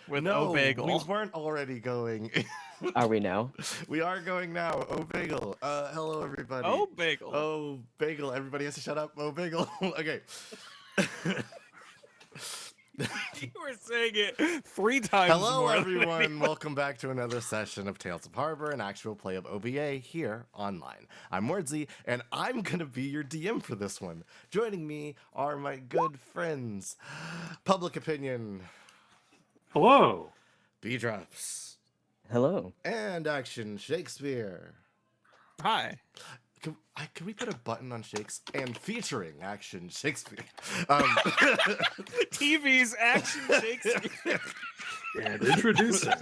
with No, we O'Bagel. weren't already going. Are we now? We are going now. Oh, Bagel. Hello, everybody. O'Bagel. Oh, Bagel. Everybody has to shut up. Oh, Bagel. Okay. You were saying it 3 times Hello, more. everyone. Welcome back to another session of Tales of Harbor, an actual play of OVA here online. I'm Wordzy, and I'm going to be your DM for this one. Joining me are my good friends, Public Opinion, Hello. B-Drops, Hello. and Action Shakespeare. Hi. Can we put a button on Shakes and featuring Action Shakespeare? TV's Action Shakespeare. And introducing.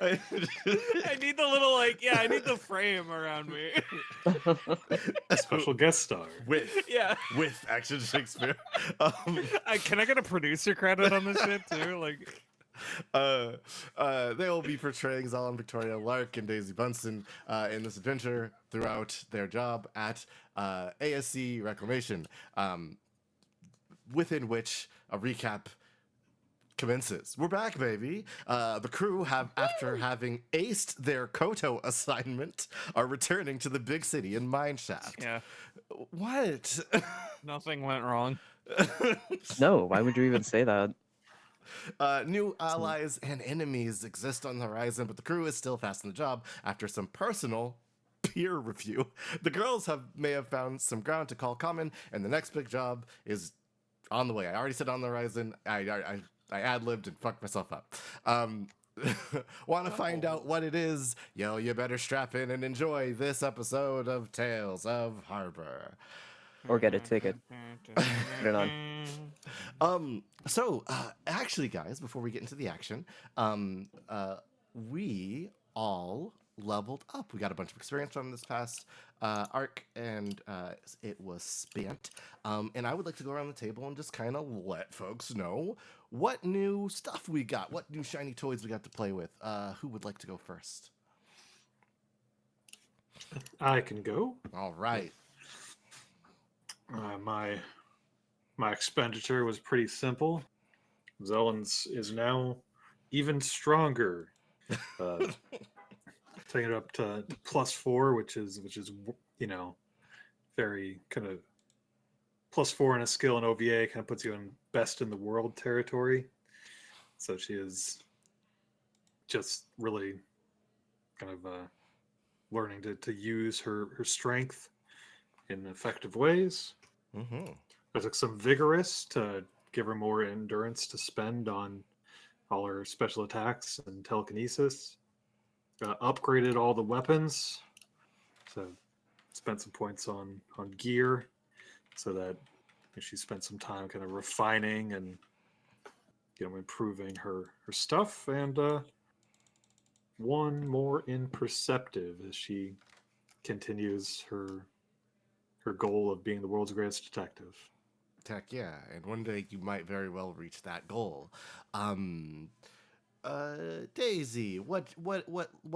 I need the little, I need the frame around me. Special guest star. with Yeah. with Action Shakespeare. Can I get a producer credit on this shit, too? They will be portraying Zal and Victoria Lark and Daisy Bunsen in this adventure throughout their job at ASC Reclamation, within which a recap commences. We're back, baby. The crew have, after having aced their Koto assignment, are returning to the big city in Mineshaft. Yeah. What? Nothing went wrong. No, why would you even say that? New allies and enemies exist on the horizon, but the crew is still fast on the job after some personal peer review. The girls may have found some ground to call common, and the next big job is on the way. I already said on the horizon. I ad-libbed and fucked myself up. Want to find out what it is? Yo, you better strap in and enjoy this episode of Tales of Harbor. Or get a ticket. Put it on. Actually, guys, before we get into the action, we all leveled up. We got a bunch of experience from this past arc, and it was spent. And I would like to go around the table and just kind of let folks know what new stuff we got, what new shiny toys we got to play with. Who would like to go first? I can go. All right. My expenditure was pretty simple. Zellen's is now even stronger. Taking it up to +4, which is very kind of +4 in a skill in OVA kind of puts you in best in the world territory. So she is just really kind of learning to use her strength in effective ways. Mm-hmm. I took some vigorous to give her more endurance to spend on all her special attacks and telekinesis. Upgraded all the weapons, so spent some points on gear, so that she spent some time kind of refining and improving her stuff, and one more in perceptive as she continues her goal of being the world's greatest detective. Heck yeah, and one day you might very well reach that goal. Daisy, what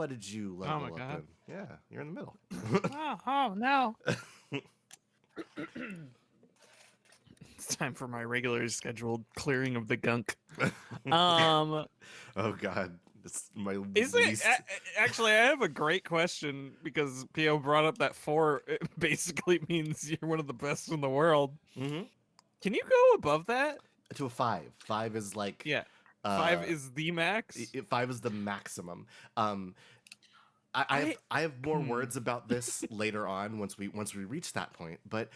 did you level my up God. in? Yeah, you're in the middle. Oh, no. It's time for my regular scheduled clearing of the gunk. Oh God, it's my Is least. it actually? I have a great question because Pio brought up that 4 it basically means you're one of the best in the world. Mm-hmm. Can you go above that? To a 5. 5 is like Yeah, 5 is the max. 5 is the maximum. I have more words about this later on once we reach that point, but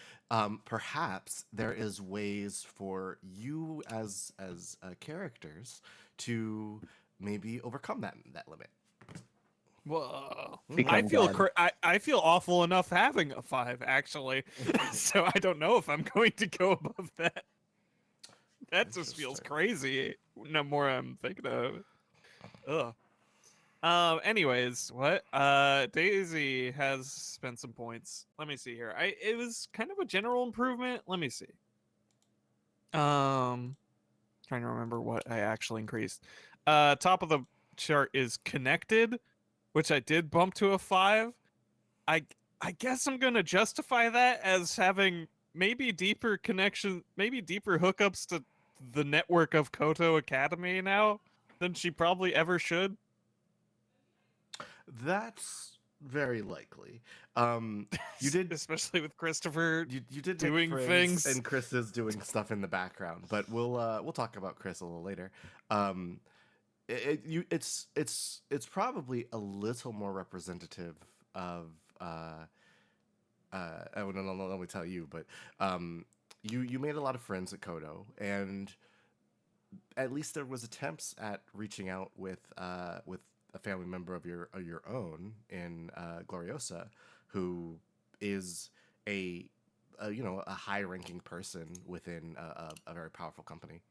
perhaps there is ways for you as characters to maybe overcome that limit. Whoa! Become I feel God. I feel awful enough having a 5 actually, so I don't know if I'm going to go above that. That just feels crazy. No more I'm thinking of it. Ugh. Anyways, what? Daisy has spent some points. Let me see here. It was kind of a general improvement. Let me see. Trying to remember what I actually increased. Top of the chart is connected, which I did bump to a 5. I guess I'm gonna justify that as having maybe deeper connection, maybe deeper hookups to the network of Koto Academy now than she probably ever should. That's very likely. You did Especially with Christopher. you did doing make things. and Chris is doing stuff in the background, but we'll talk about Chris a little later. It's probably a little more representative of oh, no, let me tell you, but you made a lot of friends at Kodo, and at least there was attempts at reaching out with a family member of your own in Gloriosa, who is a high ranking person within a very powerful company.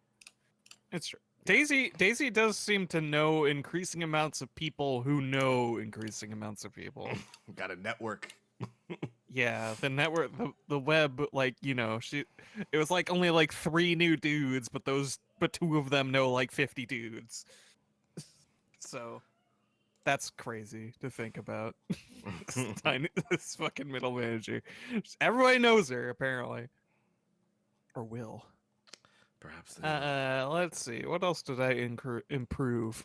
It's true. Daisy does seem to know increasing amounts of people who know increasing amounts of people. Got a network. Yeah, the network, the web, like, it was like only like 3 new dudes, but 2 of them know like 50 dudes. So that's crazy to think about. This fucking middle manager. Everybody knows her, apparently. Or will. Perhaps. Let's see. What else did I improve?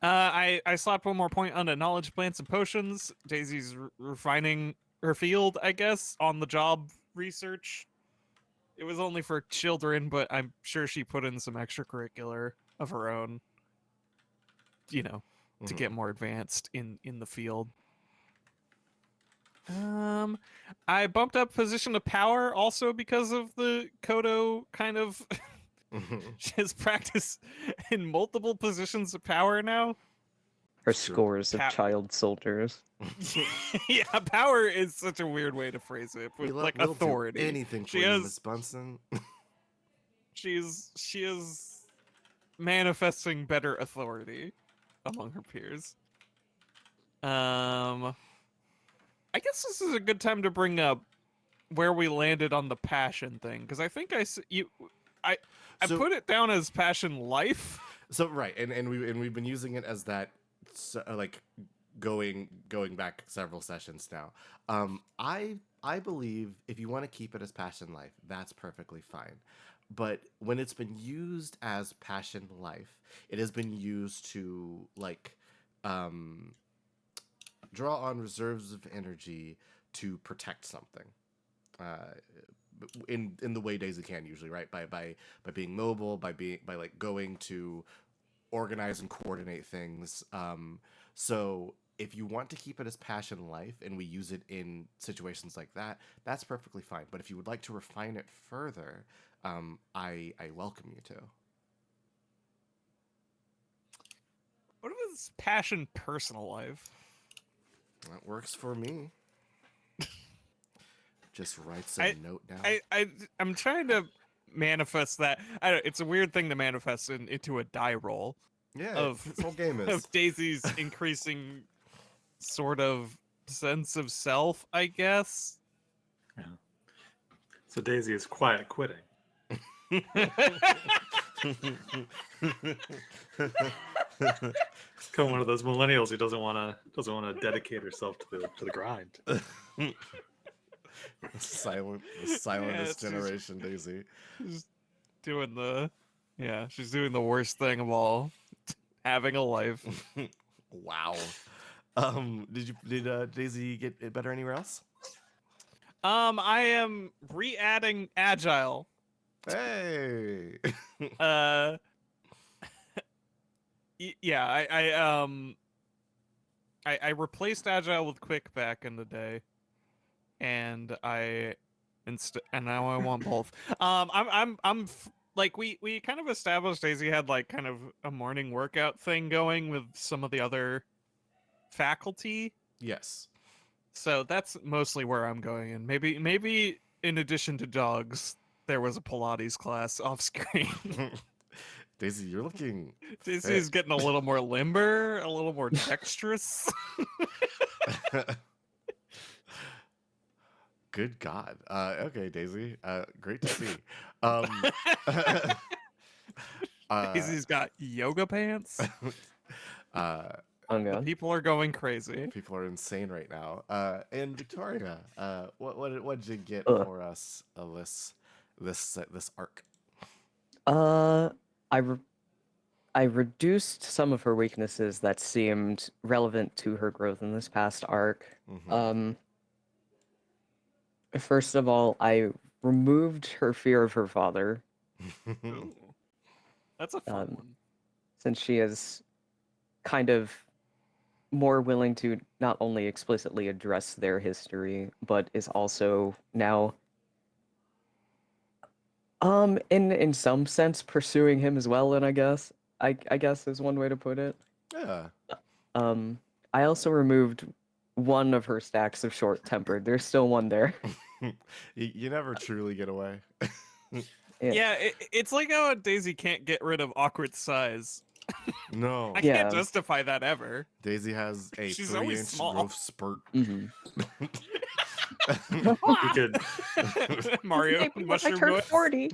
I slapped one more point on the knowledge plants and potions. Daisy's refining her field, I guess, on the job research. It was only for children, but I'm sure she put in some extracurricular of her own, to get more advanced in the field. I bumped up position of power also because of the Kodo kind of. She has practice in multiple positions of power now. Her scores of child soldiers. Yeah, power is such a weird way to phrase it. With, like, we'll authority. Do anything for she you, has, Miss Bunsen. she is manifesting better authority among her peers. I guess this is a good time to bring up where we landed on the passion thing, because I think I put it down as passion life. So right, and we've been using it as that, like going back several sessions now. I believe if you want to keep it as passion life, that's perfectly fine. But when it's been used as passion life, it has been used to draw on reserves of energy to protect something. In the way Daisy can usually, right? By being mobile, by going to organize and coordinate things. So if you want to keep it as passion life and we use it in situations like that, that's perfectly fine. But if you would like to refine it further, I welcome you to. What was passion personal life? That works for me. Just writes a note down. I'm trying to manifest that. It's a weird thing to manifest into a die roll. Yeah, this whole game is of Daisy's increasing sort of sense of self, I guess. Yeah. So Daisy is quiet quitting. Come one of those millennials who doesn't want to dedicate herself to the grind. Silentest generation, Daisy. She's doing she's doing the worst thing of all, having a life. Wow. Did Daisy get better anywhere else? I am re-adding agile. Hey. Yeah, I replaced agile with quick back in the day, and now I want both. Like we kind of established Daisy had like kind of a morning workout thing going with some of the other faculty. Yes. So that's mostly where I'm going, and maybe in addition to dogs, there was a Pilates class off screen. Daisy, you're looking. Daisy's getting a little more limber, a little more dexterous. Good God. Okay, Daisy. Great to see. Daisy's got yoga pants. People are going crazy. People are insane right now. And Victoria, what did you get for us this arc? Uh, I re I reduced some of her weaknesses that seemed relevant to her growth in this past arc. Mhm. Um, First of all, I removed her fear of her father, Ooh, that's a fun um, one. since she is kind of more willing to not only explicitly address their history, but is also now, in some sense, pursuing him as well. And I guess is one way to put it. Yeah. Um, I also removed one of her stacks of short-tempered. There's still one there. You never truly get away. Yeah, Yeah, it's like how Daisy can't get rid of awkward size. No. I can't yeah. justify that ever. Daisy has a She's always 3-inch small. growth spurt. Mm-hmm. You could Mario Maybe when I mushroom turn noise. 40.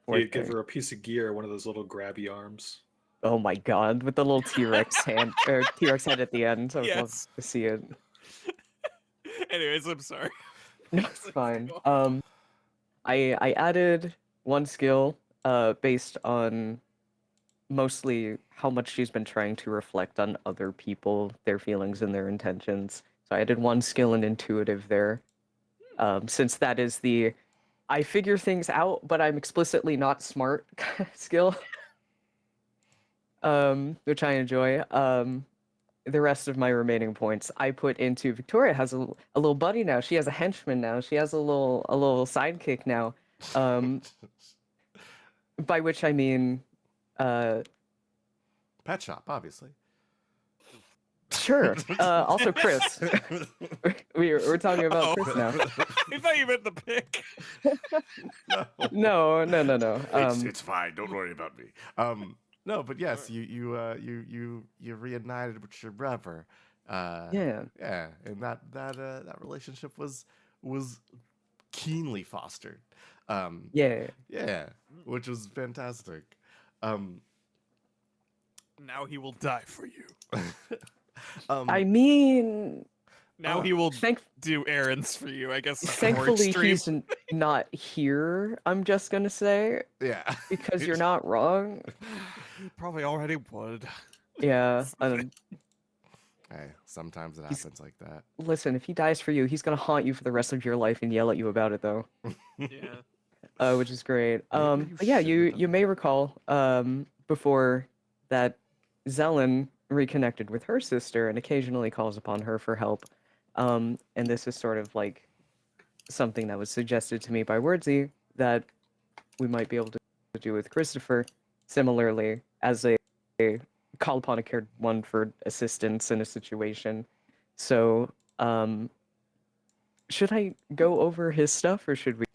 you give her a piece of gear, one of those little grabby arms. Oh my god, with the little T-Rex hand or T-Rex head at the end. I would love Yes. to see it. Anyways, I'm sorry. No, it's fine. I added one skill based on mostly how much she's been trying to reflect on other people, their feelings and their intentions. So I added one skill in intuitive there. Since that is the I figure things out, but I'm explicitly not smart skill. Which I enjoy. The rest of my remaining points I put into Victoria has a little buddy now. She has a henchman now. She has a little sidekick now. By which I mean, uh, Pet shop, obviously. sure. Also Chris. We're talking about Uh-oh. Chris now. I thought you meant the pick. No. No. It's fine. Don't worry about me. No, but yes, you reunited with your brother. Yeah. Yeah, and that relationship was keenly fostered. Yeah. Yeah, which was fantastic. Um, Now he will die for you. I um, mean, Now he will thank do errands for you. I guess is more thankfully extreme. he's not here. I'm just gonna say yeah, because you're not wrong. He probably already would. Yeah. Hey, sometimes it He's- happens like that. Listen, if he dies for you, he's gonna haunt you for the rest of your life and yell at you about it, though. Yeah. Which is great. Maybe you But yeah, shouldn't have you may done recall, before that Zelen reconnected with her sister and occasionally calls upon her for help. And this is sort of like something that was suggested to me by Wordsy that we might be able to do with Christopher, similarly as a call upon a cared one for assistance in a situation. So, should I go over his stuff, or should we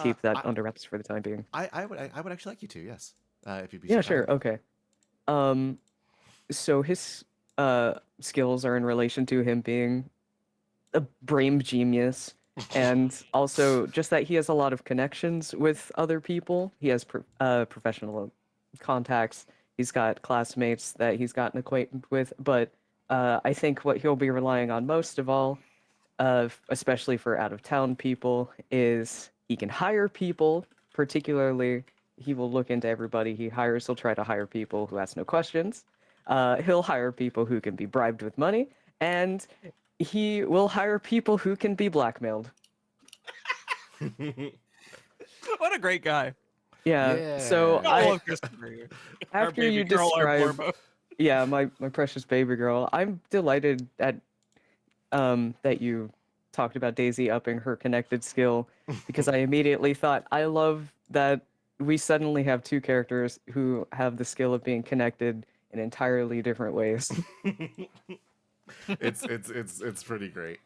keep that I, under wraps for the time being? I would actually like you to, yes. If you'd be Yeah, so sure. kind. Okay. So his skills are in relation to him being a brain genius, and also just that he has a lot of connections with other people. He has professional contacts. He's got classmates that he's gotten acquainted with, but I think what he'll be relying on most of all, especially for out of town people, is he can hire people. Particularly, he will look into everybody he hires. He'll try to hire people who ask no questions. He'll hire people who can be bribed with money, and he will hire people who can be blackmailed. What a great guy. Yeah. So Yeah. I I love Christopher here. Our after baby you girl, our describe, Borbo. yeah, my precious baby girl, I'm delighted at that you talked about Daisy upping her connected skill because I immediately thought I love that we suddenly have two characters who have the skill of being connected in entirely different ways. It's pretty great.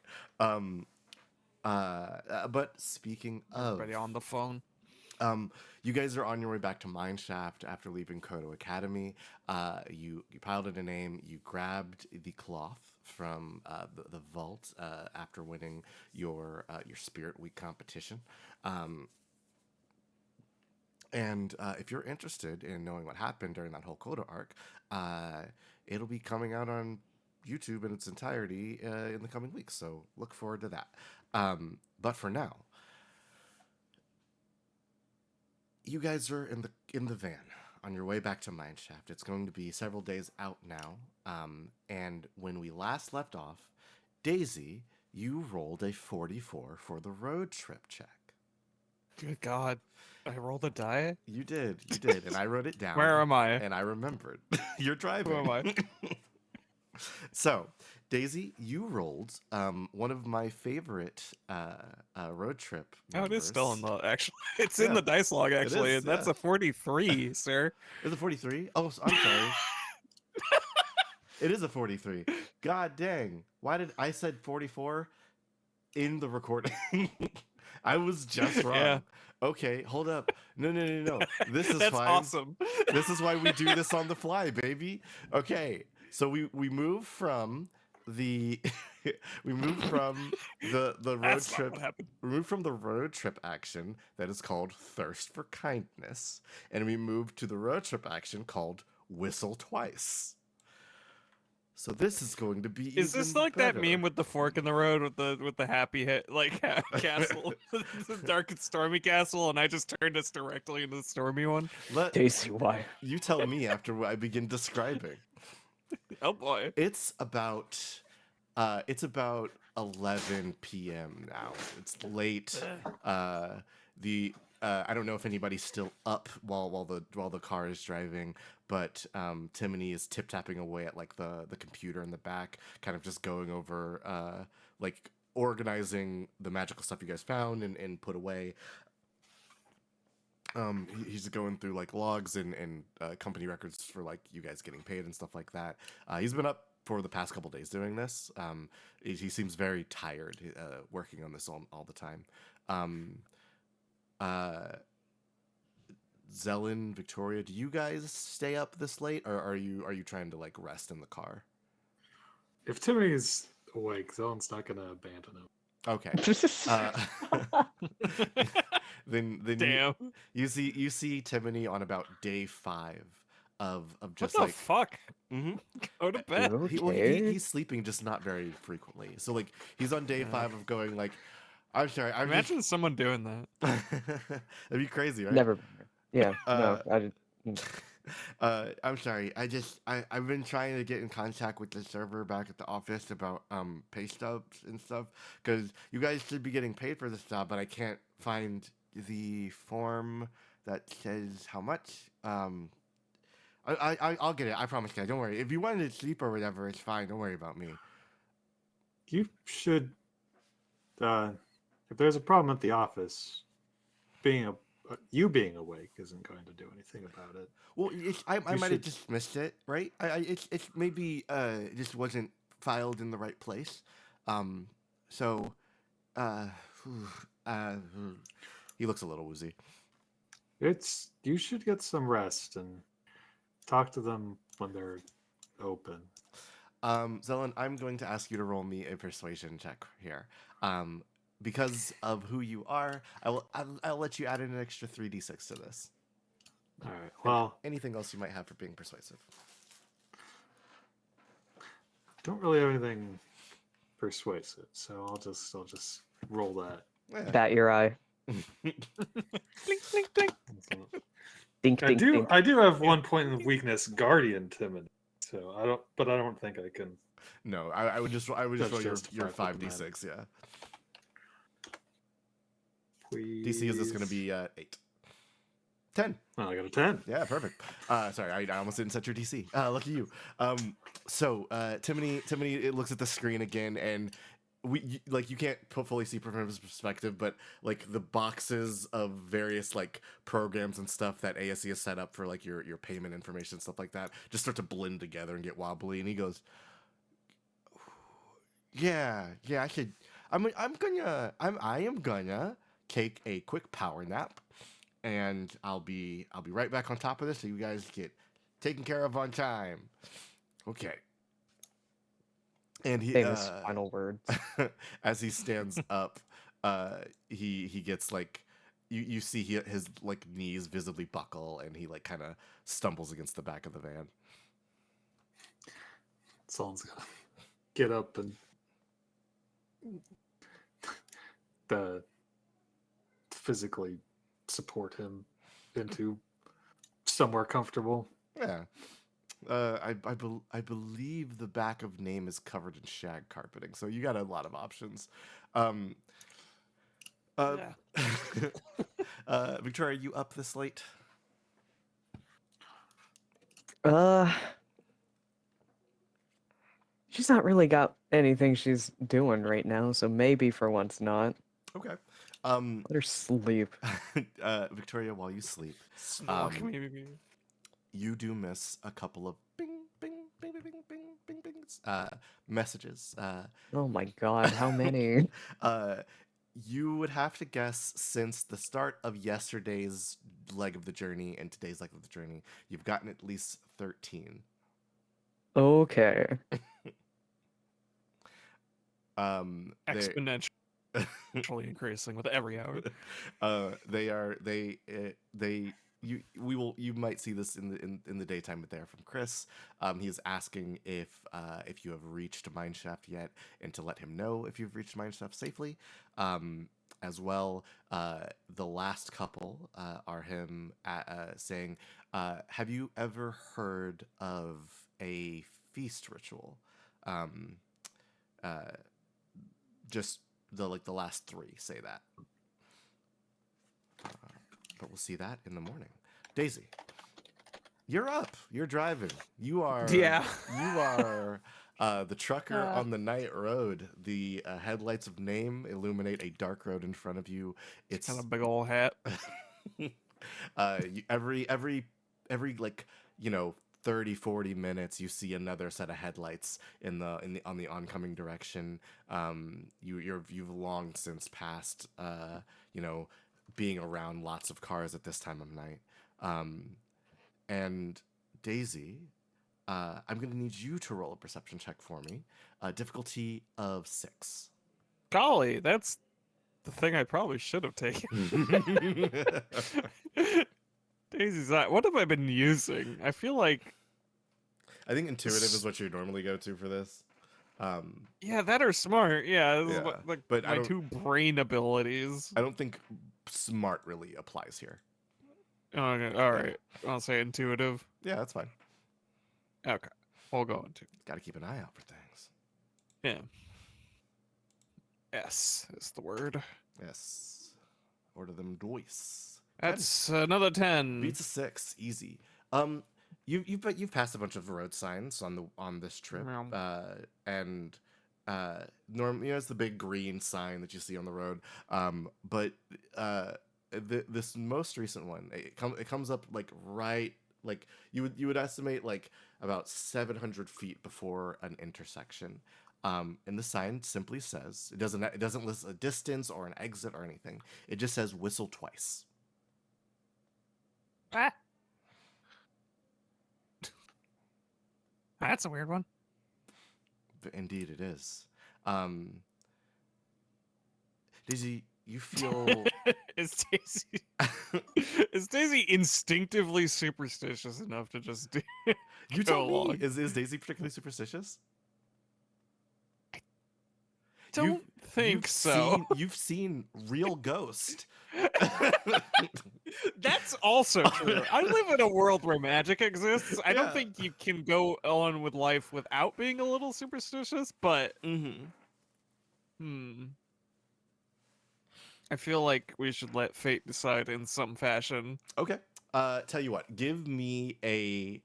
But speaking of, Everybody on the phone. you guys are on your way back to Mineshaft after leaving Kodo Academy. You piloted a name. You grabbed the cloth from the vault after winning your Spirit Week competition. And if you're interested in knowing what happened during that whole Kodo arc, it'll be coming out on YouTube in its entirety in the coming weeks. So look forward to that. But for now, you guys are in the van on your way back to Mineshaft. It's going to be several days out now. And when we last left off, Daisy, you rolled a 44 for the road trip check. Good God. I rolled a die? You did, and I wrote it down. Where am I? And I remembered. You're driving. Who am I? So, Daisy, you rolled one of my favorite road trip. Oh, it is still in numbers. the actually. It's Yeah. in the dice log It actually, is, and that's yeah. a 43, sir. Is it 43? Oh, I'm sorry. It is a 43. God dang. Why did I said 44 in the recording? I was just wrong. Yeah. Okay, hold up. No. This is That's fine. awesome. This is why we do this on the fly, baby. Okay. So we move from the we move from the road That's not trip what happened. we move from the road trip action that is called Thirst for Kindness, and we move to the road trip action called Whistle Twice. So this is going to be Is this even like that better. meme with the fork in the road with the happy hit like castle, the dark and stormy castle, and I just turned us directly into the stormy one? Let Daisy, why? you tell me after I begin describing. Oh boy. It's about 11 p.m. now. It's late. I don't know if anybody's still up while the car is driving, but Timony is tip tapping away at like the computer in the back, kind of just going over like organizing the magical stuff you guys found and put away. He's going through like logs and company records for like you guys getting paid and stuff like that. He's been up for the past couple days doing this. He seems very tired working on this all the time. Zelen, Victoria, do you guys stay up this late, or are you trying to like rest in the car? If Timmy's awake, Zelen's not gonna abandon him. Okay. Then Damn. you see Timony on about day 5 of What just the like fuck? Mhm. Go to bed. He's sleeping, just not very frequently. So like he's on day 5 of going like, I'm sorry, I'm Imagine someone doing that. That'd be crazy, right? Never. Yeah. No. I did. I'm sorry. I've been trying to get in contact with the server back at the office about pay stubs and stuff, because you guys should be getting paid for this job, but I can't find the form that says how much. I'll get it. I promise, guys. Don't worry. If you wanted to sleep or whatever, it's fine. Don't worry about me. You should. If there's a problem at the office, you being awake isn't going to do anything about it. Well, I You might have should- dismissed it, right? It's maybe it just wasn't filed in the right place. So, he looks a little woozy. You should get some rest and talk to them when they're open. Zelen, I'm going to ask you to roll me a persuasion check here. Because of who you are, I'll let you add in an extra 3d6 to this. All right. Well, Anything else you might have for being persuasive? don't really have anything persuasive, so I'll just roll that. Yeah. Bat your eye. Blink, blink, blink. Dink, dink, dink. I do have one point of weakness, Guardian Timid. So I don't think I can. No, I would just roll That's your justified with 5d6, yeah. Please. DC is this going to be 8. 10. Oh, I got a 10. Yeah, perfect. Sorry, I almost didn't set your DC. Lucky you. So Timony, it looks at the screen again, and you can't fully see from his perspective, but like the boxes of various like programs and stuff that ASE has set up for like your payment information, stuff like that, just start to blend together and get wobbly. And he goes, "Yeah, I should. I am gonna take a quick power nap, and I'll be right back on top of this, so you guys get taken care of on time." Okay. And he Famous final words. as he stands up, he gets like you see his like knees visibly buckle, and he like kind of stumbles against the back of the van. Someone's gonna get up and physically support him into somewhere comfortable. Yeah. I believe the back of name is covered in shag carpeting, so you got a lot of options. Um, uh, Victoria, are you up this late? Uh, she's not really got anything she's doing right now, so maybe for once not. Okay. Let her sleep. Victoria, while you sleep, Snork, um, maybe. you do miss a couple of bing, bing, bing, bing, bing, bing, bing, bings, messages. Oh my god, how many? You would have to guess since the start of yesterday's leg of the journey and today's leg of the journey, you've gotten at least 13. Okay. They Exponentially increasing with every hour. you might see this in the daytime, but they're from Chris. He's asking if you have reached Mineshaft yet, and to let him know if you've reached Mineshaft safely. As well, the last couple are him saying, "Have you ever heard of a feast ritual?" Um, just the last three say that. But we'll see that in the morning. Daisy, you're up. You're driving. You are. Yeah. You are the trucker Uh. on the night road. The headlights of Name illuminate a dark road in front of you. It's Kind of big old hat. every 30 40 minutes you see another set of headlights on the oncoming direction. You've long since passed being around lots of cars at this time of night. And Daisy, I'm going to need you to roll a perception check for me. Difficulty of 6. Golly, that's the thing I probably should have taken. Daisy's not. What have I been using? I feel like. I think intuitive is what you normally go to for this. Yeah, that or smart. Yeah, this is Yeah, what, like but I my don't- two brain abilities. I don't think smart really applies here. Okay, all right. I'll say intuitive. Yeah, that's fine. Okay, we'll go into. Got to keep an eye out for things. Yeah. S is the word. Yes. Order them dice. That's another 10. Beats a 6, easy. You've passed a bunch of road signs on this trip, Meow. and normally it's the big green sign that you see on the road. But this most recent one, it comes up like right, like you would estimate like about 700 feet before an intersection. And the sign simply says it doesn't list a distance or an exit or anything. It just says whistle twice. Ah. That's a weird one. Indeed, it is. Daisy, you feel is Daisy instinctively superstitious enough to just do? you Go tell me. along. Is Daisy particularly superstitious? Don't think so. You've seen real ghost. That's also true. I live in a world where magic exists. I Yeah. don't think you can go on with life without being a little superstitious, but Mm-hmm. I feel like we should let fate decide in some fashion. Okay. Tell you what. Give me a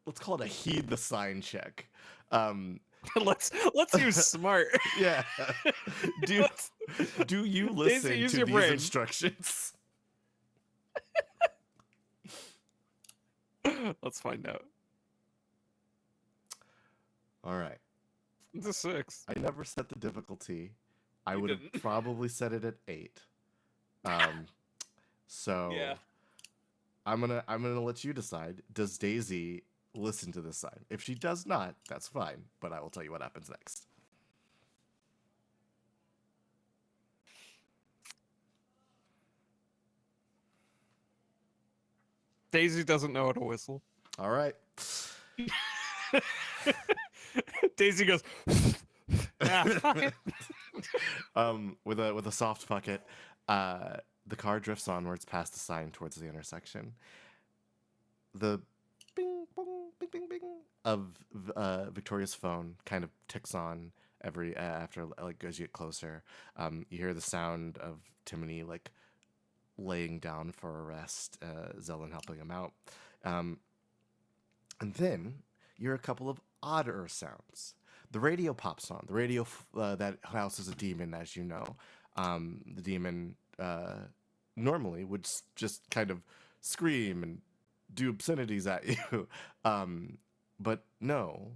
let's call it a heed the sign check. let's use smart. Yeah. Do you listen use to your these brain. instructions? Let's find out. All right. It's a 6. I never set the difficulty. I You would have didn't. probably set it at 8. So Yeah. I'm gonna let you decide. Does Daisy listen to this sign? If she does not, that's fine. But I will tell you what happens next. Daisy doesn't know how to whistle. All right. Daisy goes. Ah, fuck it. With a soft bucket, the car drifts onwards past the sign towards the intersection. The bing, bong, bing, bing, bing of Victoria's phone kind of ticks on every after like as you get closer. You hear the sound of Timony like laying down for a rest, Zelen helping him out. And then you hear a couple of odder sounds. The radio pops on. The radio that houses a demon, as you know. The demon normally would just kind of scream and do obscenities at you. But no.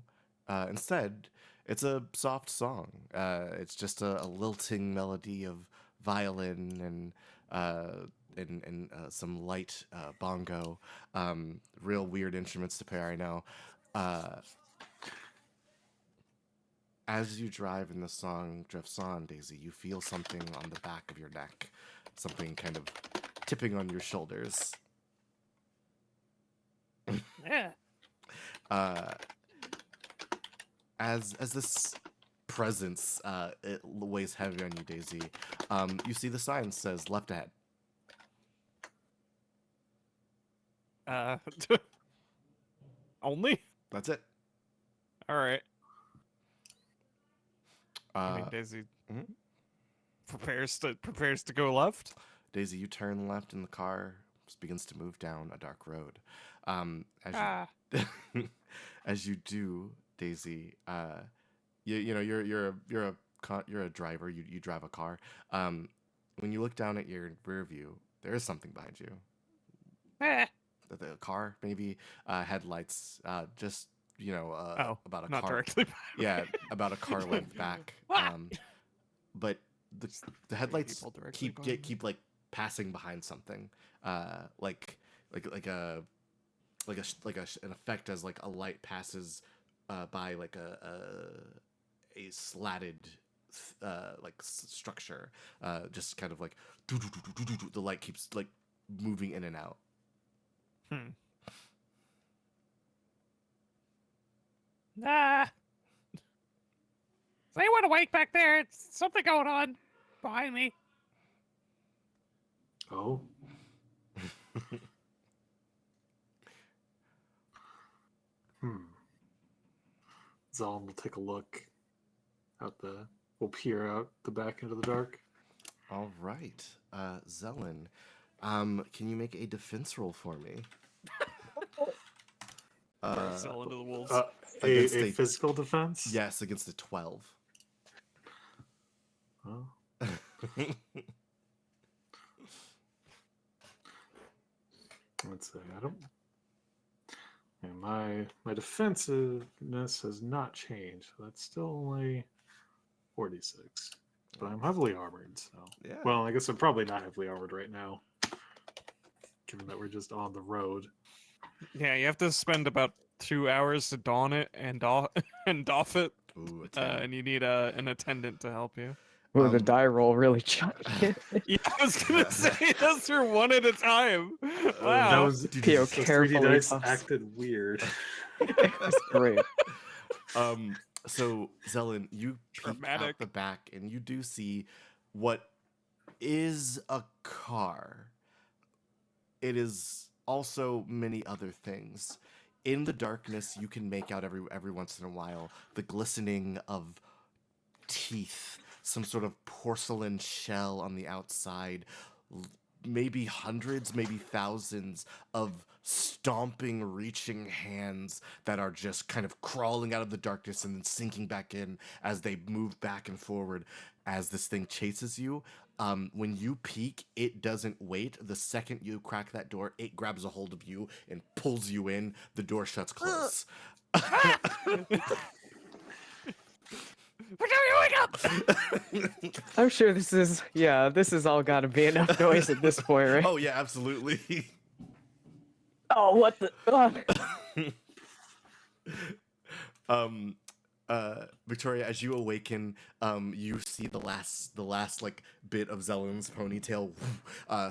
Instead, it's a soft song. It's just a lilting melody of violin and some light bongo. Real weird instruments to pair, I know. As you drive and the song drifts on, Daisy, you feel something on the back of your neck. Something kind of tipping on your shoulders. Yeah. As this presence it weighs heavy on you, Daisy, you see the sign says left ahead. Only? That's it. All right. I mean, Daisy mhm. prepares to go left. Daisy, you turn left and the car begins to move down a dark road. Ah. As you do, Daisy, you're a driver. You drive a car. When you look down at your rear view, there is something behind you. The car, maybe headlights. Just about a Not car. directly. Yeah, about a car length back. But the headlights people directly behind me. keep like passing behind something, like an effect as like a light passes by like a slatted structure, just kind of like the light keeps like moving in and out. Ah. Is anyone awake back there? It's something going on behind me. Oh. Zalm will take a look we'll peer out the back into the dark. All right, Zelen, can you make a defense roll for me? Sell into the wolves. Against A physical defense? Yes, against a 12. Oh. Let's see. I don't. And my defensiveness has not changed. So that's still only 46. But I'm heavily armored, so. Yeah. Well, I guess I'm probably not heavily armored right now, given that we're just on the road. Yeah, you have to spend about 2 hours to don it and doff it, Ooh, a 10. and you need an attendant to help you. Ooh, the Um, die roll really chunked. Yeah, I was gonna say those are one at a time. Wow. That was Pio those 3D carefully dice tossed. acted weird. That's great. So Zelen, you peek out Dramatic. the back and you do see what is a car. It is also many other things. In the darkness, you can make out every once in a while the glistening of teeth, some sort of porcelain shell on the outside, maybe hundreds, maybe thousands of stomping, reaching hands that are just kind of crawling out of the darkness and then sinking back in as they move back and forward as this thing chases you. When you peek, it doesn't wait. The second you crack that door, it grabs a hold of you and pulls you in. The door shuts close. Wake up! I'm sure this is all gotta be enough noise at this point, right? Oh yeah, absolutely. Oh, what the? Victoria, as you awaken, you see the last like bit of Zelen's ponytail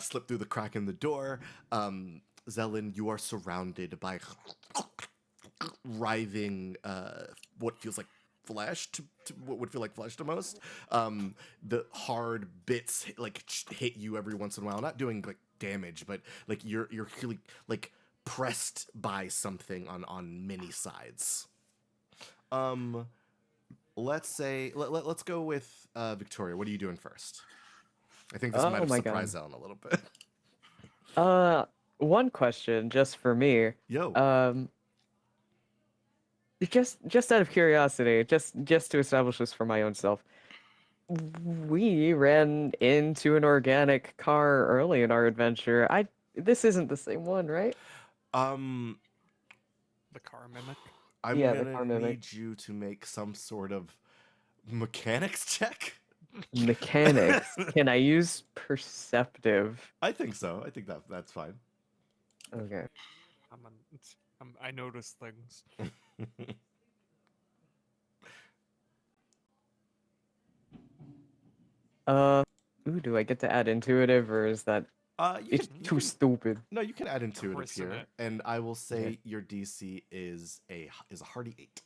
slip through the crack in the door. Zelen, you are surrounded by writhing, what feels like flesh to what would feel like flesh to most. The hard bits hit you every once in a while, not doing like damage, but like you're really like pressed by something on many sides. Let's say let's go with Victoria. What are you doing first? I think this Oh might have my surprised Ellen a little bit. One question just for me. Yo. Just out of curiosity, just to establish this for my own self. We ran into an organic car early in our adventure. This isn't the same one, right? Um, The car mimic. I'm Yeah, the gonna car mimic. need you to make some sort of mechanics check. Mechanics. Can I use perceptive? I think so. I think that's fine. Okay. I notice things. Ooh, do I get to add intuitive, or is that You it's can, too stupid? no, you can add intuitive Christen here, it. and I will say Okay. your DC is a hearty 8.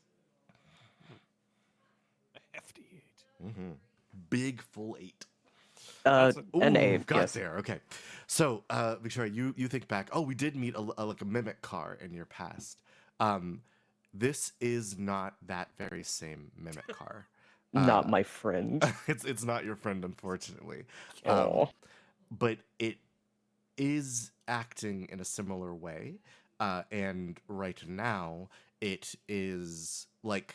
A hefty 8. Mm-hmm. Big full 8. That's An Ooh, 8, got yes. there. Okay, so Victoria, you think back. Oh, we did meet like a mimic car in your past. This is not that very same mimic car. Not my friend. It's not your friend, unfortunately. Oh. But it is acting in a similar way, and right now it is like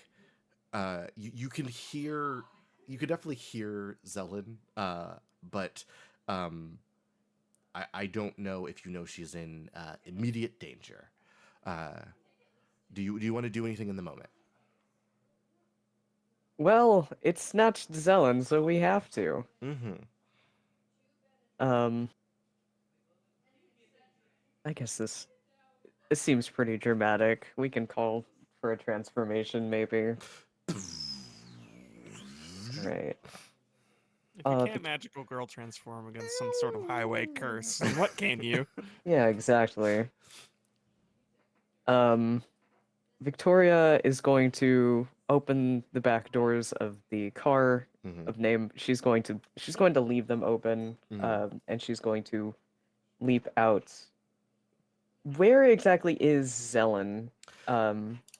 you can definitely hear Zelen, but I don't know if you know she's in immediate danger. Do you want to do anything in the moment? Well, it snatched Zelen, so we have to. Mm-hmm. I guess this seems pretty dramatic. We can call for a transformation, maybe. Right. If you Uh, can't magical girl transform against some sort of highway curse, then what can you? Yeah, exactly. Victoria is going to open the back doors of the car Mm-hmm. of name. She's going to leave them open, Mhm. and she's going to leap out. Where exactly is Zelen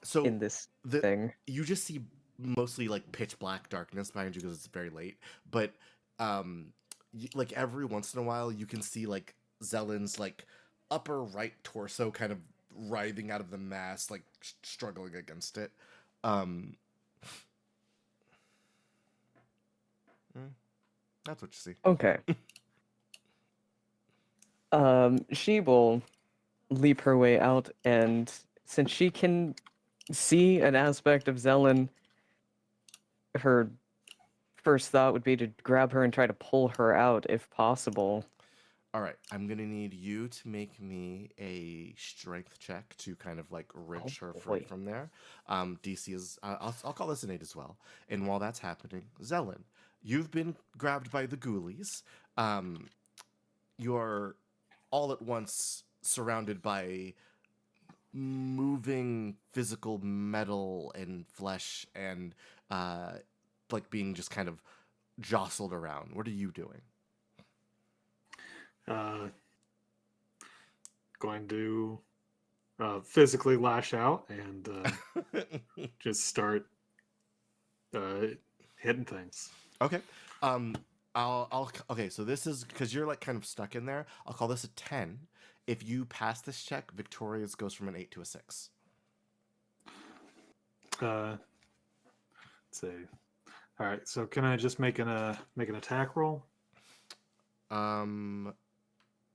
So in this the thing? you just see mostly like pitch black darkness behind you because it's very late. But like every once in a while, you can see like Zelen's like upper right torso kind of writhing out of the mass, like struggling against it. Mm, that's what you see. Okay. She will leap her way out, and since she can see an aspect of Zelen, her first thought would be to grab her and try to pull her out if possible. All right, I'm gonna need you to make me a strength check to kind of like wrench her free boy. from there. DC is I'll call this an 8 as well. And while that's happening, Zelen, you've been grabbed by the ghoulies. You're all at once surrounded by moving physical metal and flesh and like being just kind of jostled around. What are you doing? Going to physically lash out and just start hitting things. Okay. Okay, so this is because you're like kind of stuck in there. I'll call this a 10. If you pass this check, Victoria's goes from an 8 to a 6. Let's see. All right, so can I just make an attack roll?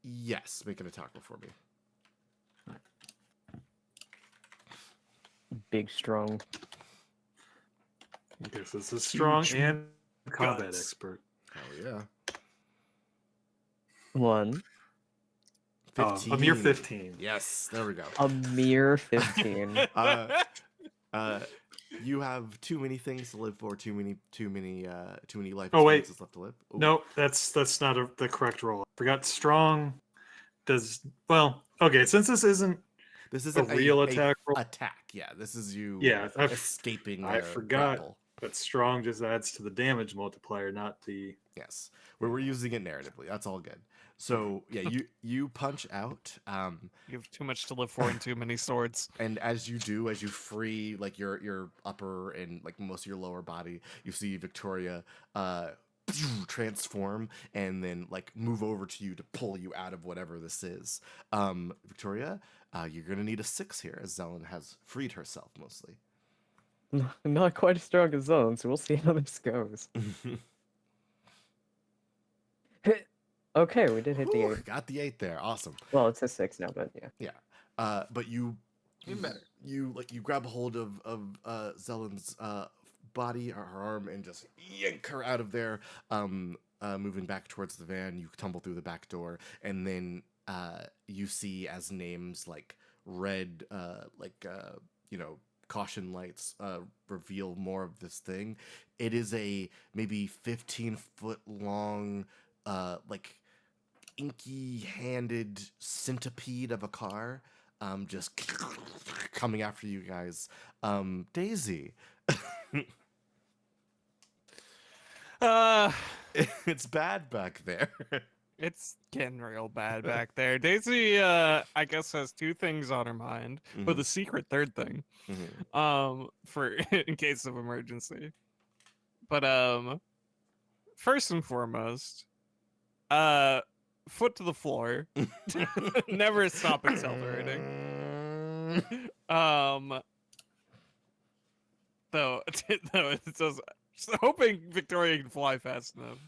Yes, make an attack roll for me. Big, strong. This is a strong Huge and combat guts. expert. Hell yeah. 1. 15. A mere 15. Yes, there we go. A mere 15. You have too many things to live for. Too many life Oh, wait. experiences left to live. Ooh. No, that's not the correct roll. I forgot strong does well. Okay, since this isn't This is a real attack roll. Attack, yeah. This is you. Yeah, escaping. I their forgot. grapple. But strong just adds to the damage multiplier, not the. Yes, we're using it narratively. That's all good. So yeah, you punch out. You have too much to live for and too many swords. And as you do, as you free like your upper and like most of your lower body, you see Victoria transform and then like move over to you to pull you out of whatever this is. Victoria, you're gonna need a 6 here as Zelen has freed herself mostly. Not quite as strong as Zone, so we'll see how this goes. Okay, we did hit the Whew, 8. got the 8 there. Awesome. Well, it's a 6 now, but yeah. Yeah. But you Even better. you grab a hold of Zelen's body or her arm and just yank her out of there. Moving back towards the van, you tumble through the back door, and then you see as names like red, caution lights reveal more of this thing. It is a maybe 15-foot long, like inky-handed centipede of a car, just coming after you guys. Daisy. It's bad back there. It's getting real bad back there. Daisy, I guess, has 2 things on her mind, with a secret third thing, for in case of emergency. But first and foremost, foot to the floor, never stop accelerating. Though it does. Just hoping Victoria can fly fast enough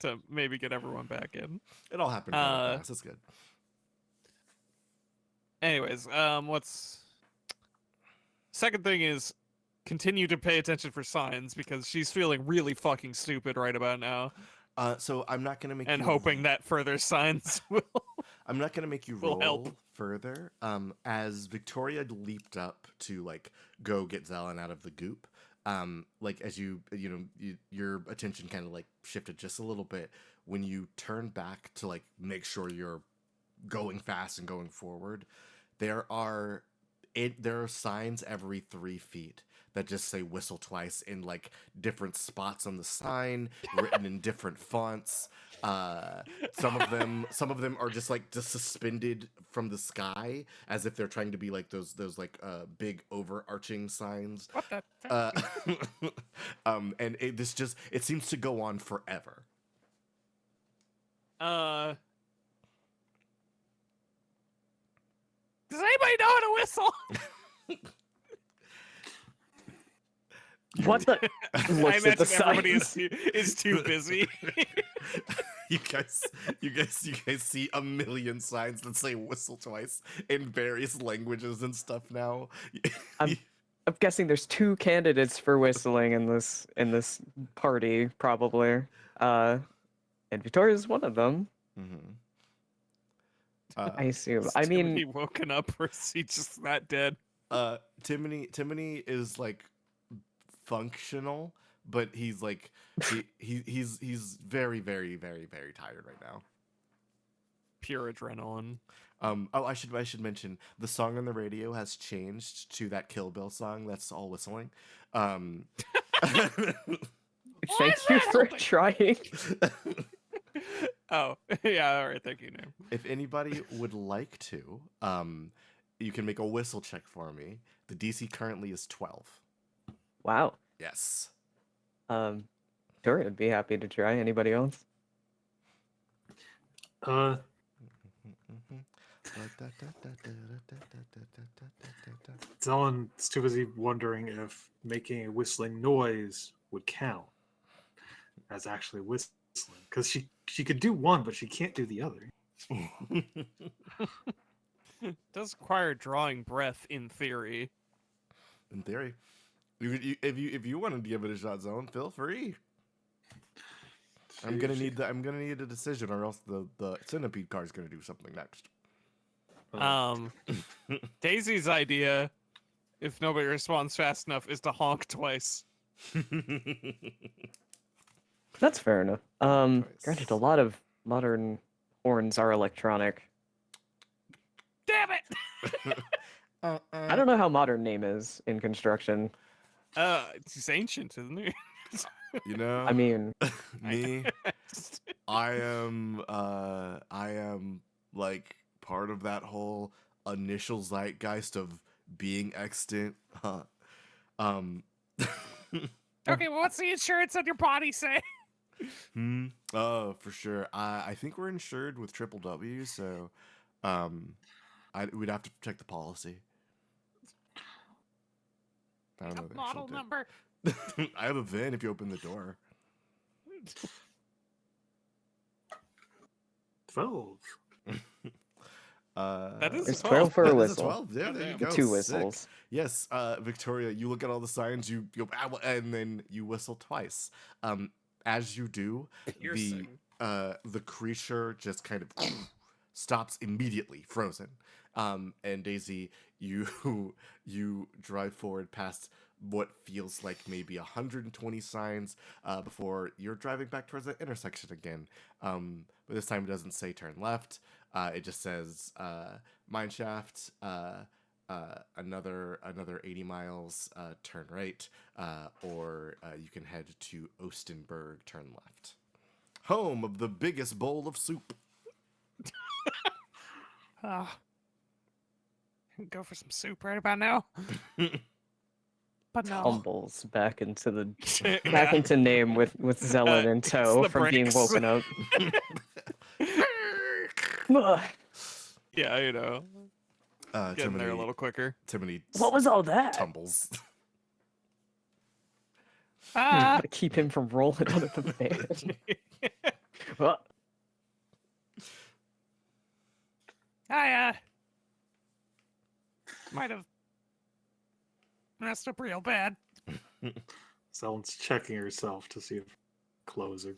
to maybe get everyone back in. It all happened kind of fast. That's good. Anyways, what's second thing is continue to pay attention for signs because she's feeling really fucking stupid right about now, So I'm not gonna make and you hoping that further signs will. I'm not gonna make you will roll help. further. As Victoria leaped up to like go get Zelen out of the goop, like as your attention kind of like shifted just a little bit when you turn back to like make sure you're going fast and going forward. There are signs every 3 feet that just say "whistle twice" in like different spots on the sign, written in different fonts. Some of them are just like suspended from the sky as if they're trying to be like those like big overarching signs. What the? And it seems to go on forever. Does anybody know how to whistle? What the? I Looks at imagine the everybody signs. is too busy. You guys see a million signs that say "whistle twice" in various languages and stuff now. I'm guessing there's 2 candidates for whistling in this party, probably. And Victoria's one of them. Mhm. I assume. Is I mean, Timothy woken up, or is he just not dead? Timony is like functional, but he's like he's very very very very tired right now. Pure adrenaline. I should mention the song on the radio has changed to that Kill Bill song that's all whistling. thank is you that for something? trying. Oh, yeah, all right, thank you, Name. If anybody would like to, you can make a whistle check for me. The DC currently is 12. Wow. Yes. Sure, I'd be happy to try. Anybody else? Zelen's too busy wondering if making a whistling noise would count as actually whistling, because she could do one, but she can't do the other. Does require drawing breath in theory. In theory, if you want to give it a shot, Zone, feel free. I'm gonna need a decision, or else the centipede car is gonna do something next. Daisy's idea, if nobody responds fast enough, is to honk twice. That's fair enough. Nice. Granted, a lot of modern horns are electronic. Damn it! I don't know how modern name is in construction. He's ancient, isn't he? You know, I mean, me, I am like part of that whole initial zeitgeist of being extant. Um, Okay, well, what's the insurance on your body say? Oh, for sure. I think we're insured with Triple W, so we'd have to check the policy. I don't know the Model actual number. date. I have a VIN if you open the door. 12. That is it's 12. 12 for a That is whistle. 12. Yeah, there you Goddamn. go. Two Sick. whistles. Yes, Victoria, you look at all the signs, you go, and then you whistle twice. As you do, Piercing. the creature just kind of stops immediately, frozen. And Daisy, you you drive forward past what feels like maybe 120 signs before you're driving back towards the intersection again. But this time it doesn't say turn left. It just says mineshaft. Another 80 miles, turn right, or you can head to Ostenburg, turn left. Home of the biggest bowl of soup. Go for some soup right about now. But no. Tumbles back into the back Yeah. into name with Zelen in It's tow the from being brakes. woken up. Ugh, Yeah, you know. Getting there a little quicker. Timony what was all that? tumbles. Ah! Gotta keep him from rolling out of the van. Well, I might have messed up real bad. Zelen's checking herself to see if clothes are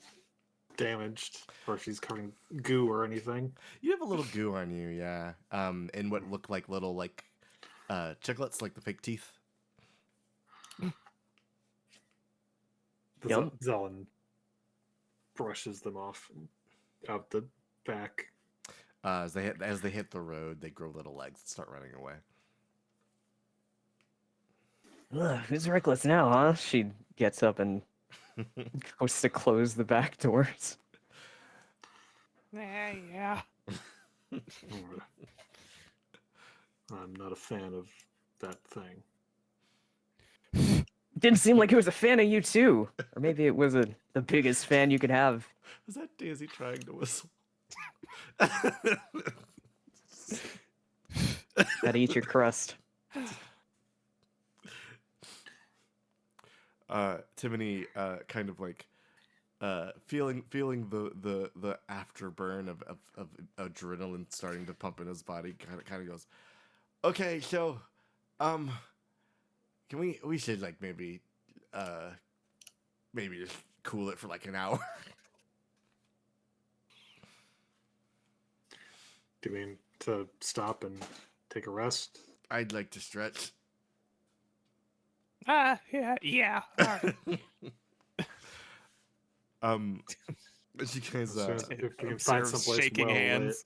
damaged or if she's covered in goo or anything. You have a little goo on you, yeah. And what look like little chiclets, like the fake teeth. Yum. Zelen brushes them off out the back. As they hit the road, they grow little legs and start running away. ugh, who's reckless now, huh? She gets up and goes to close the back doors. Yeah. I'm not a fan of that thing. Didn't seem like he was a fan of you too, or maybe it was the biggest fan you could have. Was that Daisy trying to whistle? Gotta eat your crust. Timony, kind of like feeling the afterburn of adrenaline starting to pump in his body, kind of goes, okay, so can we should like maybe just cool it for like an hour. Do you mean to stop and take a rest? I'd like to stretch. Yeah. All right. As you guys As soon as- if you can Observe find someplace shaking well hands.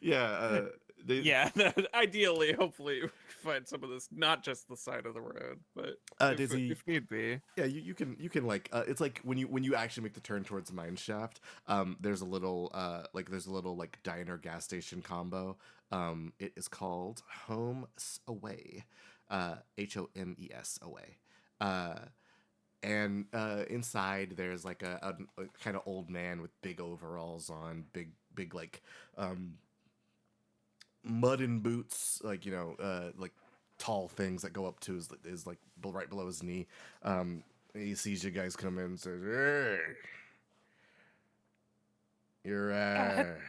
yeah, Yeah, ideally, hopefully, we find some of this, not just the side of the road, but Dizzy, if need be. yeah, you can like it's like when you actually make the turn towards Mine Shaft, there's a little like diner gas station combo. It is called Homes Away, HOMES Away. And inside there's like a kind of old man with big overalls on, big like mudden boots, like like tall things that go up to his like right below his knee. He sees you guys come in and says, "Hey, you're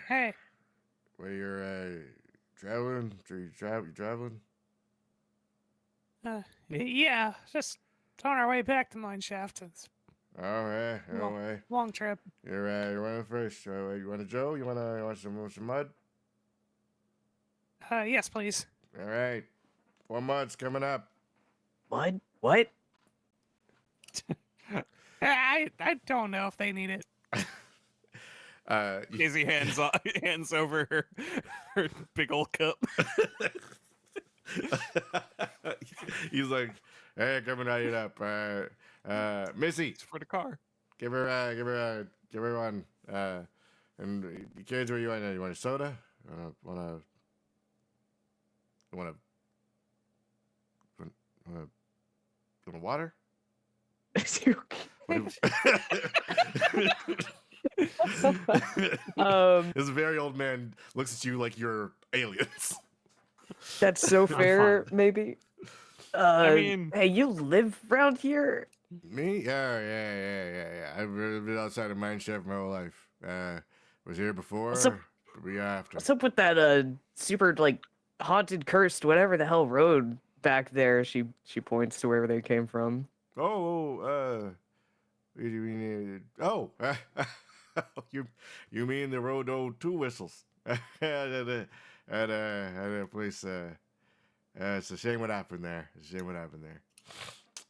Hey, where you're traveling? You traveling?" yeah, just on our way back to Mineshaft. It's All right, all Well- right. a long trip. You want a fish? You want a Joe? You want some mud? Yes, please. All right, 4 months coming up. What? What? I don't know if they need it. Daisy hands over her big old cup. He's like, Hey, coming right it up. Missy, It's for the car. give her one. And the kids, where you want? You want a soda? Want water? What um, This very old man looks at you like you're aliens. that's so fine. fair. Maybe. mean- Hey, you live around here? Me? Yeah. I've been outside of mine chef my whole life. Was here before. What's up- Be after. What's up with that super like haunted, cursed, whatever the hell road back there? She points to wherever they came from. What do you mean? You mean the road old two whistles? at a place. It's a shame what happened there.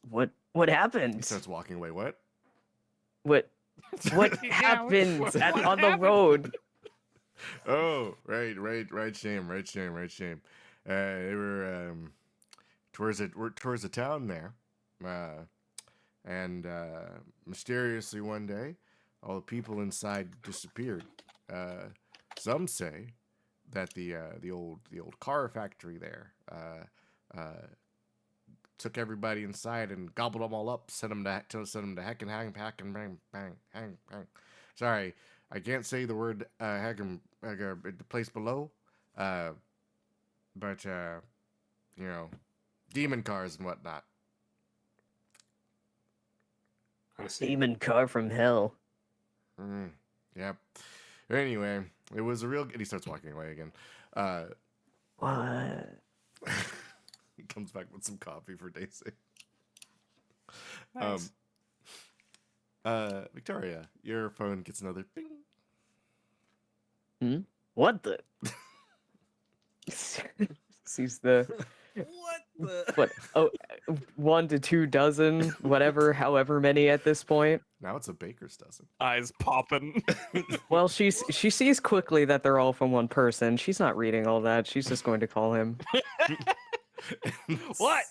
What He happened? starts walking away. What? What Yeah, happened what on the happened? road? Oh, right. Shame. They were towards a town there, and mysteriously one day, all the people inside disappeared. Some say that the old car factory there took everybody inside and gobbled them all up, sent them to heck and hang, pack and bang, hang. Sorry, I can't say the word heck and the place below, but demon cars and whatnot. I see. Demon car from hell. Yep. Anyway, it was a real. And he starts walking away again. What? He comes back with some coffee for Daisy. Nice. Victoria, your phone gets another ping. What the? Sees the What the? what? Oh, 1 to 2 dozen, whatever, however many at this point. Now it's a baker's dozen. Eyes popping. Well, she sees quickly that they're all from one person. She's not reading all that. She's just going to call him. What?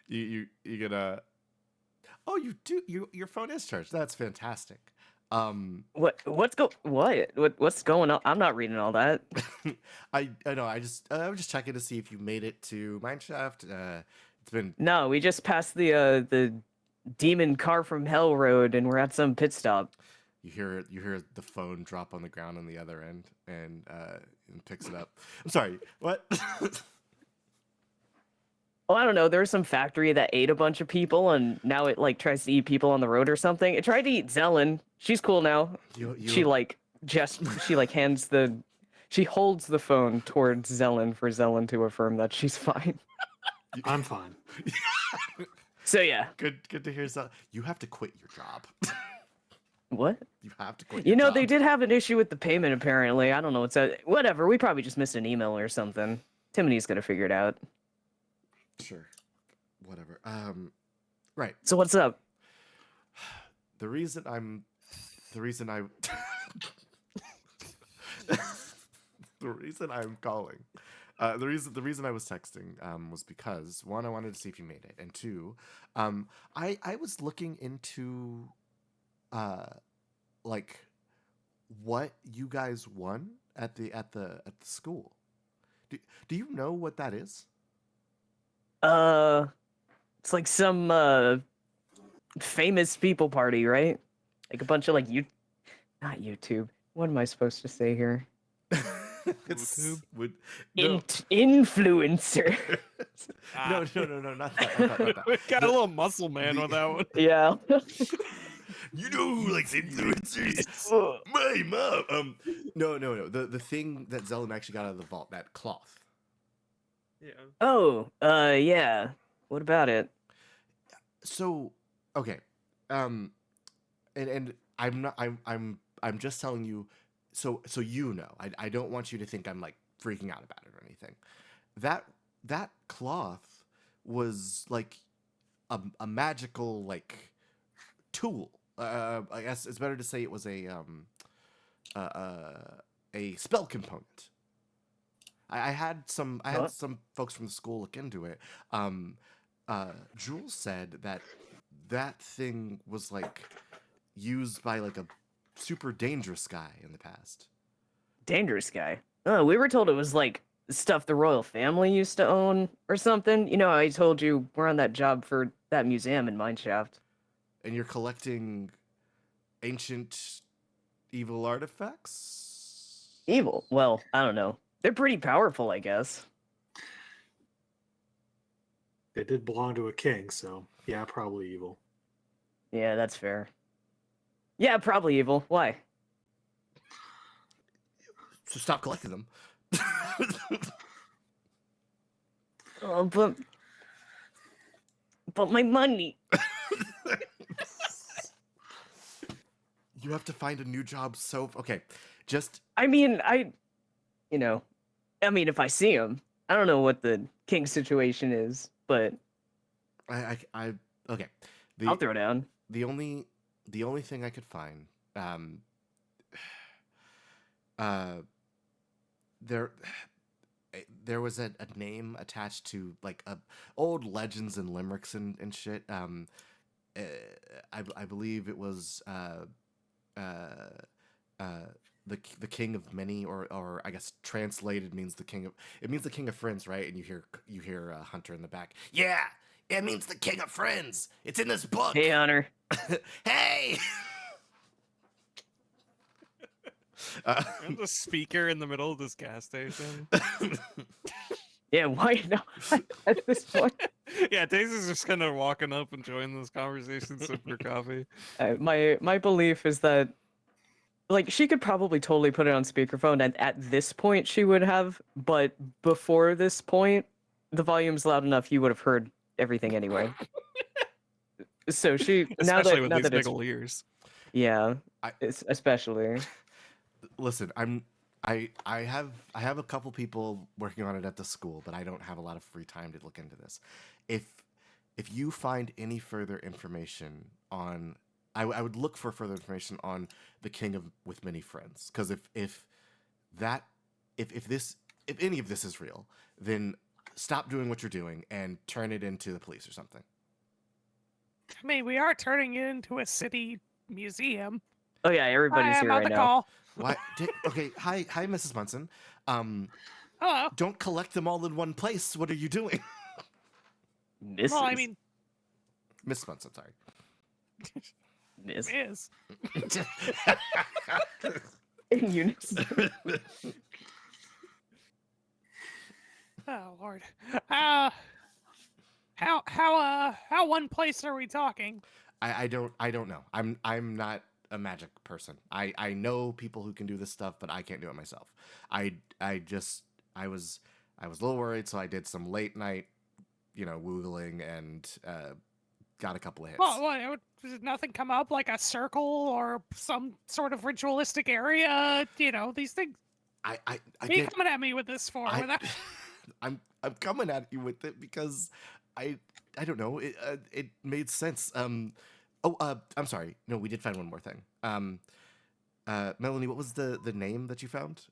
You get a. Oh, you do. Your phone is charged. That's fantastic. What's going on? I'm not reading all that. I know. I was just checking to see if you made it to Mineshaft. It's been. No, we just passed the demon car from hell road, and we're at some pit stop. You hear the phone drop on the ground on the other end, and picks it up. I'm sorry. What? Oh, I don't know. There's some factory that ate a bunch of people, and now it like tries to eat people on the road or something. It tried to eat Zelen. She's cool now. She holds the phone towards Zelen for Zelen to affirm that she's fine. I'm fine. So yeah, Good to hear. You have to quit your job. what? You have to quit. You your know job. they did have an issue with the payment apparently. I don't know what's that. Whatever. We probably just missed an email or something. Timone's gonna figure it out. Sure. Whatever. Right. So what's up? The reason I the reason I'm calling. The reason I was texting was because one, I wanted to see if you made it, and two, I was looking into like what you guys won at the school. Do you know what that is? It's like some famous people party, right? Like a bunch of like not YouTube. What am I supposed to say here? It's would Influencer. no, not that. We got a little muscle man with that one. Yeah. You know who likes influencers? My mom. No. The thing that Zelen actually got out of the vault, that cloth. Yeah. Oh, yeah. What about it? So, okay. And I'm just telling you so you know. I don't want you to think I'm like freaking out about it or anything. That cloth was like a magical like tool. I guess it's better to say it was a spell component. I had some Huh? folks from the school look into it. Jules said that thing was like used by like a super dangerous guy in the past. Dangerous guy. Oh, we were told it was like stuff the royal family used to own or something. You know, I told you we're on that job for that museum in Mineshaft. And you're collecting ancient evil artifacts? Evil. Well, I don't know. They're pretty powerful, I guess. They did belong to a king, so yeah, probably evil. Yeah, that's fair. Yeah, probably evil. Why? So stop collecting them. Oh, but my money. You have to find a new job so okay. Just I mean, you know, I mean, if I see him, I don't know what the king situation is, but I okay. I'll throw down. The only thing I could find there there was a name attached to like old legends and limericks and shit. I believe it was the king of many, or I guess translated means the king of, it means the king of friends, right? And you hear Hunter in the back. Yeah, it means the king of friends. It's in this book. Hey, Hunter. Hey. And the speaker in the middle of this gas station. Yeah, why not at this point? Yeah, Daisy's just kind of walking up and joining this conversation, sipping her coffee. My belief is that, like, she could probably totally put it on speakerphone, and at this point she would have, but before this point, the volume's loud enough you would have heard everything anyway. So she Especially with now these that big it's, ol' ears. yeah, I- it's especially. Listen, I have a couple people working on it at the school, but I don't have a lot of free time to look into this. If you find any further information on, I would look for further information on the king of with many friends, because if any of this is real, then stop doing what you're doing and turn it into the police or something. I mean, we are turning it into a city museum. Oh yeah, everybody's I am here on right the now. call. Why? Okay, hi, Mrs. Munson. Hello. Don't collect them all in one place. What are you doing, Mrs. Well, I mean, Miss Munson? Sorry. Miss is. in unison. Oh Lord. How one place are we talking? I don't know. I'm not a magic person. I know people who can do this stuff, but I can't do it myself. I was a little worried, so I did some late night, woogling and got a couple of hits. Well, what, did nothing come up like a circle or some sort of ritualistic area? These things. I What are you get, coming at me with this for? Without... I'm coming at you with it because I don't know. It made sense. I'm sorry. No, we did find one more thing. Melanie, what was the name that you found?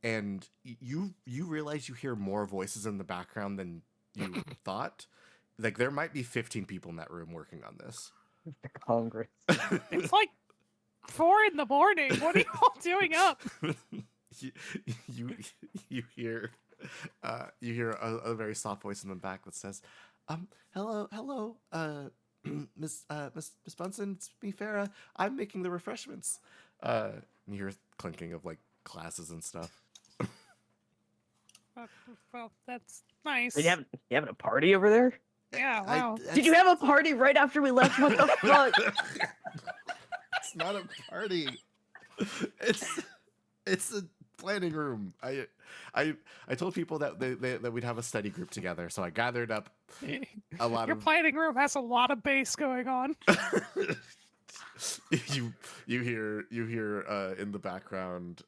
And you realize you hear more voices in the background than you thought. Like there might be 15 people in that room working on this. The Congress. It's like 4 in the morning. What are you all doing up? you hear a very soft voice in the back that says, hello, Miss Bunsen, it's me, Farah. I'm making the refreshments. And you hear clinking of like glasses and stuff. Well, that's nice. You having a party over there? Yeah, wow. Did you have a party right after we left? What the fuck? It's not a party. It's a planning room. I told people that that we'd have a study group together, so I gathered up a lot Your of planning room has a lot of bass going on. you hear in the background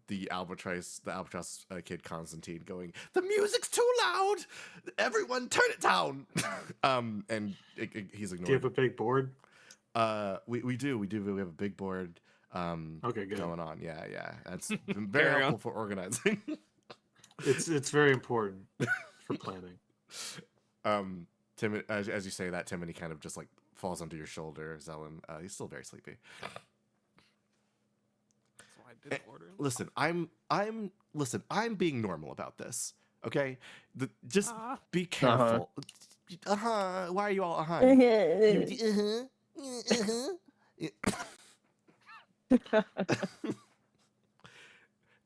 the albatross kid Constantine going, the music's too loud, everyone turn it down. And he's ignored. Do you have a big board? We do. We have a big board. Okay, good. going on. Yeah. That's been very Carry on. helpful for organizing. It's very important for planning. Tim, as you say that, Timothy kind of just like falls onto your shoulder. Zelen, he's still very sleepy. So I did order. Listen, I'm being normal about this. Okay, just Uh, be careful. Why are you all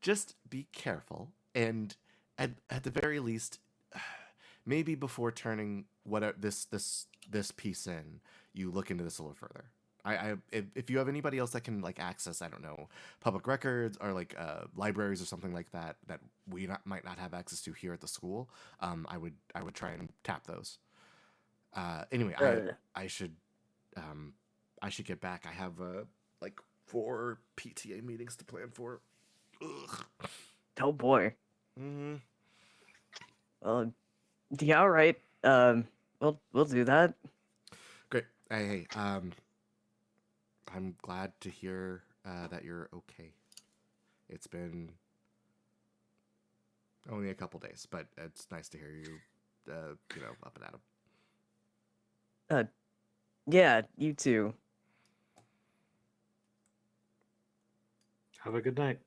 Just be careful, and at the very least, maybe before turning this piece in, you look into this a little further. If you have anybody else that can like access, I don't know, public records or like libraries or something like that that might not have access to here at the school, I would try and tap those. Anyway, I should get back. I have like 4 PTA meetings to plan for. Ugh. Oh boy. Mm-hmm. Well, yeah, all right. We'll do that. Great. Hey, I'm glad to hear that you're okay. It's been only a couple days, but it's nice to hear you, up and at 'em. Yeah, you too. Have a good night.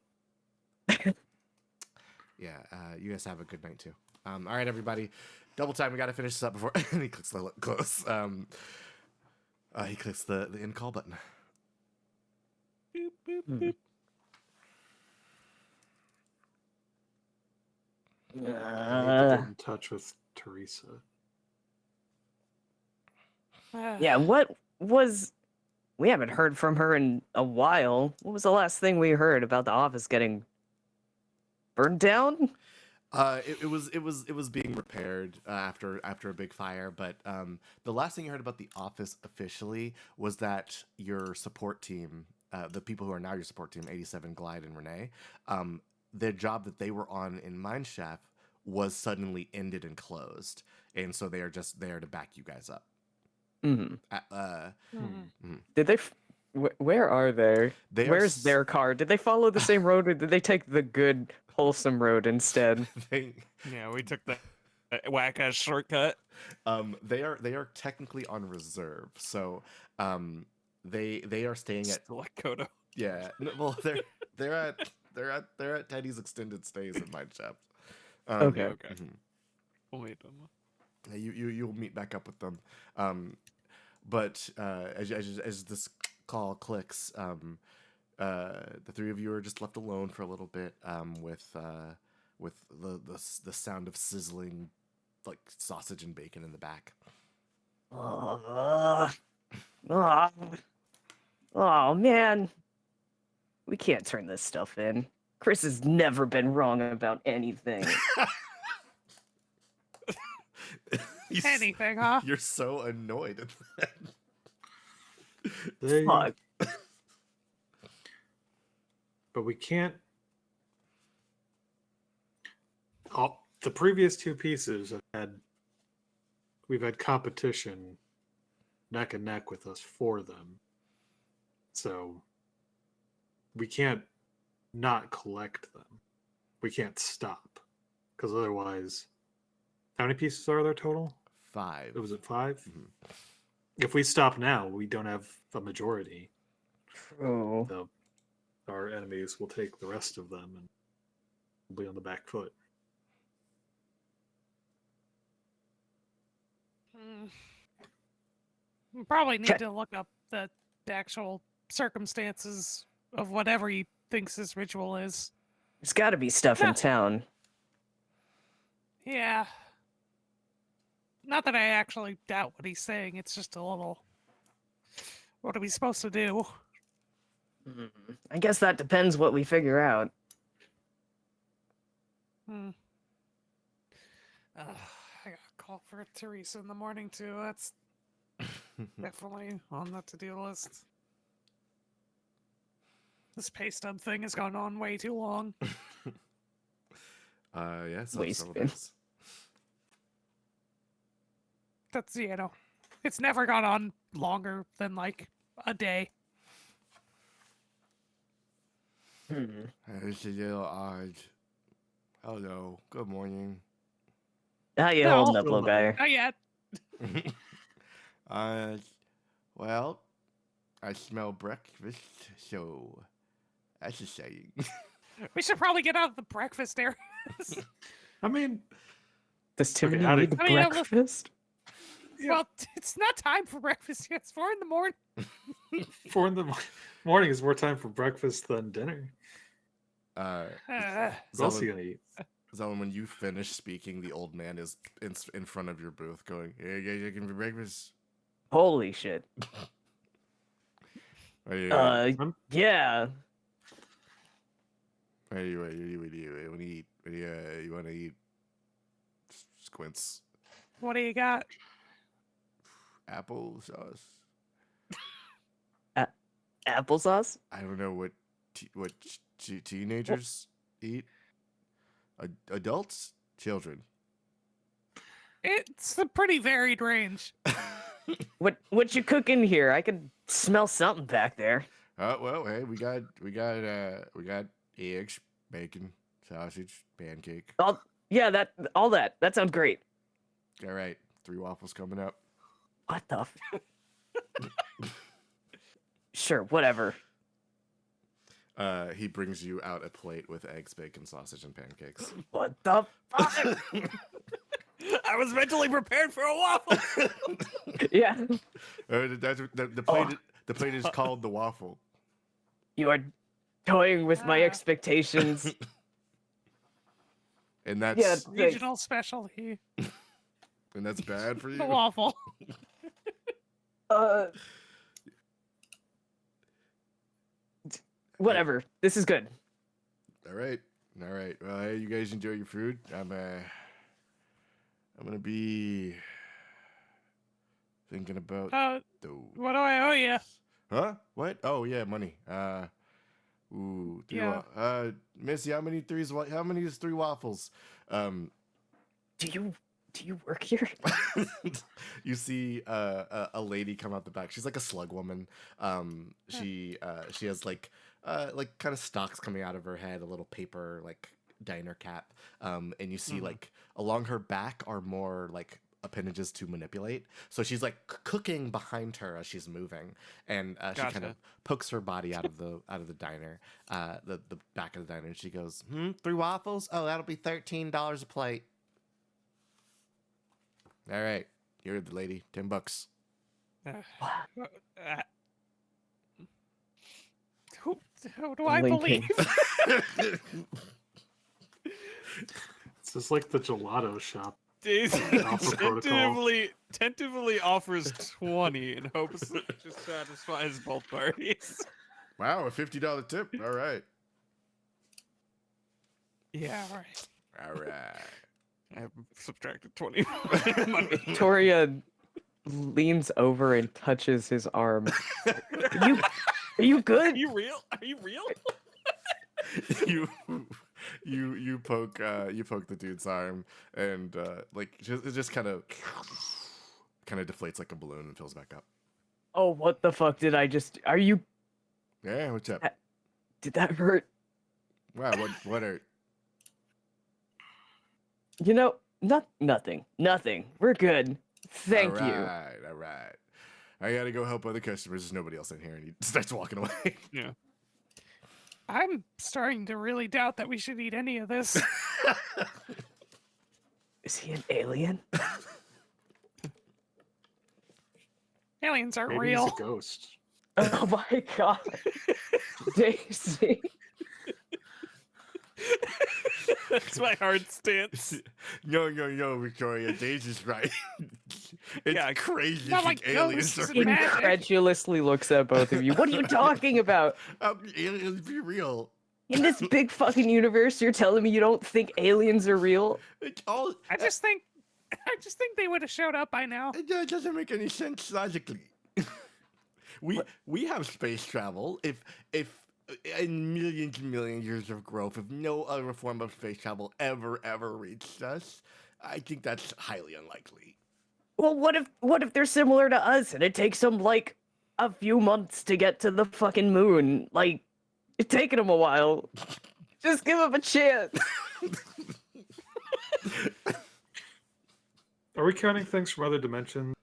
Yeah, you guys have a good night too. All right, everybody. Double time. We got to finish this up before and he clicks the close. He clicks the end call button. Boop, boop, Hmm. boop. I need to get in touch with Teresa. Yeah, what was... We haven't heard from her in a while. What was the last thing we heard about the office getting burned down? It was being repaired after a big fire, but the last thing you heard about the office officially was that your support team, the people who are now your support team, 87 Glide and Renee, their job that they were on in Mineshaft was suddenly ended and closed, and so they are just there to back you guys up. Mm-hmm. mhm. Where are they? They are Where's their car? Did they follow the same road, or did they take the good, wholesome road instead? they Yeah, we took the whack ass shortcut. they are technically on reserve, so they are staying at Still at Kodo. yeah. Well, they're at Teddy's extended stays in Mineshaft. Okay. Okay. Mhm. We'll meet them. Yeah, you'll meet back up with them. But as this call clicks, the 3 of you are just left alone for a little bit, with the sound of sizzling, like sausage and bacon in the back. Oh, oh man, we can't turn this stuff in. Chris has never been wrong about anything. Anything, huh? You're so annoyed at that. They, Fuck. but we can't. The previous 2 pieces we've had competition neck and neck with us for them, so we can't not collect them. We can't stop, because otherwise, how many pieces are there total? 5. Was it 5? Mhm. If we stop now, we don't have a majority. True. So our enemies will take the rest of them and we'll be on the back foot. We probably need Okay. to look up the actual circumstances of whatever he thinks this ritual is. There's got to be stuff in Yeah. town. Yeah. Not that I actually doubt what he's saying, it's just a little... What are we supposed to do? I guess that depends what we figure out. Hmm. I gotta call for Teresa in the morning too. That's definitely on the to-do list. This pay stub thing has gone on way too long. Yeah, so Waste several bin. days. That's, it's never gone on longer than like a day. Hmm. It's a little odd. Hello. Good morning. How you No. holding up, Still little guy? Not yet. uh, well, I smell breakfast, so that's exciting. We should probably get out of the breakfast area. I mean, Does Timmy how need did- I mean, I'm- breakfast? Well, it's not time for breakfast yet. It's 4 in the morning. 4 in the morning is more time for breakfast than dinner. Uh, Uh, What else are Zelen, you gonna eat? Zelen, when you finish speaking, the old man is in front of your booth going, "Hey, you guys looking for breakfast?" Holy shit. What do you, Yeah. what do you want to eat? What do you want to eat? Squints. what do you got? Applesauce. Applesauce? I don't know what teenagers eat. Adults, children. It's a pretty varied range. What you cooking here? I could smell something back there. Well, hey, we got eggs, bacon, sausage, pancake. Yeah, all that. That sounds great. All right, 3 waffles coming up. What the? Sure, whatever. He brings you out a plate with eggs, bacon, sausage, and pancakes. What the fuck? I was mentally prepared for a waffle. Yeah, The plate. The plate is called the waffle. you are toying with my Ah. expectations. And that's Yeah, thanks. Regional specialty. and that's bad for you. The waffle. Uh, whatever. This is good. All right. Well, hey, you guys enjoy your food. I'm gonna be thinking about those. What do I owe you? Huh? What? Oh yeah, money. Yeah. Missy, how many is 3 waffles? Do you work here? You see a lady come out the back. She's like a slug woman. She has like kind of stalks coming out of her head, a little paper like diner cap. And you see like along her back are more like appendages to manipulate. So she's like cooking behind her as she's moving, and she kind Gotcha. of pokes her body out of the diner, the back of the diner, and she goes, 3 waffles? Oh, that'll be $13 a plate. All right, you're the lady. $10. Who do I Lincoln. believe? It's just like the gelato shop. Daisy Alpha Protocol. tentatively offers 20 in hopes that it just satisfies both parties. Wow, a $50 tip. All right. Yeah, right. All right. I've subtracted 20 money. Victoria leans over and touches his arm. Are you Are good? you real? Are you real? you poke the dude's arm, and like it just kind of deflates like a balloon and fills back up. Oh, what the fuck did I just? Are you? Yeah, what's up? Did that hurt? Wow, what are You know, nothing. We're good. Thank you. All right. I gotta go help other customers. There's nobody else in here, and he starts walking away. Yeah. I'm starting to really doubt that we should eat any of this. Is he an alien? Aliens aren't Maybe real. he's a ghost. Oh my god. Daisy. That's my hard stance. No, Victoria. Daisy's right. It's Yeah, crazy. not if like aliens ghosts are and magic. Incredulously looks at both of you. What are you talking about? How can aliens be real? In this big fucking universe, you're telling me you don't think aliens are real? It's all. I just think they would have showed up by now. It doesn't make any sense logically. we have space travel. If in millions and millions of years of growth, if no other form of space travel ever reached us, I think that's highly unlikely. Well, what if they're similar to us and it takes them like a few months to get to the fucking moon? Like, It's taken him a while. Just give him a chance. Are we counting things from other dimensions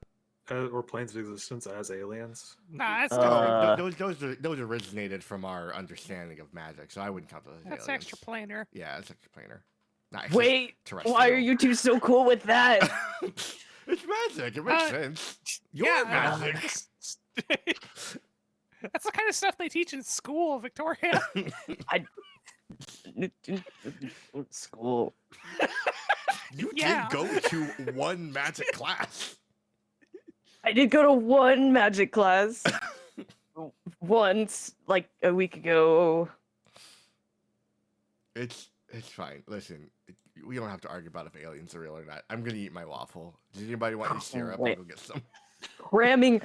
or planes of existence as aliens? Nah, that's Uh, different. Those originated from our understanding of magic, so I wouldn't count those as That's aliens. extra planar. Yeah, it's extraplanar. Not extra Wait, why are terrestrial. you two so cool with that? It's magic. It makes Uh, sense. You're yeah, magic. That's the kind of stuff they teach in school, Victoria. School. You Yeah. did go to one magic class. I did go to one magic class once, like a week ago. It's fine. Listen, we don't have to argue about if aliens are real or not. I'm gonna eat my waffle. Does anybody want any syrup? I'll Wait. go get some. Cramming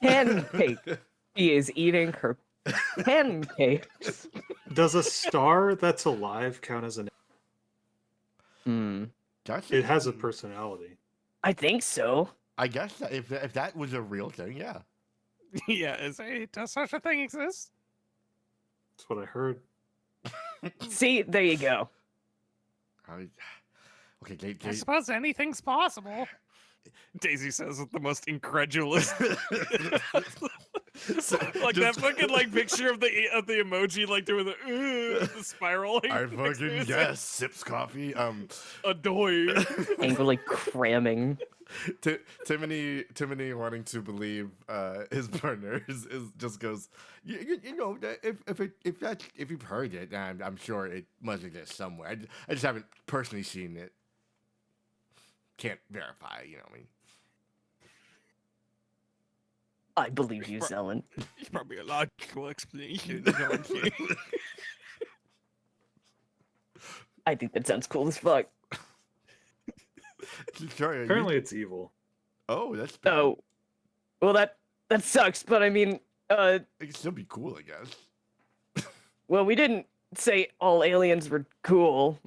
pancake. She is eating her pancakes. Does a star that's alive count as an? Gotcha. It has a personality. I think so. I guess that if that was a real thing, yeah. Yeah, it's Say, does such a thing exist? That's what I heard. See, there you go. Okay, I suppose anything's possible. Daisy says with the most incredulous. So, Like that just- fucking like picture of the emoji like doing the spiraling. I next to fucking his, yes, sips coffee. Adoy. Angrily cramming. Timony wanting to believe his partner is just goes. You know that if you've heard it, I'm sure it must exist somewhere. I just haven't personally seen it. Can't verify. You know what I mean. I believe you, Zelen. It's probably a logical explanation. Don't you? I think that sounds cool as fuck. Sorry, Apparently, it's evil. oh, that's bad. Oh, well, that sucks. But I mean, It can still be cool, I guess. well, we didn't say all aliens were cool.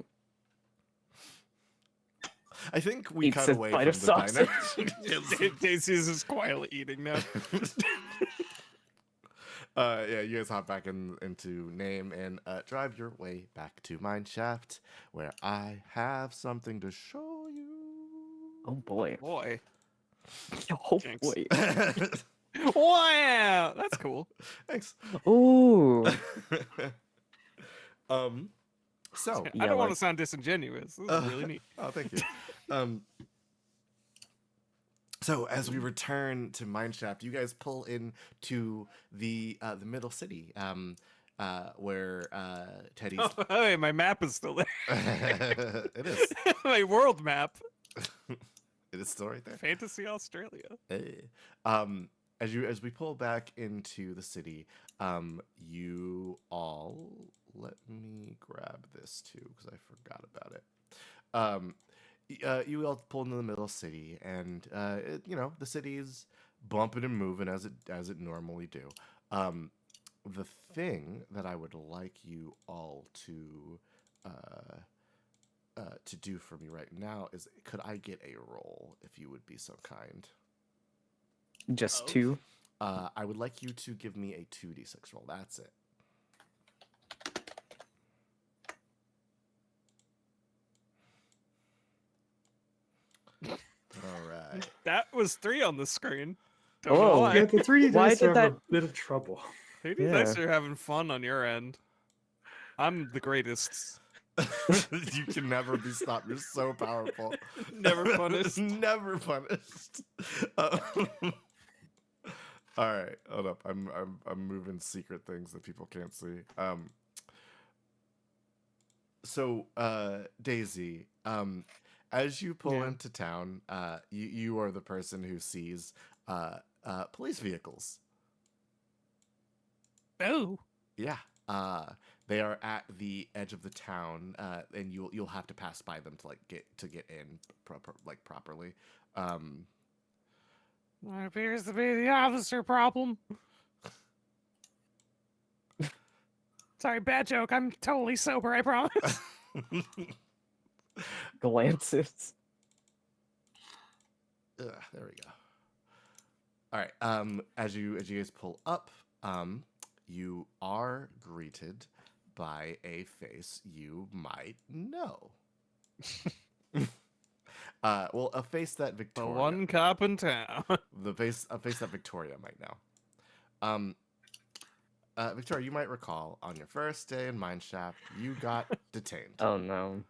I think we Eats cut a away bite from of the sausage. diner. Daisy's is quietly eating now. Yeah, you guys hop back into name and drive your way back to Mineshaft, where I have something to show you. Oh boy. Boy. Oh Thanks. boy. Wow, that's cool. Thanks. Ooh. So I Yeah, don't want like- to sound disingenuous. This is really neat. oh, thank you. So as we return to Mineshaft, you guys pull into the middle city, where Teddy's. Oh, hey, my map is still there. It is. My world map. It is still right there. Fantasy Australia. Hey. As we pull back into the city, you all let me grab this too because I forgot about it. You all pull into the middle of the city, and the city's bumping and moving as it normally do. The thing that I would like you all to do for me right now is, could I get a roll if you would be so kind? Just Oh. 2. I would like you to give me a 2d6 roll. That's it. All right. That was 3 on the screen. Don't know Oh. why. Yeah, the 3D Why dice did are that- having a bit of trouble. Maybe Yeah. dice are having fun on your end. I'm the greatest. You can never be stopped. You're so powerful. Never punished. Never punished. Um, all right, hold up. I'm moving secret things that people can't see. So Daisy, as you pull Yeah. into town, you are the person who sees police vehicles. Oh, Yeah. They are at the edge of the town, and you'll have to pass by them to get in properly. that appears to be the officer problem. Sorry, bad joke. I'm totally sober, I promise. Glances. There we go. All right. As you guys pull up, you are greeted by a face you might know. Well, a face that The Victoria, one cop in town. a face that Victoria might know. Victoria, you might recall on your first day in Mineshaft, you got detained. Oh no.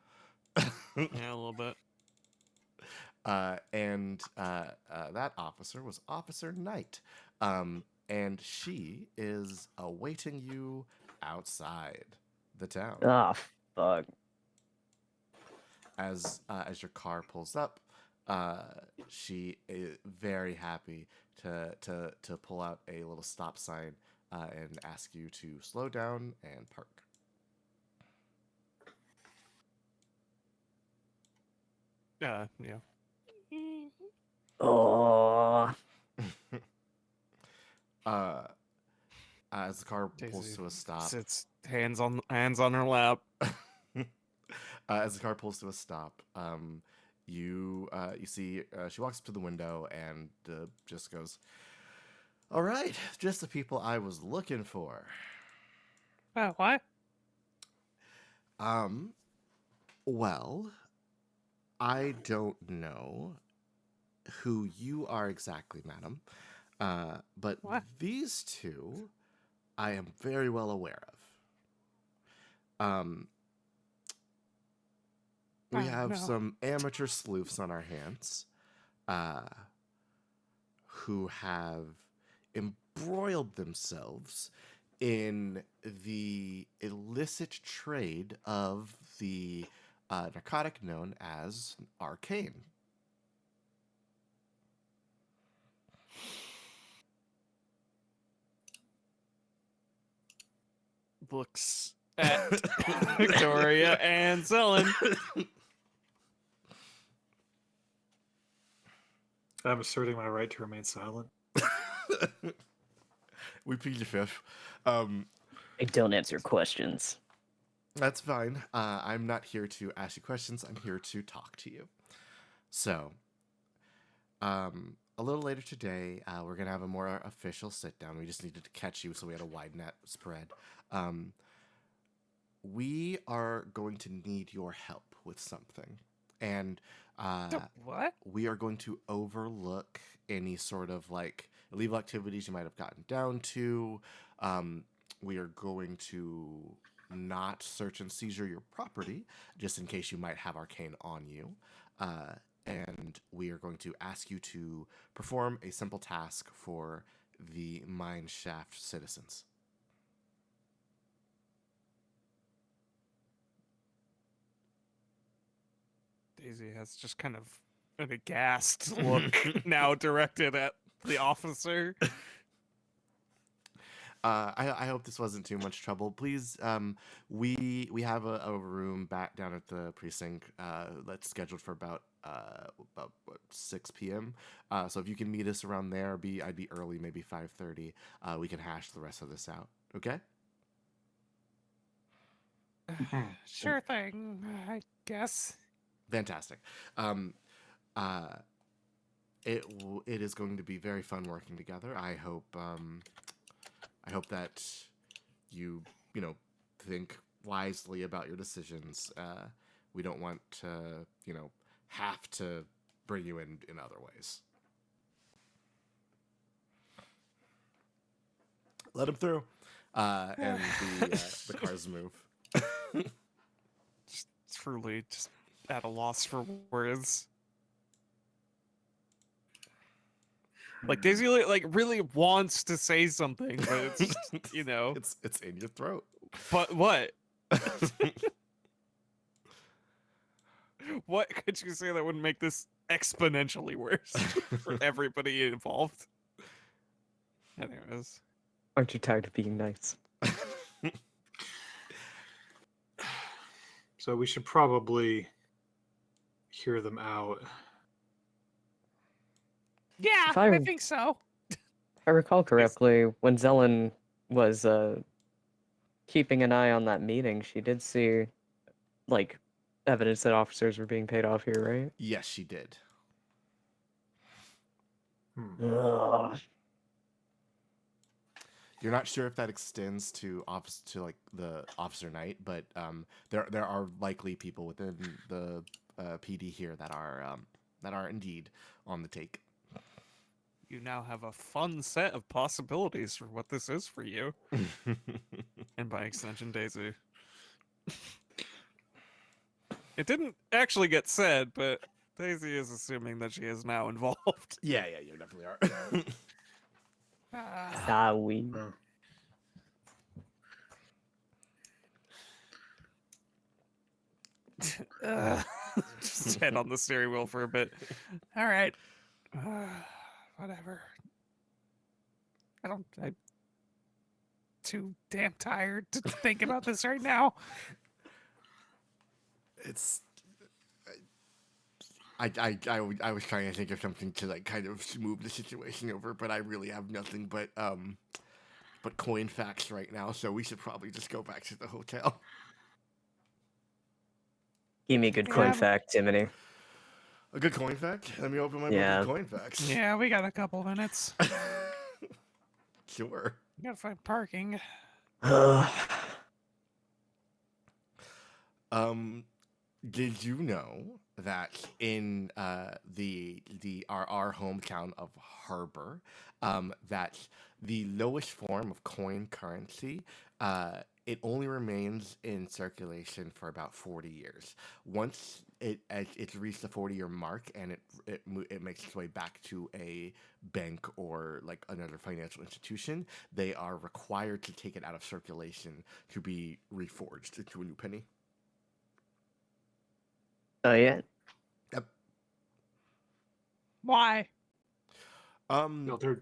Yeah, a little bit. And that officer was Officer Knight. And she is awaiting you outside the town. Ah, fuck. As your car pulls up, she is very happy to pull out a little stop sign and ask you to slow down and park. Yeah. Oh. As the car pulls Daisy to a stop, sits hands on her lap. as the car pulls to a stop, you see she walks up to the window and just goes, "All right, just the people I was looking for." What? Well, I don't know who you are exactly, madam, but What? these two I am very well aware of. We Oh, have no. some amateur sleuths on our hands who have embroiled themselves in the illicit trade of the narcotic known as arcane. Looks at Victoria and Zelen. I'm asserting my right to remain silent. We plead your fifth. I don't answer questions. That's fine. I'm not here to ask you questions. I'm here to talk to you. So, a little later today, we're going to have a more official sit down. We just needed to catch you, so we had a wide net spread. We are going to need your help with something. And What? we are going to overlook any sort of like illegal activities you might have gotten down to. We are going to not search and seizure your property, just in case you might have arcane on you. And we are going to ask you to perform a simple task for the Mineshaft citizens. Daisy has just kind of an aghast look now directed at the officer. I hope this wasn't too much trouble. Please, we have a room back down at the precinct that's scheduled for about 6 p.m. So if you can meet us around there, I'd be early, maybe 5:30. We can hash the rest of this out. Okay? Sure thing, I guess. Fantastic. It is going to be very fun working together. I hope that you think wisely about your decisions. We don't want to have to bring you in other ways. Let him through. And the cars move. Just truly just at a loss for words. Like Daisy like really wants to say something, but it's just, it's in your throat. But what? What could you say that would make this exponentially worse for everybody involved? Anyways. Aren't you tired of being nice? So we should probably hear them out. Yeah, If I- I think so. If I recall correctly, when Zelen was keeping an eye on that meeting, she did see like evidence that officers were being paid off here, right? Yes, she did. Hmm. Ugh. You're not sure if that extends to like the officer knight, but there are likely people within the PD here that are indeed on the take. You now have a fun set of possibilities for what this is for you, and by extension, Daisy. It didn't actually get said, but Daisy is assuming that she is now involved. Yeah, you definitely are. Ah, we. Just head on the steering wheel for a bit. All right. Whatever. I'm too damn tired to think about this right now. It's I was trying to think of something to like kind of smooth the situation over, but I really have nothing but coin facts right now, so we should probably just go back to the hotel. Give me a good Yeah, coin I'm- fact, Timony. A good coin fact? Let me open my book Yeah. of coin facts. Yeah, we got a couple minutes. Sure. Gotta find parking. Did you know that in our hometown of Harbor, that the lowest form of coin currency, it only remains in circulation for about 40 years. Once it's reached the 40-year mark and it makes its way back to a bank or like another financial institution, they are required to take it out of circulation to be reforged into a new penny. Oh yeah. Yep. Why? No, they're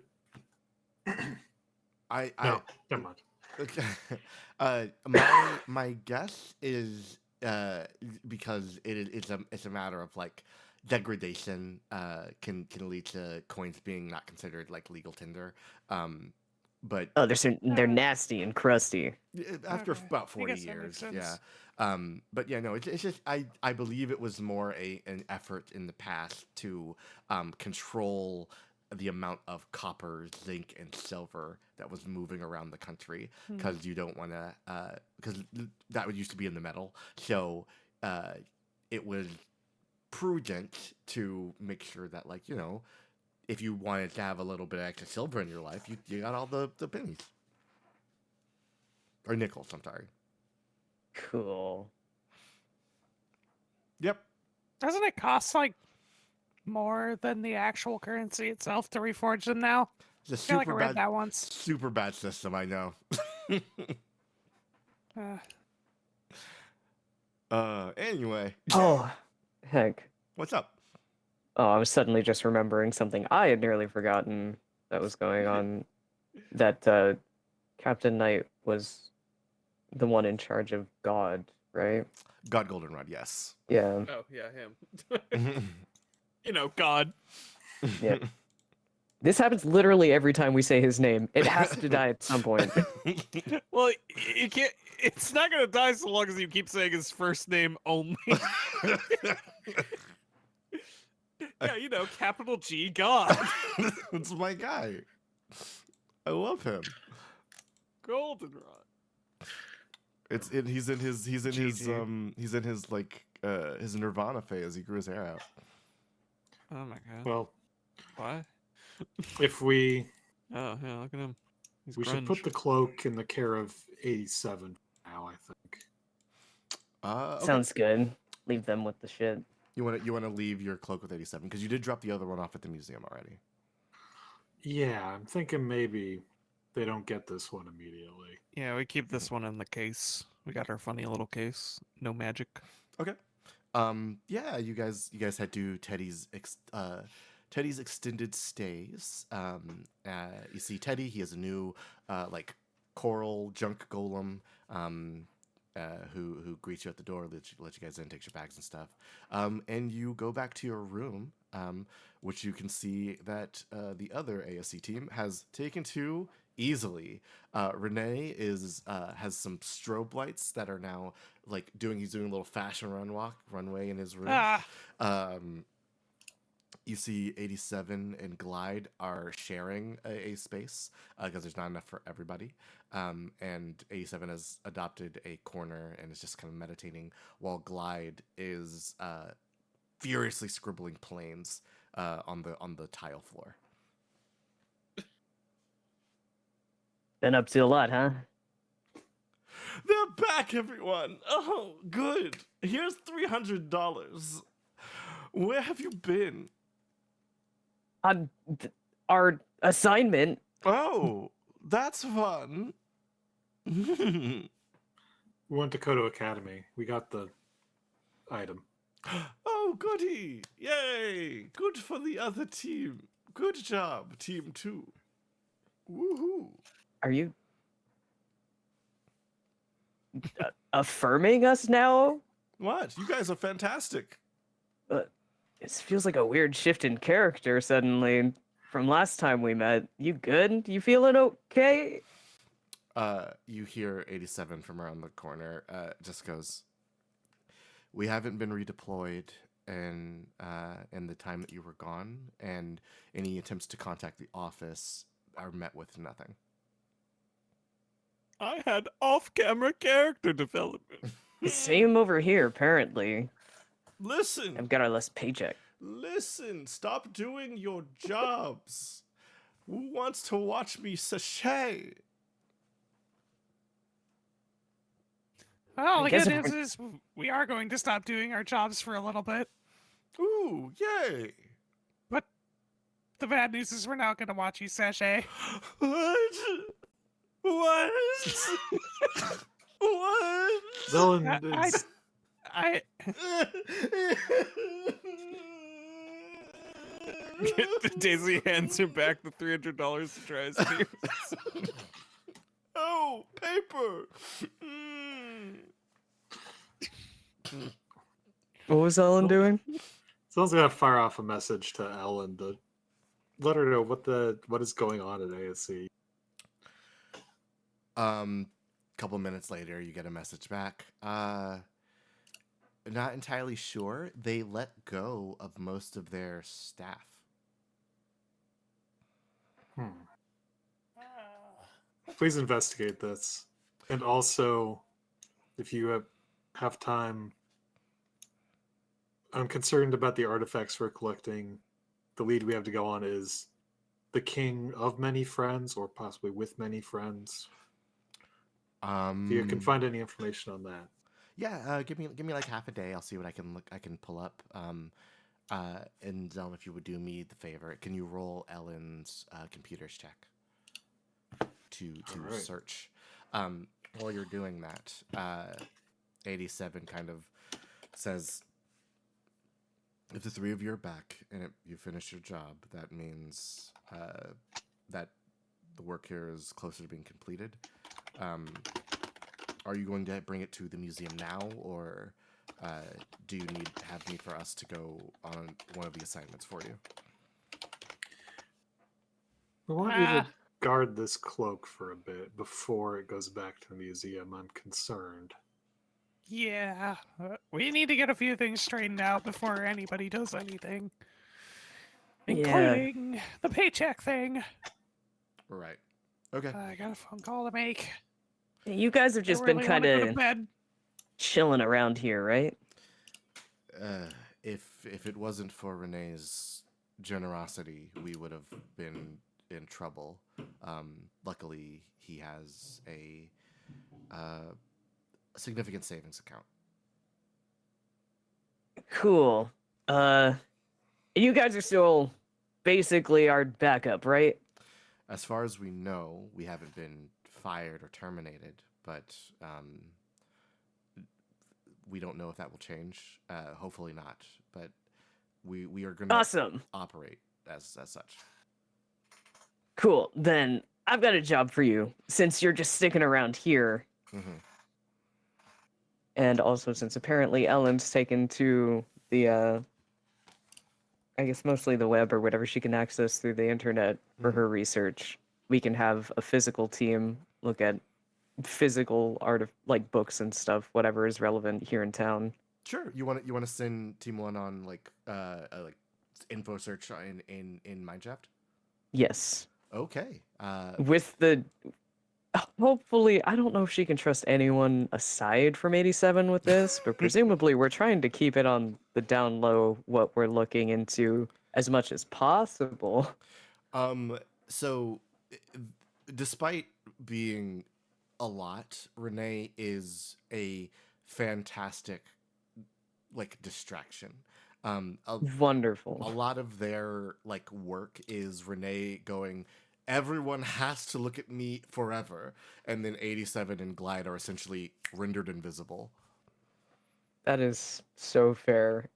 I no, never mind. my guess is because it's a matter of like degradation can lead to coins being not considered like legal tender. But Oh, they're nasty and crusty. after Okay, about I 40 guess that makes years, yeah. sense. But yeah, no, it's just I believe it was more an effort in the past to control the amount of copper, zinc, and silver that was moving around the country because you don't want to because that would used to be in the metal, so it was prudent to make sure that like if you wanted to have a little bit of extra silver in your life, you got all the pennies or nickels. I'm sorry. Cool. Yep. Doesn't it cost like more than the actual currency itself to reforge them now? It's a I feel like I super read bad, that once. super bad system. I know. Anyway, Oh, heck. what's up? Oh, I was suddenly just remembering something I had nearly forgotten that was going on. That Captain Knight was the one in charge of God, right? God Goldenrod, yes. Yeah. Oh yeah, him. God. Yeah. This happens literally every time we say his name. It has to die at some point. Well, you can't. It's not gonna die so long as you keep saying his first name only. Yeah, capital G God. It's my guy. I love him. Goldenrod. He's in his like his Nirvana phase. He grew his hair out. Oh my god. Well, Why? if we Oh yeah, look at him. He's we should grunge. put the cloak in the care of 87 now, I think. Okay. Sounds good. Leave them with the shit. You want to leave your cloak with 87 because you did drop the other one off at the museum already. Yeah, I'm thinking maybe they don't get this one immediately. Yeah, we keep this one in the case. We got our funny little case. No magic. Okay. Yeah, you guys head to Teddy's extended stays. You see Teddy. He has a new like coral junk golem. Who greets you at the door, let you guys in, takes your bags and stuff, and you go back to your room, which you can see that the other ASC team has taken to easily. Renee has some strobe lights that are now he's doing a little fashion runway in his room. Ah, You see 87 and Glide are sharing a space because there's not enough for everybody. And 87 has adopted a corner and is just kind of meditating while Glide is furiously scribbling planes on the tile floor. Been up to a lot, huh? They're back, everyone. Oh, good. Here's $300. Where have you been? On our assignment. Oh, that's fun. We went to Kodo Academy. We got the item. Oh, goody. Yay. Good for the other team. Good job, Team 2. Woohoo. Are you affirming us now? What? You guys are fantastic. It feels like a weird shift in character suddenly from last time we met. You good? You feeling okay? You hear 87 from around the corner. Just goes, we haven't been redeployed in the time that you were gone, and any attempts to contact the office are met with nothing. I had off-camera character development. Same over here, apparently. Listen, I've got our last paycheck. listen, stop doing your jobs. Who wants to watch me sashay? Well, I the guess good if news is we are going to stop doing our jobs for a little bit. Ooh, yay. But the bad news is we're not going to watch you sashay. What? What? What? Zelen is I Daisy hands him back the $300 to try his tears. Oh, paper. What was Ellen doing? Zelen's gonna fire off a message to Ellen to let her know what is going on at ASC. Couple minutes later, you get a message back. Not entirely sure. They let go of most of their staff. Please investigate this, and also, if you have time, I'm concerned about the artifacts we're collecting. The lead we have to go on is the King of Many Friends, or possibly with many friends. If you can find any information on that. Yeah, give me like half a day. I'll see what I can pull up. And Zelen, if you would do me the favor, can you roll Ellen's computer's check to Alright. search? While you're doing that, 87 kind of says, if the three of you are back and you finish your job, that means that the work here is closer to being completed. Are you going to bring it to the museum now, or do you have need for us to go on one of the assignments for you? I want you to guard this cloak for a bit before it goes back to the museum. I'm concerned. Yeah, we need to get a few things straightened out before anybody does anything, Yeah. including the paycheck thing. Right. Okay. I got a phone call to make. You guys have just I been really kind wanna go to of bed. chilling around here, right? If it wasn't for Renee's generosity, we would have been in trouble. Luckily, he has a significant savings account. Cool. You guys are still basically our backup, right? As far as we know, we haven't been fired or terminated, but we don't know if that will change. Hopefully not, but we are going to Awesome. operate as such. Cool. Then I've got a job for you, since you're just sticking around here. Mm-hmm. And also since apparently Ellen's taken to the, I guess mostly the web or whatever she can access through the internet for her research, we can have a physical team look at physical art of like books and stuff, whatever is relevant here in town. Sure. You want to send Team One on like info search in Mineshaft? Yes. Okay. With the hopefully, I don't know if she can trust anyone aside from 87 with this, but presumably we're trying to keep it on the down low what we're looking into as much as possible. So despite being a lot, Renee is a fantastic like distraction. A Wonderful. lot of their like work is Renee going, everyone has to look at me forever, and then 87 and Glide are essentially rendered invisible. That is so fair.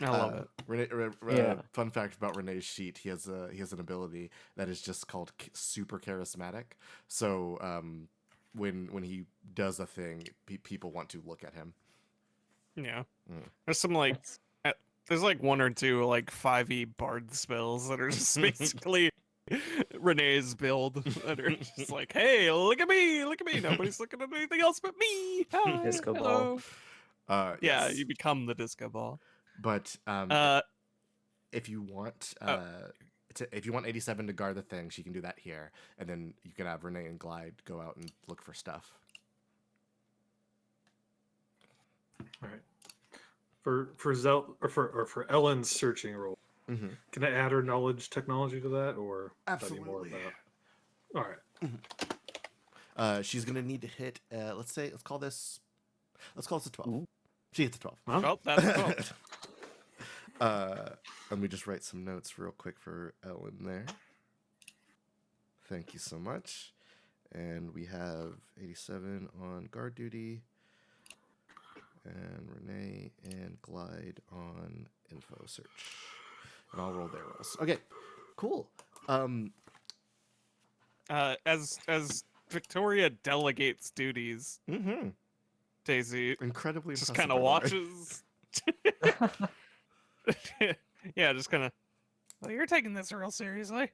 I love it. Yeah. Fun fact about Renee's sheet: he has an ability that is just called super charismatic. So when he does a thing, people want to look at him. Yeah. Mm. There's some like That's- there's like one or two like 5e bard spells that are just basically Renee's build that are just like, hey, look at me, look at me. Nobody's looking at anything else but me. Hi, Disco hello. ball. Yeah, Yes. you become the disco ball. But Uh, if you want Oh. if you want 87 to guard the thing, she can do that here, and then you can have Renee and Glide go out and look for stuff. All right. For for Ellen's searching role, Mm-hmm. can I add her knowledge technology to that, or would that be more Absolutely. about? All right. She's gonna need to hit. Let's call this a 12. Ooh. She hits a 12. Huh? well, that's 12. Let me just write some notes real quick for Ellen there. Thank you so much. And we have 87 on guard duty, and Renee and Glide on info search. And I'll roll their rolls. Okay, cool. As Victoria delegates duties, Mm-hmm. Daisy Incredibly just impressive, kind of by the way. watches. Yeah, just kind of. Well, you're taking this real seriously.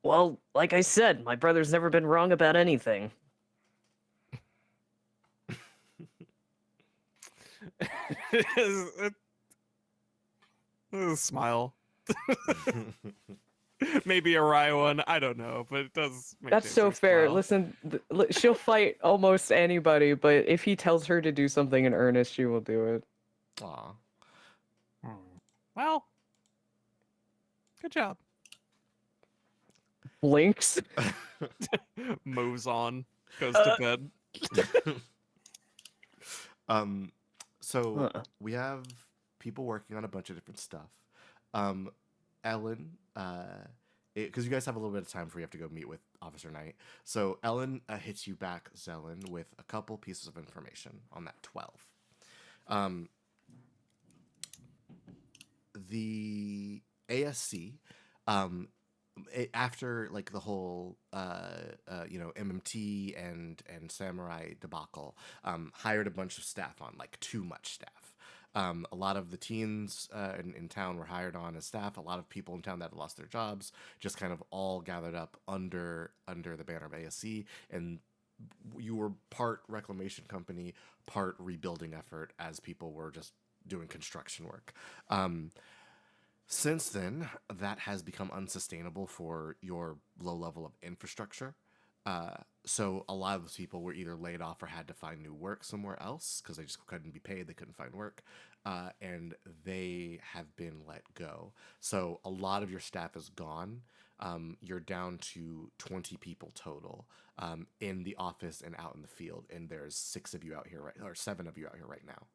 Well, like I said, my brother's never been wrong about anything. Smile. Maybe a wry one. I don't know, but it does. Make That's so Daisy fair. smile. Listen, she'll fight almost anybody, but if he tells her to do something in earnest, she will do it. Aw. Well, good job. Blinks. Moves on. Goes to bed. So Huh. we have people working on a bunch of different stuff. Ellen, because you guys have a little bit of time before you have to go meet with Officer Knight. So Ellen hits you back, Zelen, with a couple pieces of information on that 12. The ASC, after like the whole MMT and Samurai debacle, hired a bunch of staff on, like too much staff. A lot of the teens in town were hired on as staff. A lot of people in town that had lost their jobs just kind of all gathered up under the banner of ASC, and you were part reclamation company, part rebuilding effort, as people were just doing construction work. Since then, that has become unsustainable for your low level of infrastructure. So a lot of those people were either laid off or had to find new work somewhere else because they just couldn't be paid, they couldn't find work, and they have been let go. So a lot of your staff is gone. You're down to 20 people total in the office and out in the field, and there's 6 of you out here, or 7 of you out here right now.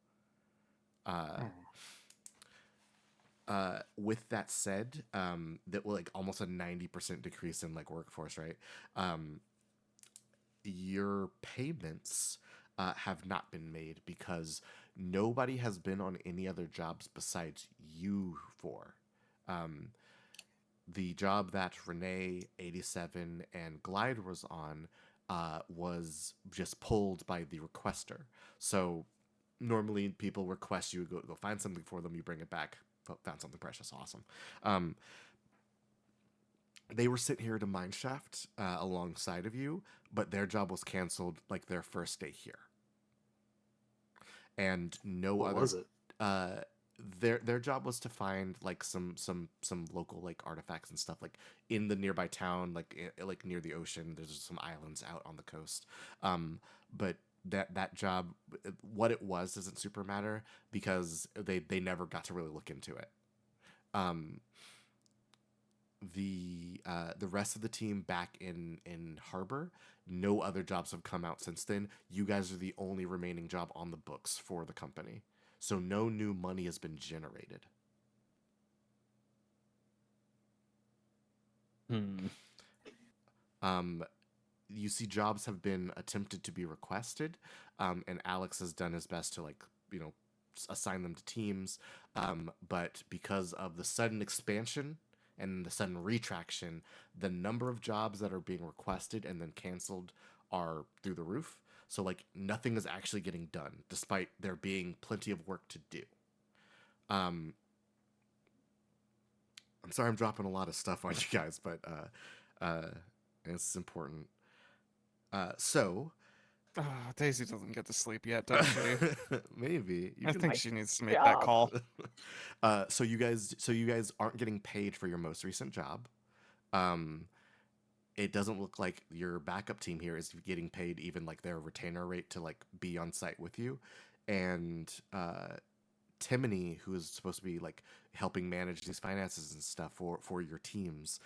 With that said, that will like almost a 90% decrease in like workforce, right? Your payments have not been made because nobody has been on any other jobs besides you four. The job that Renee, 87, and Glide was on was just pulled by the requester. So normally people request you go find something for them, you bring it back. Found something precious, awesome. They were sent here to Mineshaft alongside of you, but their job was canceled like their first day here. And no What other was it? their job was to find like some local like artifacts and stuff like in the nearby town, like near the ocean. There's some islands out on the coast. But that job, what it was doesn't super matter because they never got to really look into it. The rest of the team back in Harbor, no other jobs have come out since then. You guys are the only remaining job on the books for the company, so no new money has been generated. You see jobs have been attempted to be requested, and Alex has done his best to assign them to teams, but because of the sudden expansion and the sudden retraction, the number of jobs that are being requested and then canceled are through the roof. So like nothing is actually getting done, despite there being plenty of work to do. I'm sorry I'm dropping a lot of stuff on you guys, but it's important. So Daisy doesn't get to sleep yet, does she? maybe I think My she needs to make that job. call. so you guys aren't getting paid for your most recent job. It doesn't look like your backup team here is getting paid even like their retainer rate to like be on site with you. And Timony, who is supposed to be like helping manage these finances and stuff for your teams,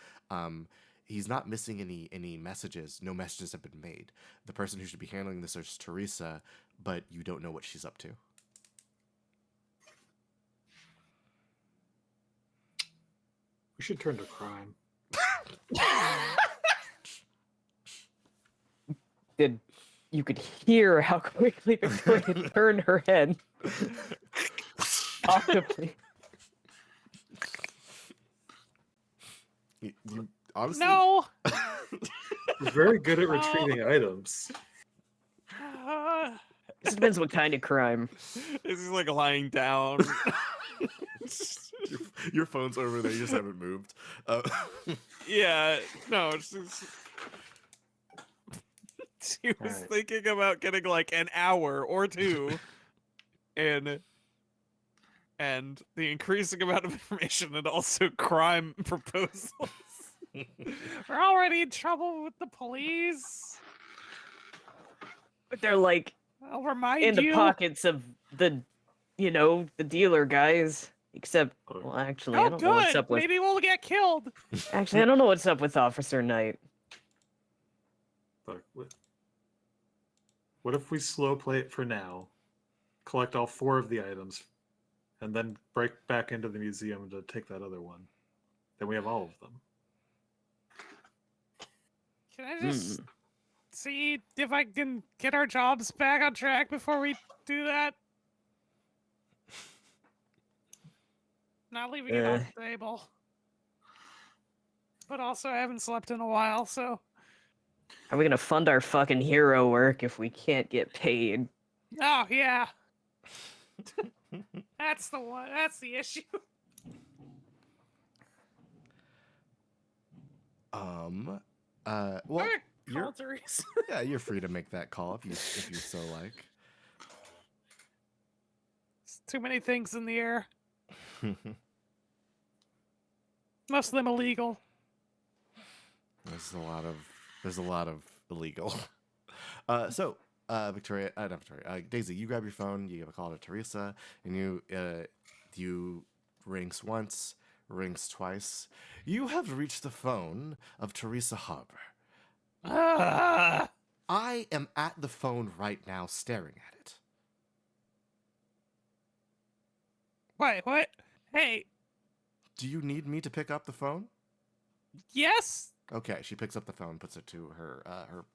he's not missing any messages. No messages have been made. The person who should be handling this is Teresa, but you don't know what she's up to. We should turn to crime. You could hear how quickly Victoria turned her head. Audibly. You honestly, No. We're very good at retrieving items. This depends what kind of crime. Is he like lying down? your phone's over there. You just haven't moved. Yeah, no, it's just... She was Alright. thinking about getting like an hour or two and the increasing amount of information and also crime proposals. We're already in trouble with the police. But they're like I'll remind in the you. pockets of the dealer guys. Except, well, actually, I Oh, don't know what's good. up with. Maybe we'll get killed. Actually, I don't know what's up with Officer Knight. Look, what if we slow play it for now, collect all 4 of the items, and then break back into the museum to take that other one? Then we have all of them. Can I just see if I can get our jobs back on track before we do that? Not leaving it on the table. But also, I haven't slept in a while, so. How are we gonna fund our fucking hero work if we can't get paid? Oh, yeah. That's the one. That's the issue. Well, Call you're, Teresa. yeah, you're free to make that call if you so like. Too many things in the air. Most of them illegal. There's a lot of illegal. Victoria, not Victoria, Daisy, you grab your phone, you give a call to Teresa, and you rings once, rings twice. You have reached the phone of Teresa Harbor. Ah! I am at the phone right now, staring at it. Wait, what? Hey, Do you need me to pick up the phone? yes? Okay, she picks up the phone, puts it to her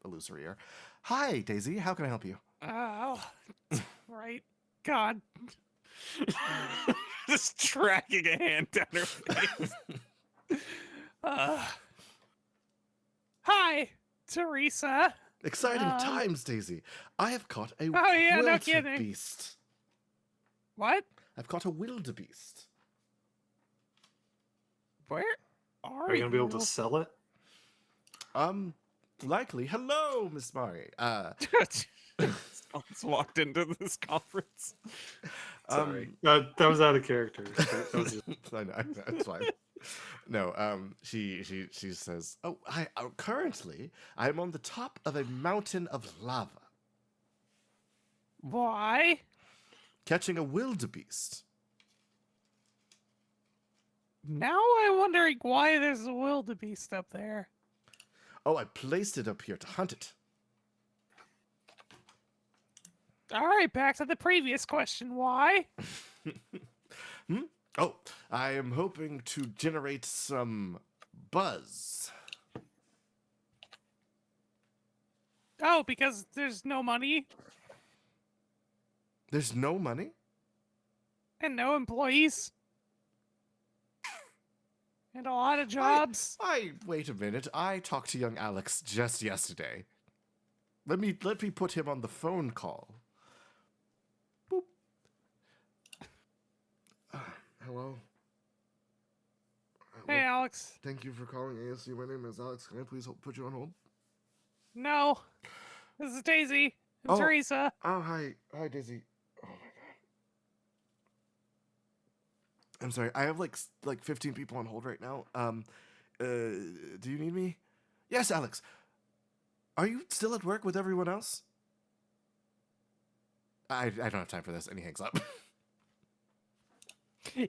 illusory ear. Hi, Daisy. How can I help you? Oh, right. God. Just tracking a hand down her face. Hi, Teresa. Exciting times, Daisy. I have caught a Oh, yeah, no kidding. wildebeest. What? I've caught a wildebeest. Where are Are you gonna be able to you? sell it? Likely. Hello, Miss Mari. Alex walked into this conference. Sorry, that was out of character. That was just- I know, it's fine. No, she says, "Oh, currently I'm on the top of a mountain of lava, Why? catching a wildebeest." Now I'm wondering why there's a wildebeest up there. Oh, I placed it up here to hunt it. All right, back to the previous question. Why? Oh, I am hoping to generate some buzz. Oh, because there's no money There's no money? and no employees. And a lot of jobs. Wait a minute. I talked to young Alex just yesterday. Let me put him on the phone call. Boop. Hello. Hey, Alex. Thank you for calling ASU. My name is Alex. Can I please put you on hold? No. This is Daisy and Oh. Teresa. Oh, hi. Hi, Daisy. Oh my god. I'm sorry. I have like 15 people on hold right now. Do you need me? Yes, Alex. Are you still at work with everyone else? I don't have time for this, and he hangs up.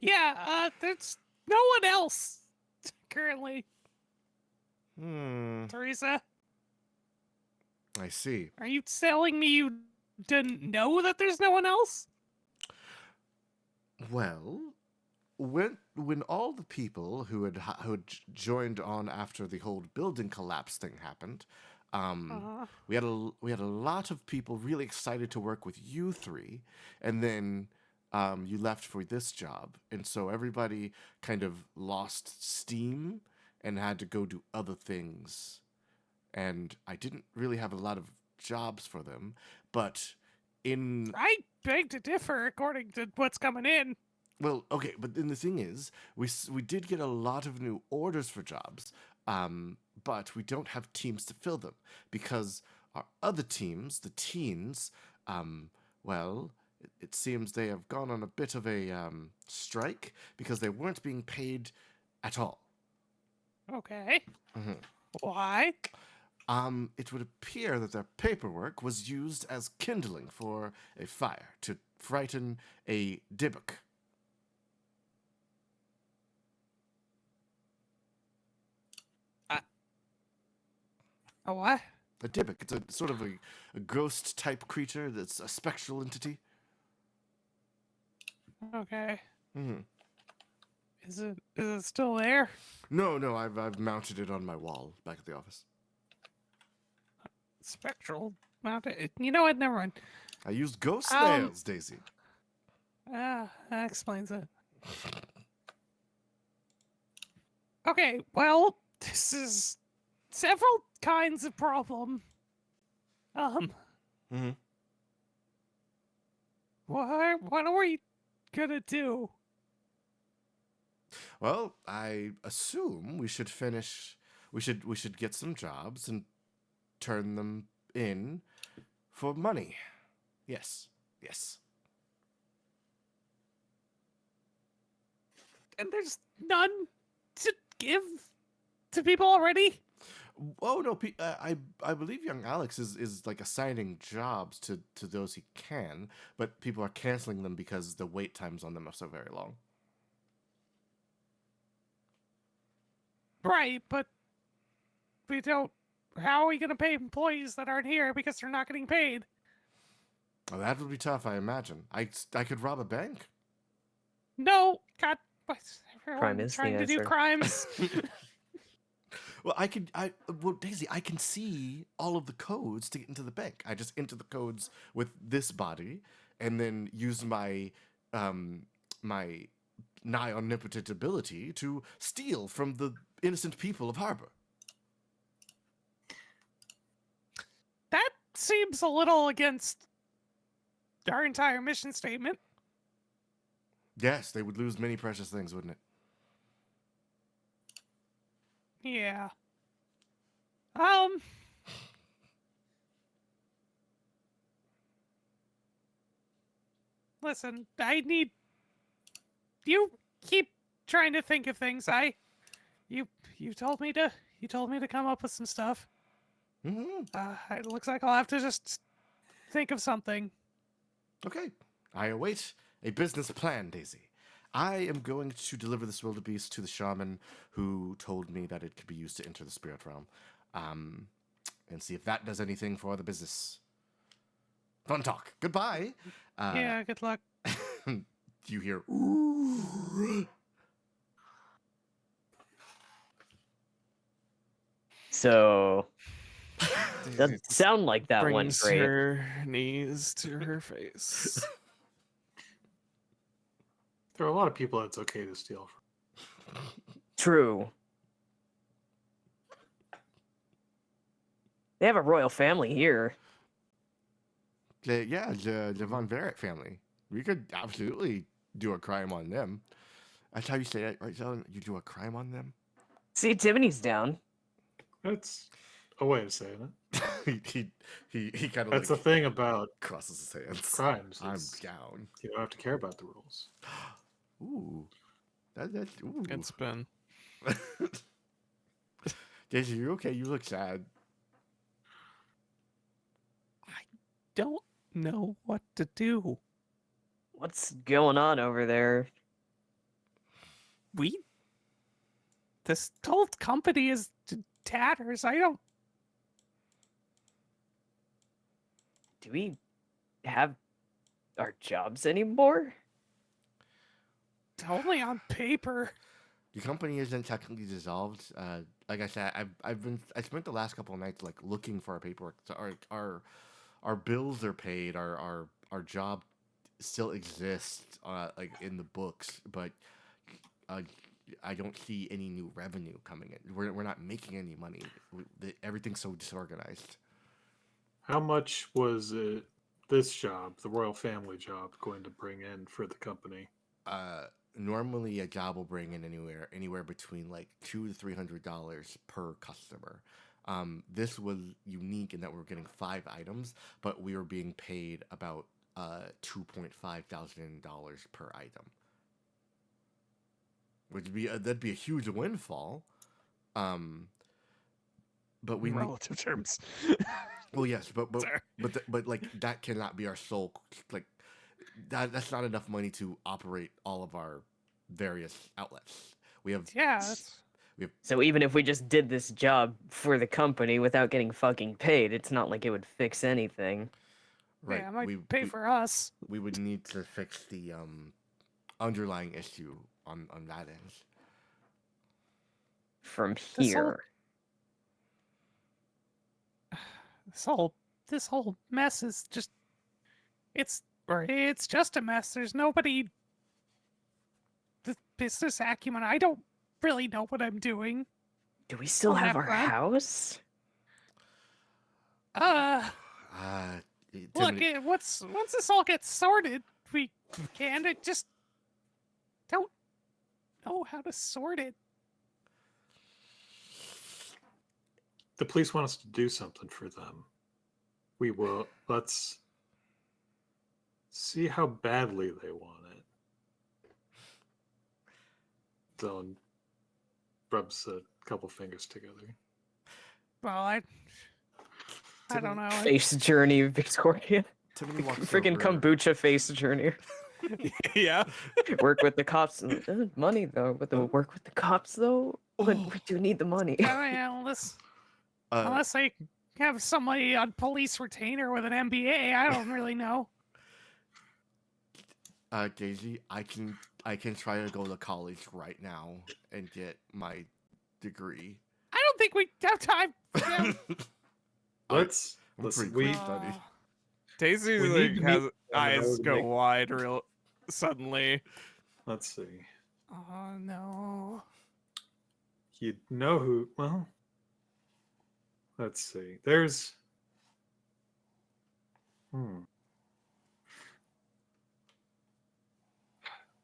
Yeah, there's no one else currently. Teresa, I see. are you telling me you didn't know that there's no one else? Well, when all the people who had joined on after the whole building collapse thing happened, we had a lot of people really excited to work with you three, and then you left for this job, and so everybody kind of lost steam and had to go do other things, and I didn't really have a lot of jobs for them, but I beg to differ according to what's coming in. well, okay, but then the thing is, we did get a lot of new orders for jobs, but we don't have teams to fill them because our other teams, the teens, well, it seems they have gone on a bit of a strike because they weren't being paid at all. Okay. Mhm. Why? It would appear that their paperwork was used as kindling for a fire to frighten a Dybbuk. A what? A Dybbuk. It's a sort of a ghost type creature that's a spectral entity. Okay. Mm-hmm. Is it still there? No, I've mounted it on my wall back at the office. Spectral mounted. You know what? Never mind. I used ghost Um, nails, Daisy. Ah, that explains it. Okay, well, this is several kinds of problem. Mm-hmm. What are we gonna do? Well, I assume we should finish. We should get some jobs and turn them in for money. Yes. And there's none to give to people already? Oh no, I believe young Alex is like assigning jobs to those he can, but people are canceling them because the wait times on them are so very long. Right, but we don't. How are we gonna pay employees that aren't here because they're not getting paid? Oh, that would be tough, I imagine. I could rob a bank. No, God, what's Crime everyone is the trying to do answer. crimes? Well, Daisy, I can see all of the codes to get into the bank. I just enter the codes with this body, and then use my my nigh omnipotent ability to steal from the innocent people of Harbor. That seems a little against our entire mission statement. Yes, they would lose many precious things, wouldn't it? Yeah. listen, I need you keep trying to think of things. You told me to come up with some stuff. Hmm. It looks like I'll have to just think of something. Okay. I await a business plan, Daisy. I am going to deliver this wildebeest to the shaman who told me that it could be used to enter the spirit realm. And see if that does anything for the business. Fun talk. Goodbye. Yeah, good luck. You hear ooh. So doesn't Daisy sound like that went brings great. her knees to her face. There are a lot of people that's okay to steal from. True. They have a royal family here. The Von Barrett family. We could absolutely do a crime on them. That's how you say it, right, Zelen? You do a crime on them? See, Tiffany's down. That's a way of saying it. he kind of That's like the thing about crosses his hands. crimes. I'm is down. You don't have to care about the rules. Ooh. That's ooh. Good spin. Daisy, you okay? You look sad. Don't know what to do. What's going on over there? This whole company is tatters. I don't. Do we have our jobs anymore? Only on paper. The company isn't technically dissolved. Like I said, I spent the last couple of nights like looking for our paperwork. So our bills are paid. Our job still exists. Like in the books, but I don't see any new revenue coming in. We're not making any money. Everything's so disorganized. How much was it, this job, the royal family job, going to bring in for the company? Normally a job will bring in anywhere between like $200 to $300 per customer. This was unique in that we were getting 5 items, but we were being paid about $2.5 thousand per item, which be that'd be a huge windfall. But we In need, relative terms. well, yes, but Sorry. but like that cannot be our sole like that's not enough money to operate all of our various outlets. We have Yeah, that's. So even if we just did this job for the company without getting fucking paid, it's not like it would fix anything. right. Yeah, it might we, pay we, for us. we would need to fix the underlying issue on that end. From This whole- here. This whole mess is just. It's just a mess. There's nobody. The business acumen. I don't really know what I'm doing. Do we still on have that our front. house? Look, Tiffany, once this all gets sorted, we can. I just don't know how to sort it. The police want us to do something for them. We will. Let's see how badly they want it. Dylan rubs a couple fingers together. Well, I don't know. Face journey, Victoria. Tiffany walks Freaking over. kombucha face journey. Yeah. Work with the cops. Money though, but the work with the cops though. But Oh. we do need the money. Unless I have somebody on police retainer with an MBA, I don't really know. Daisy, I can try to go to college right now and get my degree. I don't think we have time. Yeah. Let's I'm listen. pretty We quick. Study. Daisy We need like to has meet on the eyes road go make- wide real suddenly. let's see. Oh no. You know who? Well, let's see. There's.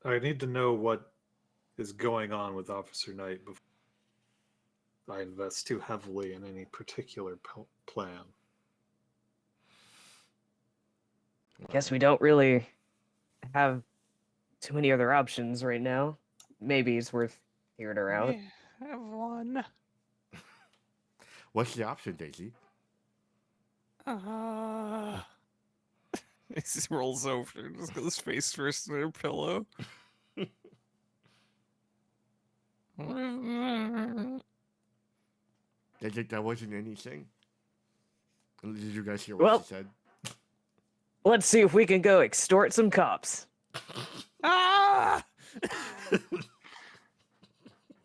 I need to know what is going on with Officer Knight before I invest too heavily in any particular plan. Guess we don't really have too many other options right now. Maybe it's worth hearing her out. I have one. What's the option, Daisy? He just rolls over and just goes face first in her pillow. I think that wasn't anything. Did you guys hear what Well- she said? Let's see if we can go extort some cops. Ah!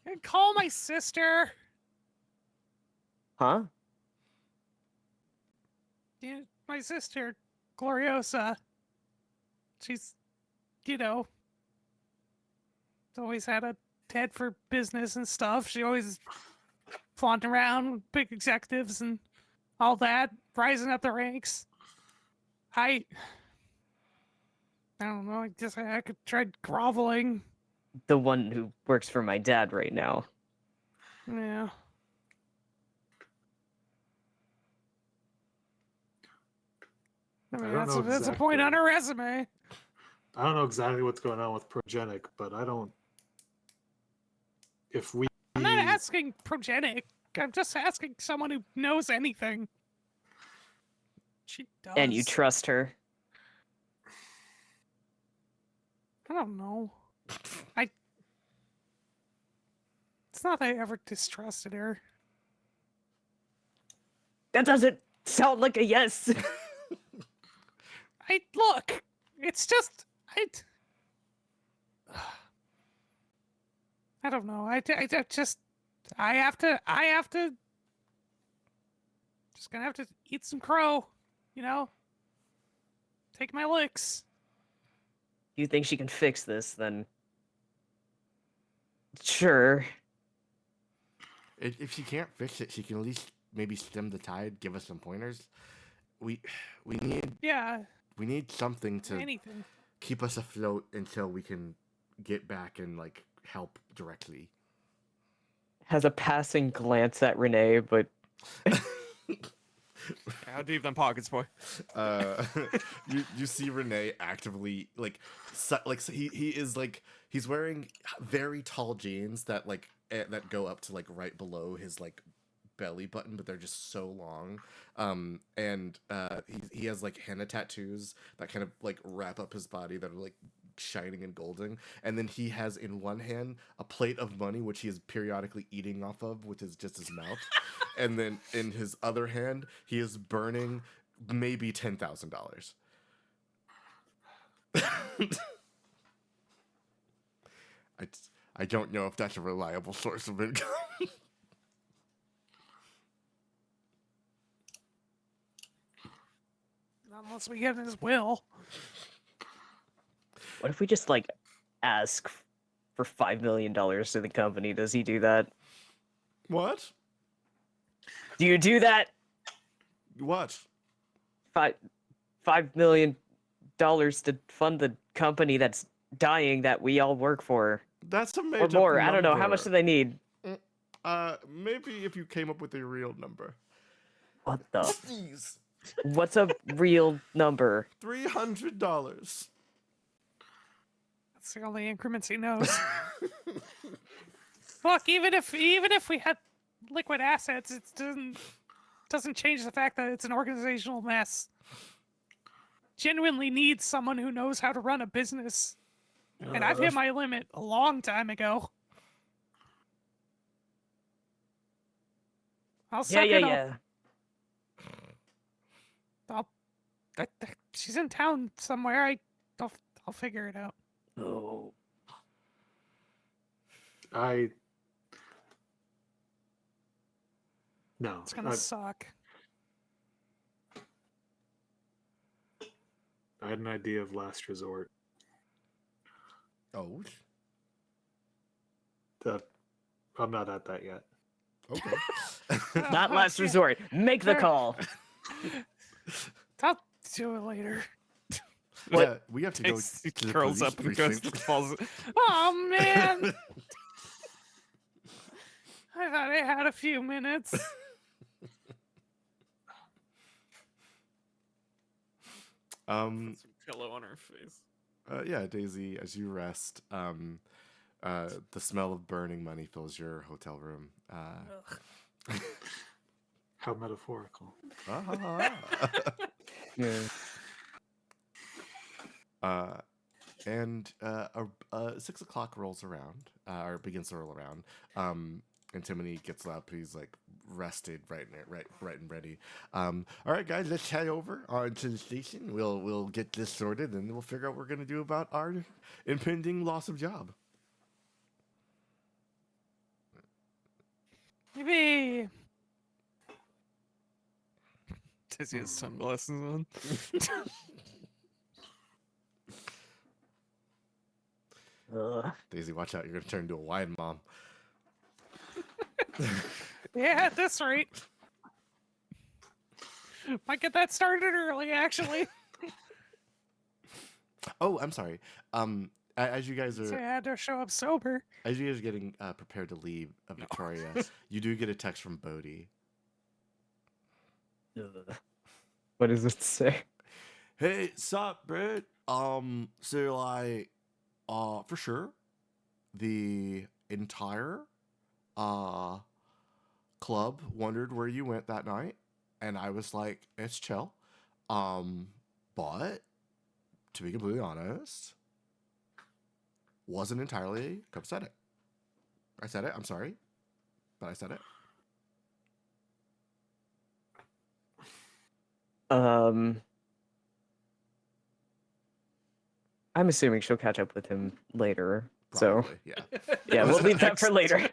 And call my sister. Huh? Yeah, my sister, Gloriosa. She's, always had a head for business and stuff. She always flaunting around with big executives and all that, rising up the ranks. I don't know. I guess I could try groveling. The one who works for my dad right now. Yeah. I mean, don't know that's a point on exactly. her resume. I don't know exactly what's going on with Progenic, but I don't. If we. I'm not asking Progenic. I'm just asking someone who knows anything. She does. And you trust her. I don't know. It's not that I ever distrusted her. That doesn't sound like a yes. Look. It's just I don't know. I have to. Just gonna have to eat some crow. Take my licks. You think she can fix this, then sure. If she can't fix it, she can at least maybe stem the tide, give us some pointers. We need Yeah, something to anything. keep us afloat until we can get back and like help directly. Has a passing glance at Renee, but How deep them pockets, boy? You see Renee actively he is like he's wearing very tall jeans that that go up to like right below his like belly button, but they're just so long. And he has like henna tattoos that kind of like wrap up his body that are like shining and golden. And then he has in one hand a plate of money which he is periodically eating off of, which is just his mouth. And then in his other hand he is burning maybe $10,000. I don't know if that's a reliable source of income. Unless we get in his will. what if we just like ask for $5 million to the company? Does he do that? What? Do you do that? What? $5 million to fund the company that's dying that we all work for, That's a made or up more. I don't know. How much do number. they need? Maybe if you came up with a real number. What the? Please. What's a real number? $300. That's the only increments he knows. Look, even if we had liquid assets, it doesn't change the fact that it's an organizational mess. Genuinely needs someone who knows how to run a business. And I've hit my limit a long time ago. I'll suck it up. She's in town somewhere. I'll figure it out. Oh. No. It's gonna suck. I had an idea of last resort. Oh. I'm not at that yet. Okay. Not last resort. Make the call. I'll do it later. Yeah, we have to go He to the curls police up and goes precinct. to falls. Oh man! I thought I had a few minutes. Some pillow on her face. Yeah, Daisy, as you rest, the smell of burning money fills your hotel room. How metaphorical. Ah. Yeah. And 6 o'clock rolls around, or begins to roll around. And Timony gets up. He's like rested, right and ready. All right, guys, let's head over to the station. We'll get this sorted, and we'll figure out what we're gonna do about our impending loss of job. Maybe. Dizzy has sunglasses on. Daisy, watch out! You're gonna turn into a wine mom. Yeah, at this rate. Might get that started early, actually. Oh, I'm sorry. As you guys So I are had to show up sober. getting prepared to leave Victoria, you do get a text from Bodhi. What does it say? Hey, sup, Brett? So like, for sure, the entire club wondered where you went that night, and I was like, it's chill. But to be completely honest, wasn't entirely copacetic. I said it. I'm sorry, but I said it. I'm assuming she'll catch up with him later. Probably, So yeah. yeah, we'll leave that for later.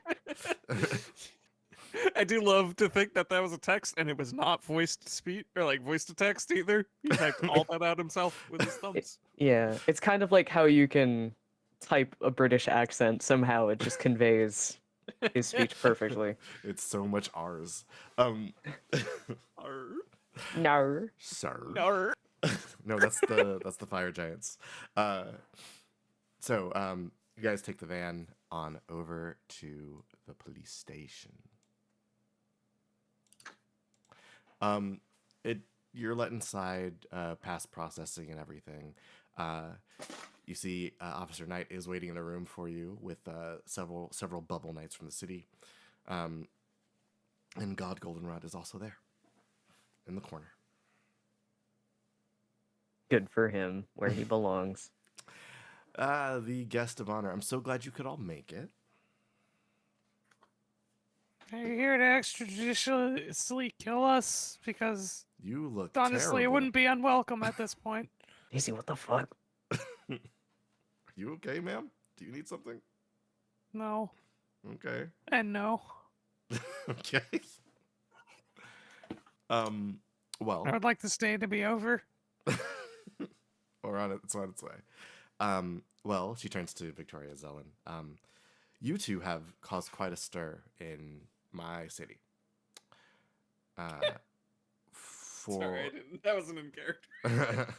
I do love to think that that was a text and it was not voice to speech or like voice to text either. He typed all that out himself with his thumbs. Yeah, it's kind of like how you can type a British accent. Somehow it just conveys his speech perfectly. It's so much ours. Arr, No. Sir. arr. No, that's the fire giants. So you guys take the van on over to the police station. You're let inside, past processing and everything. You see, Officer Knight is waiting in a room for you with several bubble knights from the city, and God Goldenrod is also there, in the corner. Good for him, where he belongs. The guest of honor. I'm so glad you could all make it. Are you here to extrajudicially kill us? Because You look honestly, it terrible. wouldn't be unwelcome at this point. Daisy, what the fuck? You okay, ma'am? Do you need something? No. Okay. And no. Okay. Well, I would like this day to be over. or it's on its way. Well, she turns to Victoria Zelen. You two have caused quite a stir in my city. Sorry, that wasn't in character.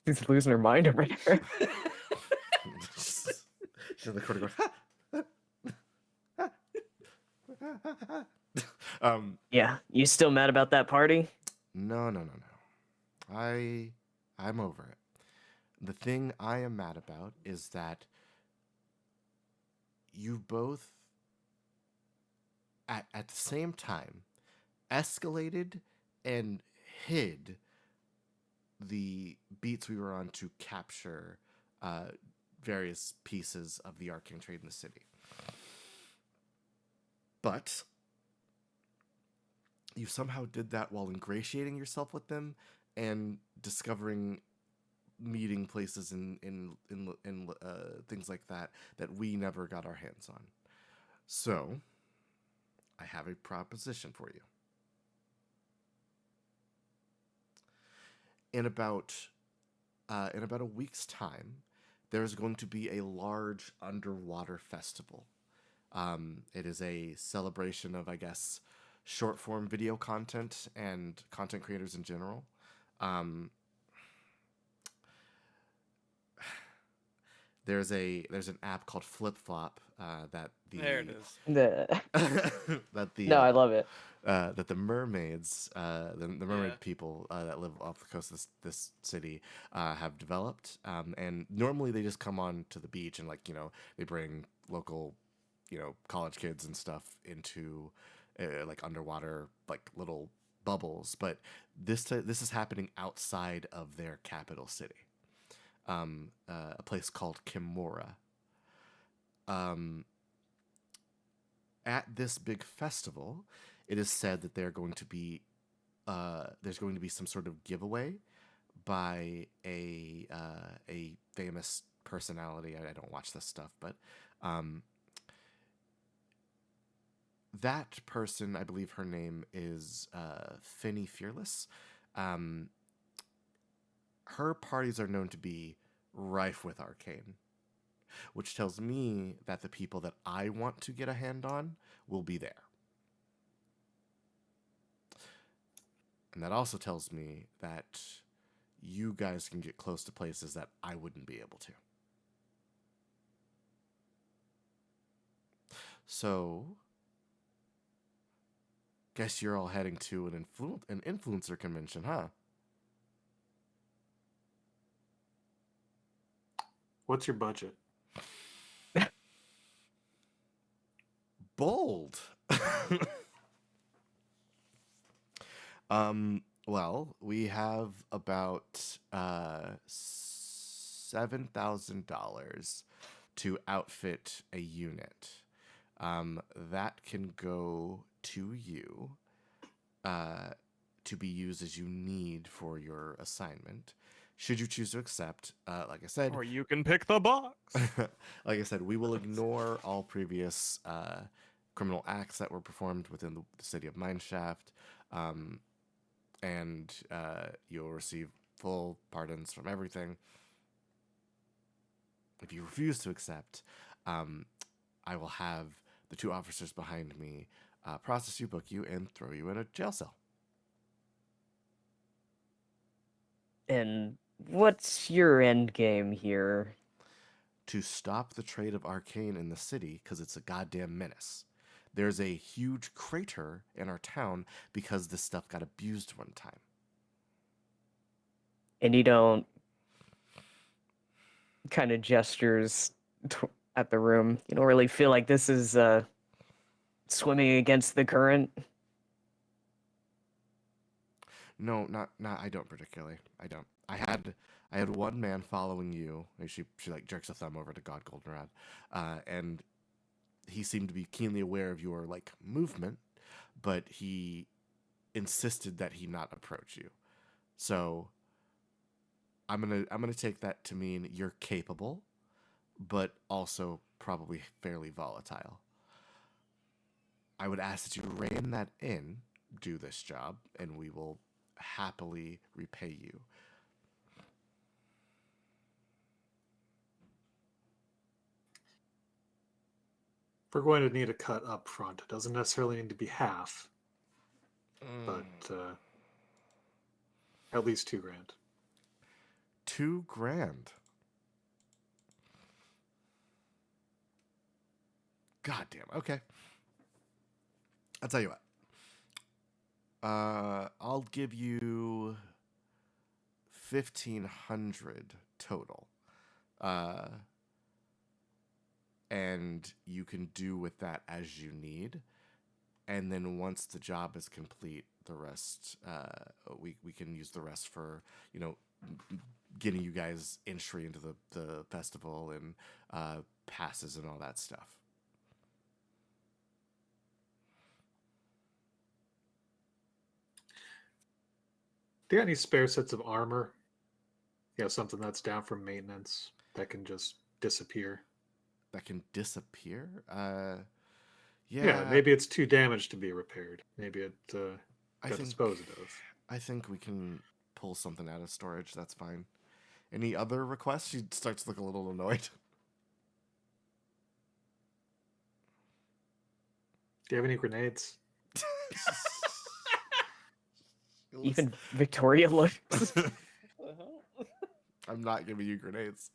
She's losing her mind over there. She's in the corner going, Yeah, you still mad about that party? No. I'm over it. The thing I am mad about is that you both, at the same time, escalated and hid the beats we were on to capture various pieces of the arcane trade in the city. But you somehow did that while ingratiating yourself with them and discovering meeting places in things like that we never got our hands on. So I have a proposition for you. In about a week's time, there's going to be a large underwater festival. It is a celebration of, I guess, short form video content and content creators in general. there's an app called Flip Flop that the There it is. that the No, I love it. that the mermaids, the mermaid Yeah. people that live off the coast of this city have developed. And normally they just come on to the beach and they bring local, college kids and stuff into like underwater like little bubbles. But this is happening outside of their capital city, a place called Kimura. At this big festival, it is said that there's going to be some sort of giveaway by a famous personality. I don't watch this stuff, but that person, I believe her name is Finny Fearless. Her parties are known to be rife with arcane, which tells me that the people that I want to get a hand on will be there. And that also tells me that you guys can get close to places that I wouldn't be able to. So, guess you're all heading to an influencer convention, huh? What's your budget? Bold. Well, we have about $7,000 to outfit a unit. That can go to you to be used as you need for your assignment. Should you choose to accept, like I said, Or you can pick the box. like I said, we will ignore all previous criminal acts that were performed within the city of Mineshaft, and you'll receive full pardons from everything. If you refuse to accept, I will have the two officers behind me process you, book you, and throw you in a jail cell. And what's your end game here? To stop the trade of arcane in the city because it's a goddamn menace. There's a huge crater in our town because this stuff got abused one time. And you don't kind of gestures at the room. You don't really feel like this is swimming against the current. No, not I don't particularly. I don't. I had one man following you. She like jerks a thumb over to God Goldenrod, and he seemed to be keenly aware of your like movement, but he insisted that he not approach you. So I'm gonna take that to mean you're capable, but also probably fairly volatile. I would ask that you rein that in, do this job, and we will happily repay you. We're going to need a cut up front. It doesn't necessarily need to be half, but at least $2,000. $2,000. God damn. Okay. I'll tell you what. I'll give you 1,500 total. And you can do with that as you need. And then once the job is complete, the rest, we can use the rest for, getting you guys entry into the festival and passes and all that stuff. Do you have any spare sets of armor? Something that's down for maintenance that can just disappear. That can disappear? Yeah, maybe it's too damaged to be repaired. Maybe it got disposed of. I think we can pull something out of storage. That's fine. Any other requests? She starts to look a little annoyed. Do you have any grenades? Even Victoria looks. I'm not giving you grenades.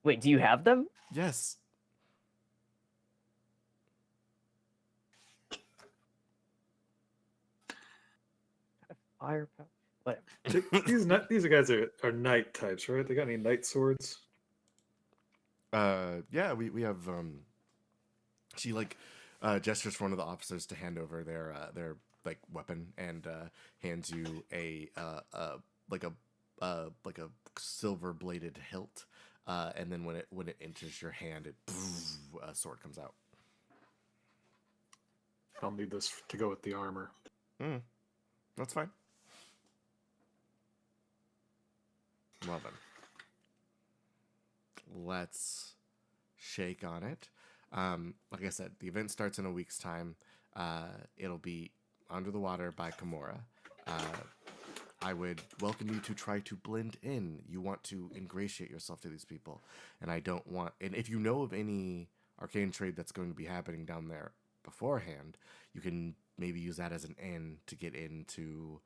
Wait, do you have them? Yes. Firepower. Whatever. These guys are knight types, right? They got any knight swords? Yeah, we have she like gestures for one of the officers to hand over their like weapon and hands you a like a silver bladed hilt. And then when it enters your hand, a sword comes out. I'll need this to go with the armor. That's fine. Well then. Let's shake on it. Like I said, the event starts in a week's time. It'll be Under the Water by Kimura. I would welcome you to try to blend in. You want to ingratiate yourself to these people. And I don't want... And if you know of any arcane trade that's going to be happening down there beforehand, you can maybe use that as an in to get into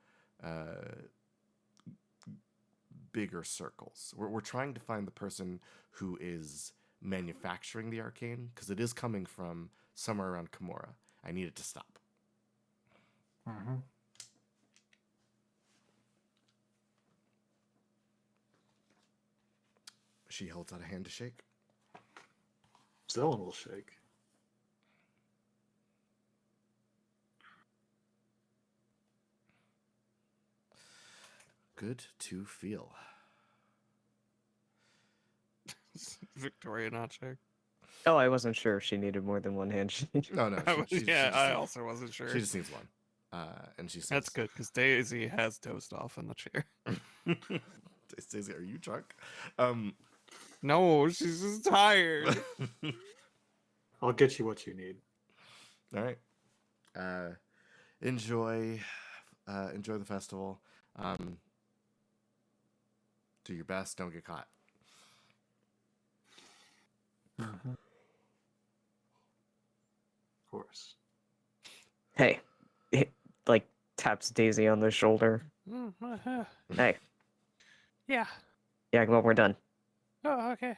bigger circles. We're trying to find the person who is manufacturing the arcane, because it is coming from somewhere around Kimura. I need it to stop. Mm-hmm. She holds out a hand to shake. Zelen will shake. Good to feel. Victoria not check. Oh, I wasn't sure if she needed more than one handshake. No, I also wasn't sure. She just needs one. And she says, That's good because Daisy has dozed off in the chair. Daisy, are you drunk? No, she's just tired. I'll get you what you need. All right. Enjoy the festival. Do your best. Don't get caught. Mm-hmm. Of course. Hey, like taps Daisy on the shoulder. Hey, Yeah. yeah, well, we're done. Oh, okay.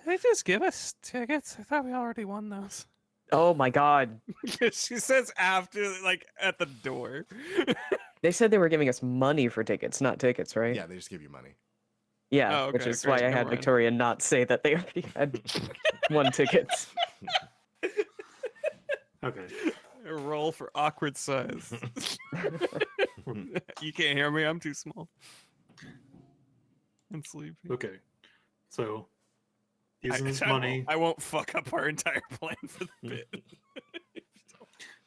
They just give us tickets. I thought we already won those. Oh my god. She says after, like, at the door. They said they were giving us money for tickets, not tickets, right? Yeah, they just give you money. Yeah, Oh, which okay, is great, why I never had mind. Victoria not say that they already had won tickets. Okay. Roll for awkward size. You can't hear me. I'm too small. I'm sleepy. Okay. So, I, using this I money. won't fuck up our entire plan for the bit.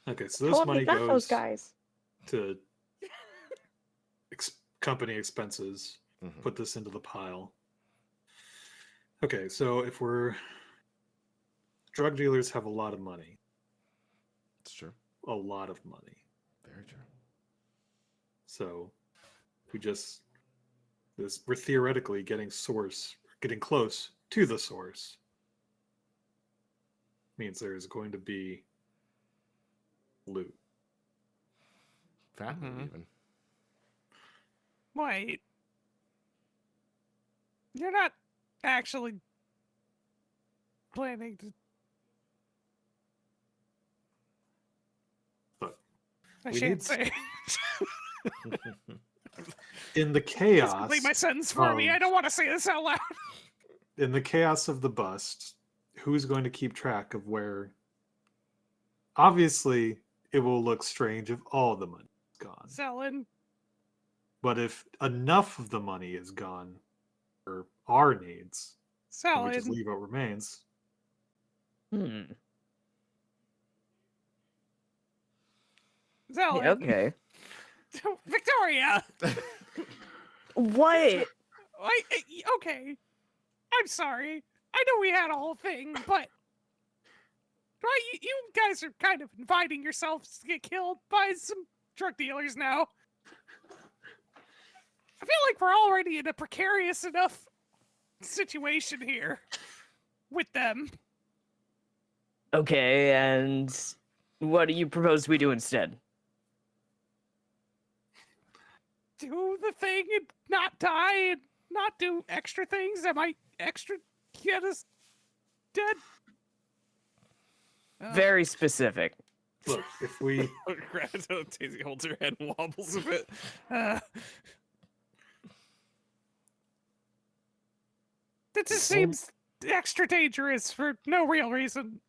Okay, so this money got goes those guys. to company expenses. Mhm. Put this into the pile. Okay, so if we're drug dealers have a lot of money, It's true. a lot of money. Very true. So we're theoretically getting close to the source. Means there's going to be loot. Fat Mhm. even. Wait. You're not actually planning to. But I we shan't need- say. In the Just chaos, complete my sentence for me. I don't want to say this out loud. in the chaos of the bust, who's going to keep track of where? Obviously, it will look strange if all the money is gone. Zelen. But if enough of the money is gone for our needs, then we just Zelen. leave what remains. Hmm. Zelen. Yeah, okay. Victoria. What? Okay. I'm sorry. I know we had a whole thing, but right, you guys are kind of inviting yourselves to get killed by some drug dealers now. I feel like we're already in a precarious enough situation here with them. Okay, and What do you propose we do instead? Do the thing and not die and not do extra things that might extra get us dead. Very specific. Look, if we Daisy holds her head and wobbles a bit. Uh, that just seems extra dangerous for no real reason.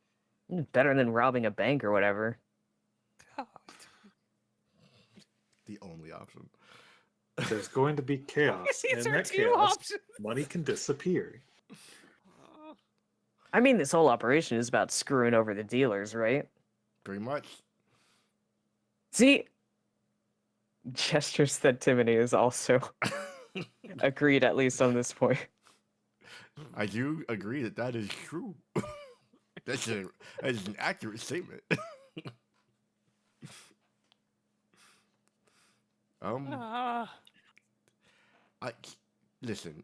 Better than robbing a bank or whatever. The only option. there's going to be chaos, and These are that two chaos, options. money can disappear. I mean, this whole operation is about screwing over the dealers, right? Pretty much. See, gestures that Timony is also agreed, at least on this point. I do agree that that is true. that is an accurate statement. Uh, I listen.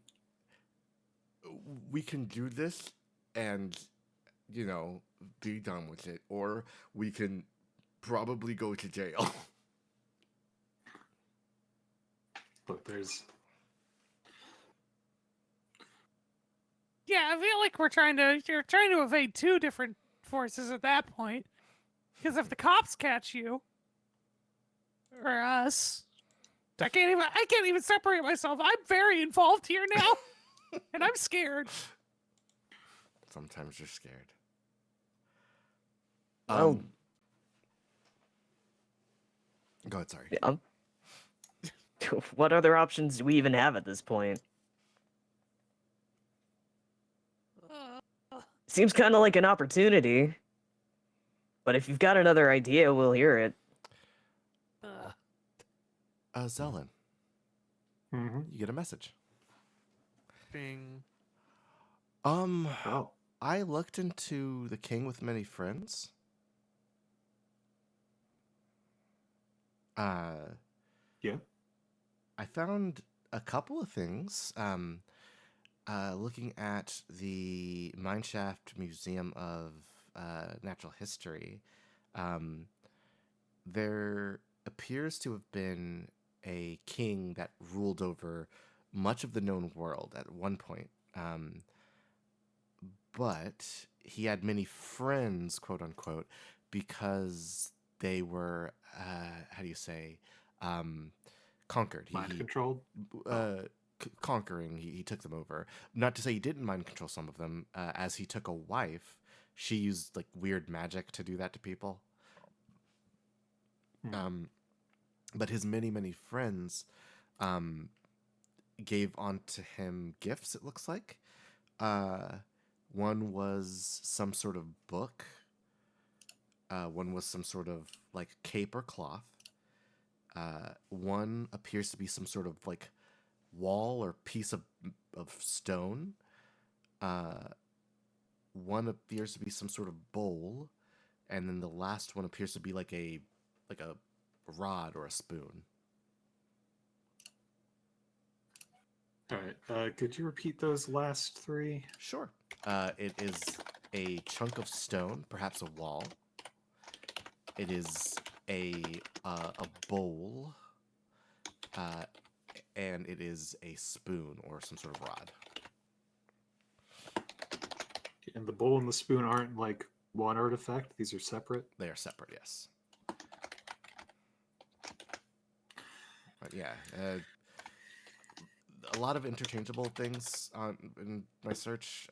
We can do this, and you know, be done with it, or we can probably go to jail. Look, there's yeah, I feel like you're trying to evade two different forces at that point. Because if the cops catch you, or us, I can't even separate myself. I'm very involved here now, and I'm scared. Sometimes you're scared. Well- Go ahead, sorry. What other options do we even have at this point? Seems kind of like an opportunity. But if you've got another idea, we'll hear it. Zelen, Mhm. you get a message. Bing. Oh, I looked into the King with Many Friends. yeah. I found a couple of things. Looking at the Mineshaft Museum of Natural History, there appears to have been a king that ruled over much of the known world at one point. But he had many friends, quote unquote, because they were, how do you say, conquered. Mind controlled. Conquering, he took them over. Not to say he didn't mind control some of them, as he took a wife. She used like weird magic to do that to people. But his many friends gave onto him gifts, it looks like. One was some sort of book. One was some sort of like cape or cloth. One appears to be some sort of like wall or piece of stone. One appears to be some sort of bowl, and then the last one appears to be like a rod or a spoon. All right. Could you repeat those last three? Sure. It is a chunk of stone, perhaps a wall. It is a bowl, and it is a spoon or some sort of rod. And the bowl and the spoon aren't like one artifact. These are separate. They are separate, yes. But yeah, a lot of interchangeable things in my search.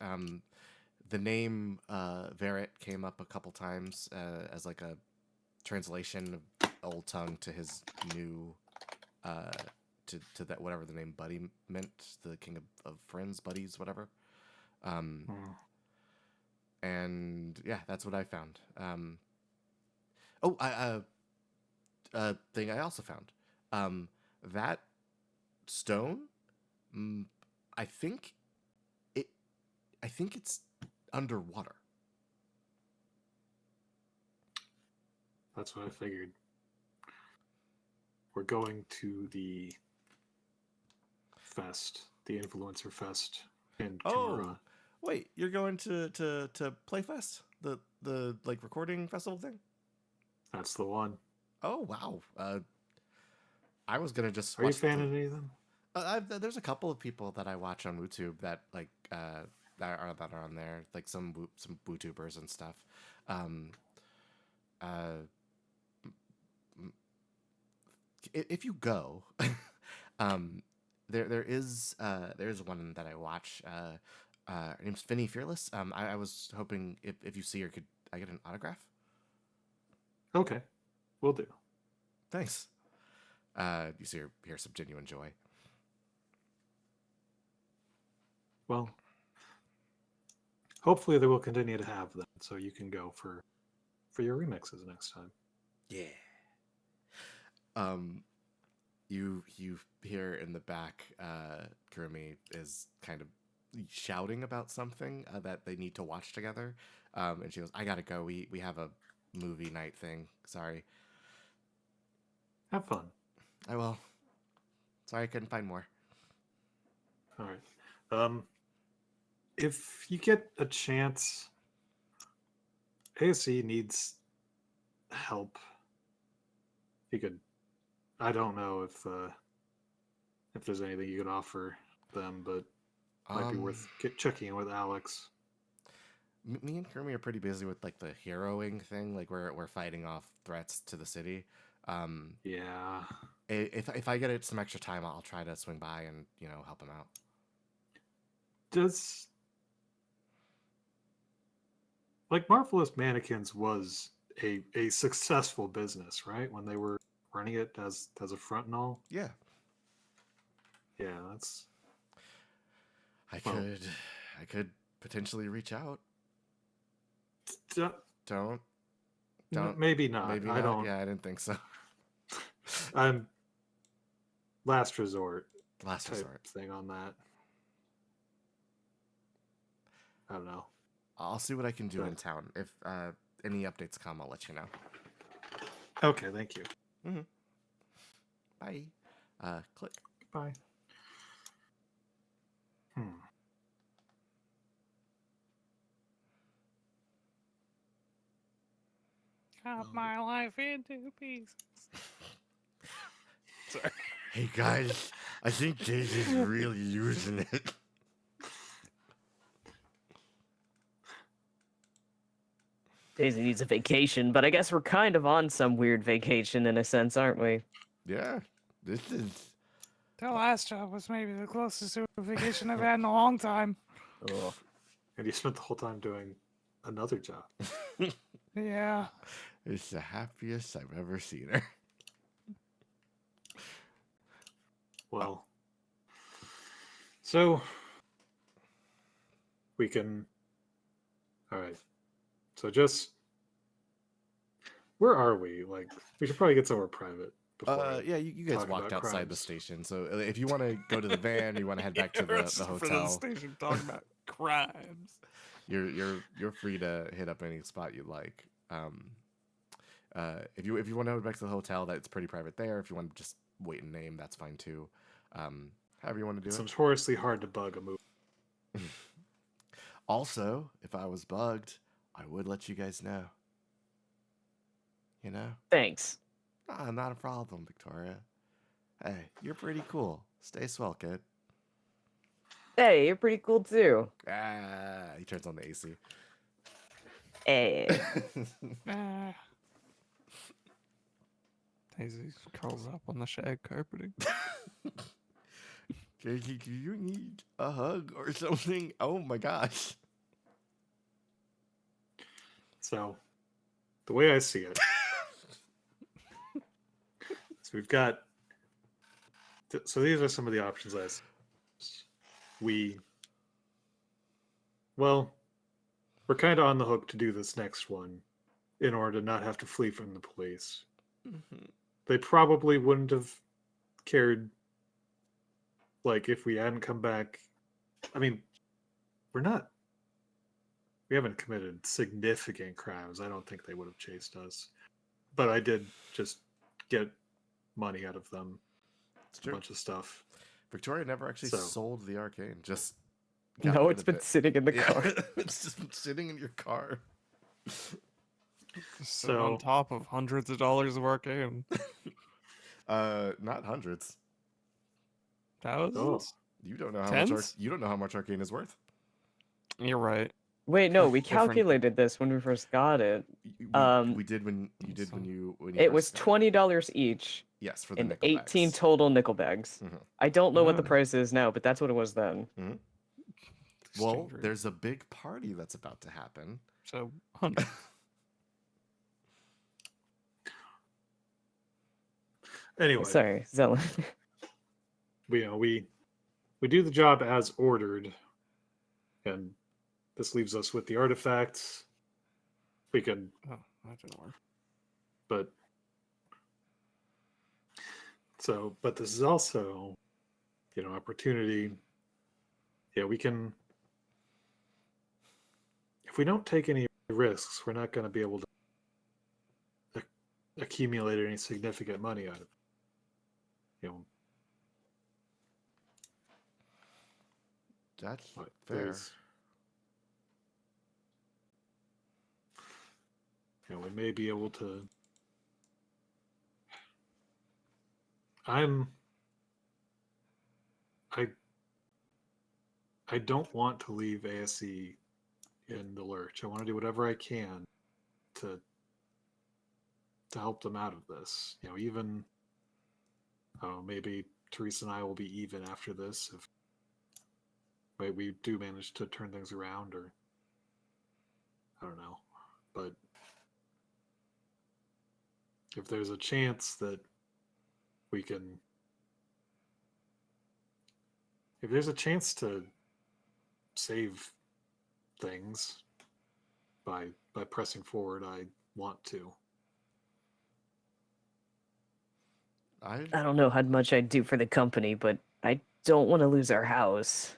The name Verret came up a couple times as like a translation of Old Tongue to his new to that whatever the name Buddy meant, the king of friends, buddies, whatever. And yeah, that's what I found. Thing I also found. That stone, I think it's underwater. That's what I figured. We're going to the fest, the influencer fest in Kimura. Wait, you're going to Playfest, the like recording festival thing? That's the one. Oh wow. I was gonna just. Are you a watch fan the- of any of them? There's a couple of people that I watch on YouTube that like that are on there, like some YouTubers and stuff. Um, uh, if you go, um, there's one that I watch. Her name's Finny Fearless. I was hoping if you see her, could I get an autograph? Okay, we'll do. Thanks. You see her, hear some genuine joy. Well, hopefully they will continue to have them, so you can go for your remixes next time. Yeah. You hear in the back, Kurumi is kind of shouting about something that they need to watch together. And she goes, "I gotta go. We have a movie night thing. Sorry." Have fun. I will. Sorry, I couldn't find more. All right. If you get a chance, ASE needs help. You could. I don't know if there's anything you could offer them, but might be worth checking in with Alex. Me and Kurumi are pretty busy with like the heroing thing. Like we're fighting off threats to the city. Yeah. If I get it some extra time, I'll try to swing by and help him out. Does like Marvelous Mannequins was a successful business, right? When they were running it as a front and all. Yeah. Yeah, that's. I Well- could potentially reach out. d- Don't. Maybe not. Maybe I not. don't. Yeah, I didn't think so. I'm last resort Last type resort. thing on that. I don't know. I'll see what I can do Sure. in town. If any updates come, I'll let you know. Okay, thank you. Bye. Click. Bye. Cut my life into pieces. Sorry. Hey guys, I think Daisy's really using it. Daisy needs a vacation, but I guess we're kind of on some weird vacation in a sense, aren't we? Yeah, this is. The last job was maybe the closest to a vacation I've had in a long time. Oh. And you spent the whole time doing another job. Yeah. It's the happiest I've ever seen her. Well, so we can. All right. So just where are we? Like, we should probably get somewhere private. Before Yeah, you guys talk walked about outside the crimes. station, so if you want to go to the van, you want to head back to the For the hotel. station talking about crimes. You're free to hit up any spot you like. If you want to head back to the hotel, that's pretty private there. If you want to just wait and name, that's fine too. However you want to do It's it. notoriously hard to bug a movie. Also, if I was bugged, I would let you guys know. You know? Thanks. Ah, not a problem, Victoria. Hey, you're pretty cool. Stay swell, kid. Hey, you're pretty cool too. Ah, he turns on the AC. Hey. Daisy curls up on the shag carpeting. Casey, do you need a hug or something? Oh my gosh. So, the way I see it, so we've got. So these are some of the options I see. We're kind of on the hook to do this next one in order to not have to flee from the police. They probably wouldn't have cared, like, if we hadn't come back. I mean, we haven't committed significant crimes. I don't think they would have chased us. But I did just get money out of them. It's A true. bunch of stuff. Victoria never actually So- sold the arcane. Just got No, rid it's of been it. sitting in the Yeah, car. it's just been sitting in your car. So on So top of hundreds of dollars of arcane. Not hundreds. Thousands? You don't know how Tens? you don't know how much arcane is worth. You're right. Wait, no, we Different. calculated this when we first got it. We did when you did when Awesome. you It first was got $20 each Yes, for the and nickel 18 bags. total nickel bags. Mhm. I don't know what the Ah. price is now, but that's what it was then. Well, Exchange rate. there's a big party that's about to happen. So 100. anyway, Sorry, Zella. we do the job as ordered, and this leaves us with the artifacts. We can, Oh, that didn't work. but but this is also, opportunity. Yeah, we can. If we don't take any risks, we're not going to be able to accumulate any significant money out of it. That's But fair. we may be able to. I don't want to leave ASE in the lurch. I want to do whatever I can to help them out of this. Even maybe Teresa and I will be even after this if we do manage to turn things around, or I don't know. But if there's a chance that we can, if there's a chance to save things by pressing forward, I want to. I don't know how much I'd do for the company, but I don't want to lose our house.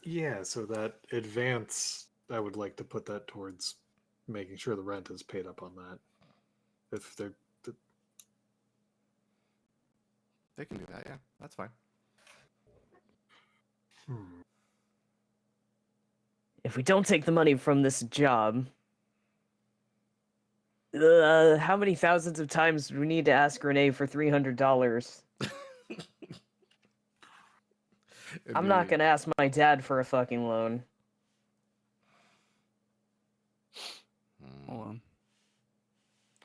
Yeah, so that advance, I would like to put that towards making sure the rent is paid up on that. If they're They can do that, yeah. That's fine. If we don't take the money from this job, how many thousands of times do we need to ask Renee for $300? I'm not gonna ask my dad for a fucking loan. Hold on.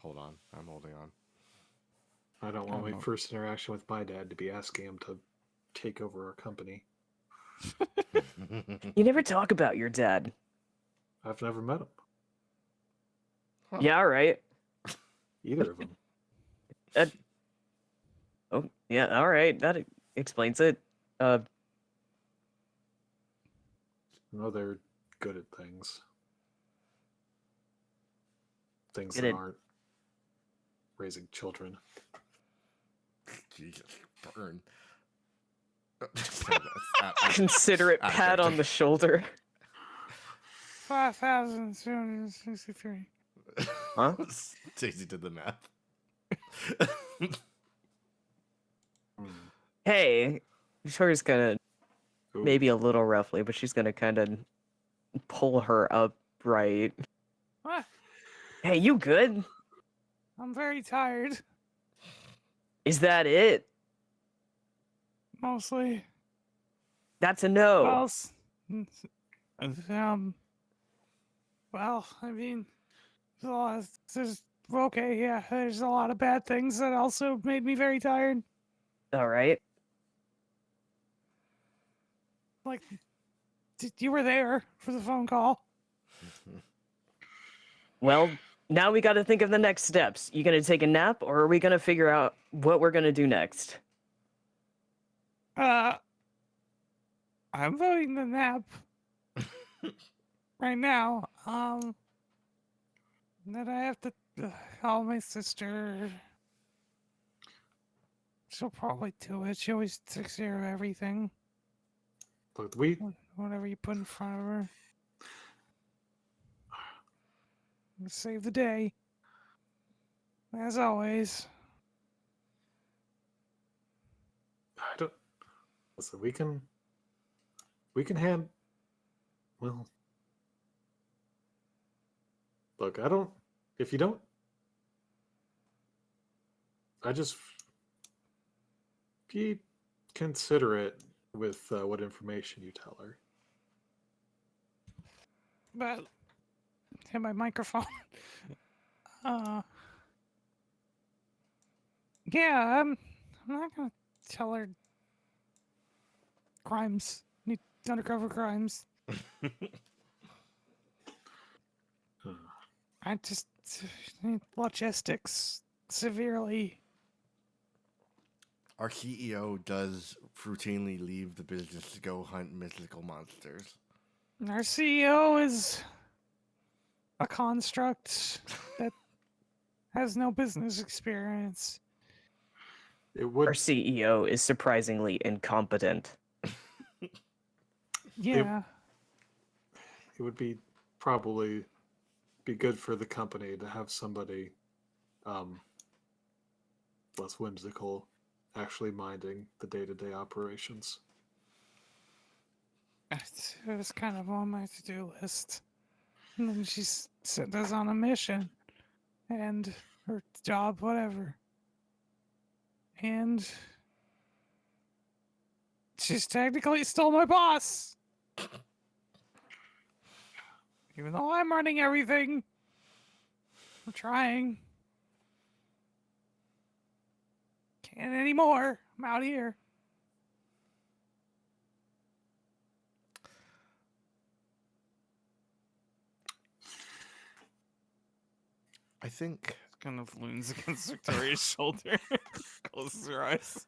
Hold on. I'm holding on. I don't I want don't my know. first interaction with my dad to be asking him to take over our company. You never talk about your dad. I've never met him. Huh. Yeah, all right. Either of them. Oh, yeah, all right. That explains it. I know they're good at things. Things Good that at- aren't raising children. Jesus, burn. That's Considerate out of pat on character. the shoulder. 5,263. Huh? Daisy did the math. Hey, Victoria's gonna Ooh. maybe a little roughly, but she's gonna kind of pull her upright. What? Hey, you good? I'm very tired. Is that it? Mostly. That's a no. Well, well, I mean, okay, yeah, there's a lot of bad things that also made me very tired. All right. Like, you were there for the phone call. Well, now we got to think of the next steps. You gonna take a nap, or are we gonna figure out what we're gonna do next? I'm voting the nap right now. Then I have to call my sister. She'll probably do it. She always takes care of everything. Look, Whatever you put in front of her. Save the day. As always. I don't. Listen, we can hand. Well, Look, I don't. If you don't, I just be considerate with what information you tell her. But hit my microphone. Uh, yeah, I'm not gonna tell her crimes, undercover crimes. Huh. I just need logistics severely. Our CEO does routinely leave the business to go hunt mythical monsters. Our CEO is a construct that has no business experience. It Our would. CEO is surprisingly incompetent. Yeah. It would be probably be good for the company to have somebody less whimsical actually minding the day-to-day operations. It was kind of on my to-do list. And then she sent us on a mission. And her job, whatever. And she's technically still my boss. Even though I'm running everything. I'm trying. Can't anymore. I'm out here. I think Kind of leans against Victoria's shoulder, closes her eyes.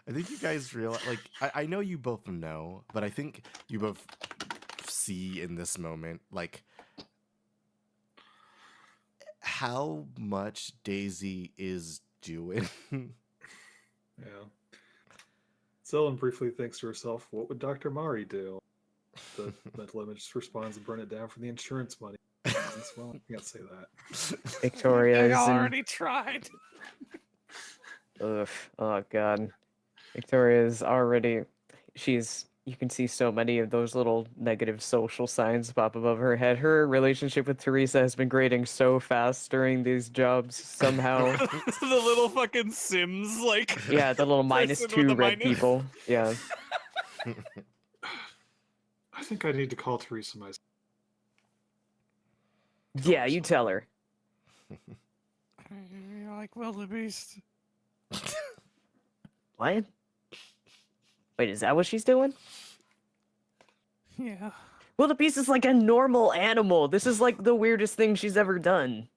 you guys realize, like, I know you both know, but I think you both see in this moment, like, how much Daisy is doing. Yeah. Zelen briefly thinks to herself, what would Dr. Mari do? The mental image just responds and burn it down for the insurance money. Well, I can't say that. Victoria I is in. already tried. Ugh. Oh god. Victoria's already. You can see so many of those little negative social signs pop above her head. Her relationship with Teresa has been grading so fast during these jobs somehow. The little fucking Sims, like. Yeah, the little person with -2 the red minus. people. Yeah. I think I need to call Teresa myself. Yeah, you tell her. You're like wildebeest. What? Wait, is that what she's doing? Yeah. Wildebeest is like a normal animal. This is like the weirdest thing she's ever done.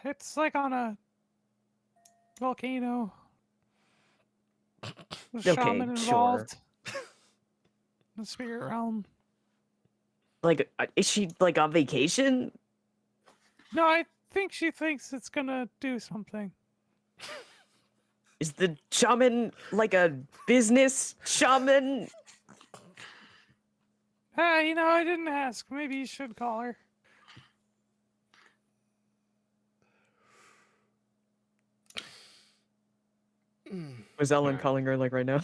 It's like on a volcano. There's Okay, shaman sure. involved. The spirit realm. Like, is she like on vacation? No, I think she thinks it's gonna do something. Is the shaman like a business shaman? I didn't ask. Maybe you should call her. Was Ellen Alright. calling her like right now?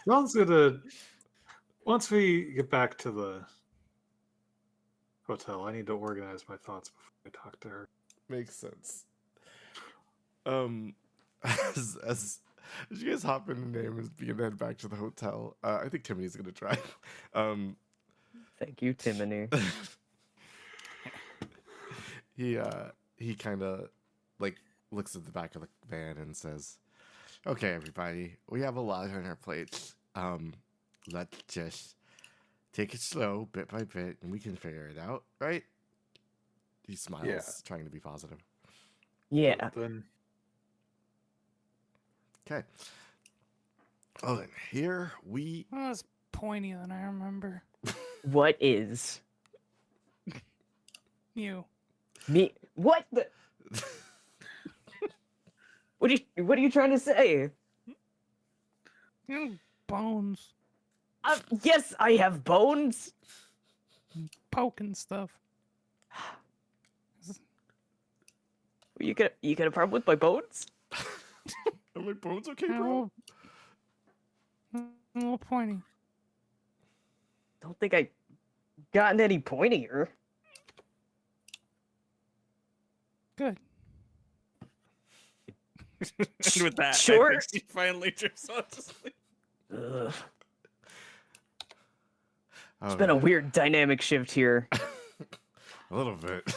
John's gonna. Once we get back to the hotel, I need to organize my thoughts before I talk to her. Makes sense. As you guys hop in the name and begin to head back to the hotel, I think Timothy's gonna drive. Thank you, Timony. He kind of like looks at the back of the van and says, "Okay, everybody, we have a lot on our plates. Let's just take it slow, bit by bit, and we can figure it out, right?" He smiles, Yeah. trying to be positive. Yeah. Then Okay. Oh, then here we. Well, it's pointy than I remember. What is You. me? What the? What are you trying to say? Bones. Yes, I have bones. Poking stuff. You got a problem with my bones? Are my bones okay, A bro? little pointy. Don't think I gotten any pointier. Good. And with that, I Sure. think she finally drifts off to sleep. Ugh. Oh, It's been a weird dynamic shift here. a little bit.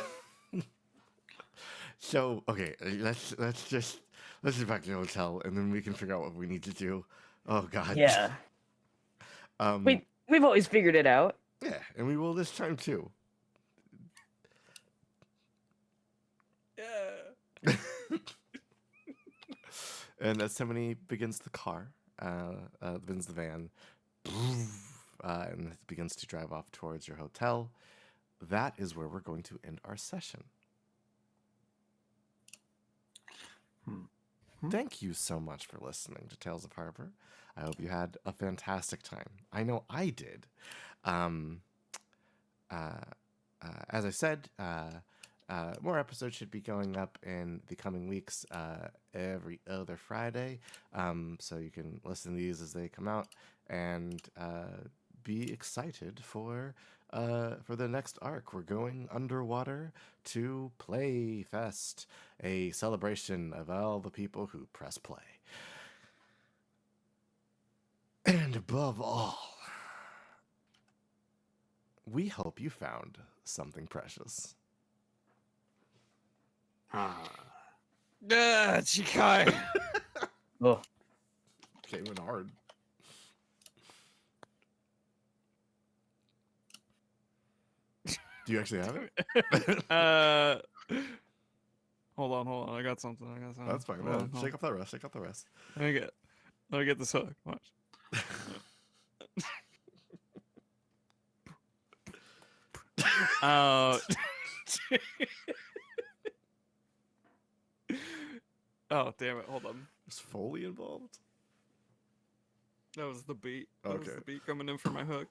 So okay, let's get back to the hotel, and then we can figure out what we need to do. Oh God. Yeah. Um. We've always figured it out. Yeah, and we will this time too. Yeah. And as Simony begins the car, begins the van, and it begins to drive off towards your hotel, that is where we're going to end our session. Thank you so much for listening to Tales of Harbor. I hope you had a fantastic time. I know I did. As I said, more episodes should be going up in the coming weeks, every other Friday. So you can listen to these as they come out and be excited for the next arc. We're going underwater to Playfest, a celebration of all the people who press play. And above all, we hope you found something precious. Chikai. Oh, Came in hard. Do you actually have it? Hold on. I got something. That's fine, Hold on, man. hold Shake off that rest. Shake off the rest. on. Let me get this hook. Watch. Oh. Oh, damn it. Hold on. Is Foley involved? That was the beat. That was Okay. the beat coming in for my hook.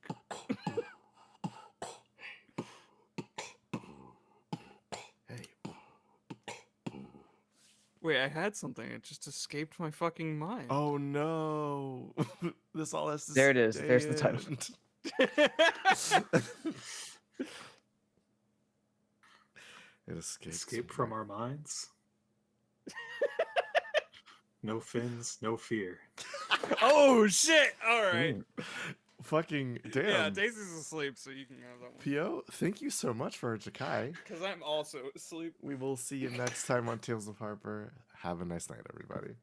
Hey. Wait, I had something. It just escaped my fucking mind. Oh no. This all has to There it is. There's the title. stand. It escaped. Escape from our minds. No fins, no fear. Oh, shit. All right. Fucking damn. Yeah, Daisy's asleep, so you can have that one. Pio, thank you so much for Jakai. Because I'm also asleep. We will see you next time on Tales of Harbor. Have a nice night, everybody.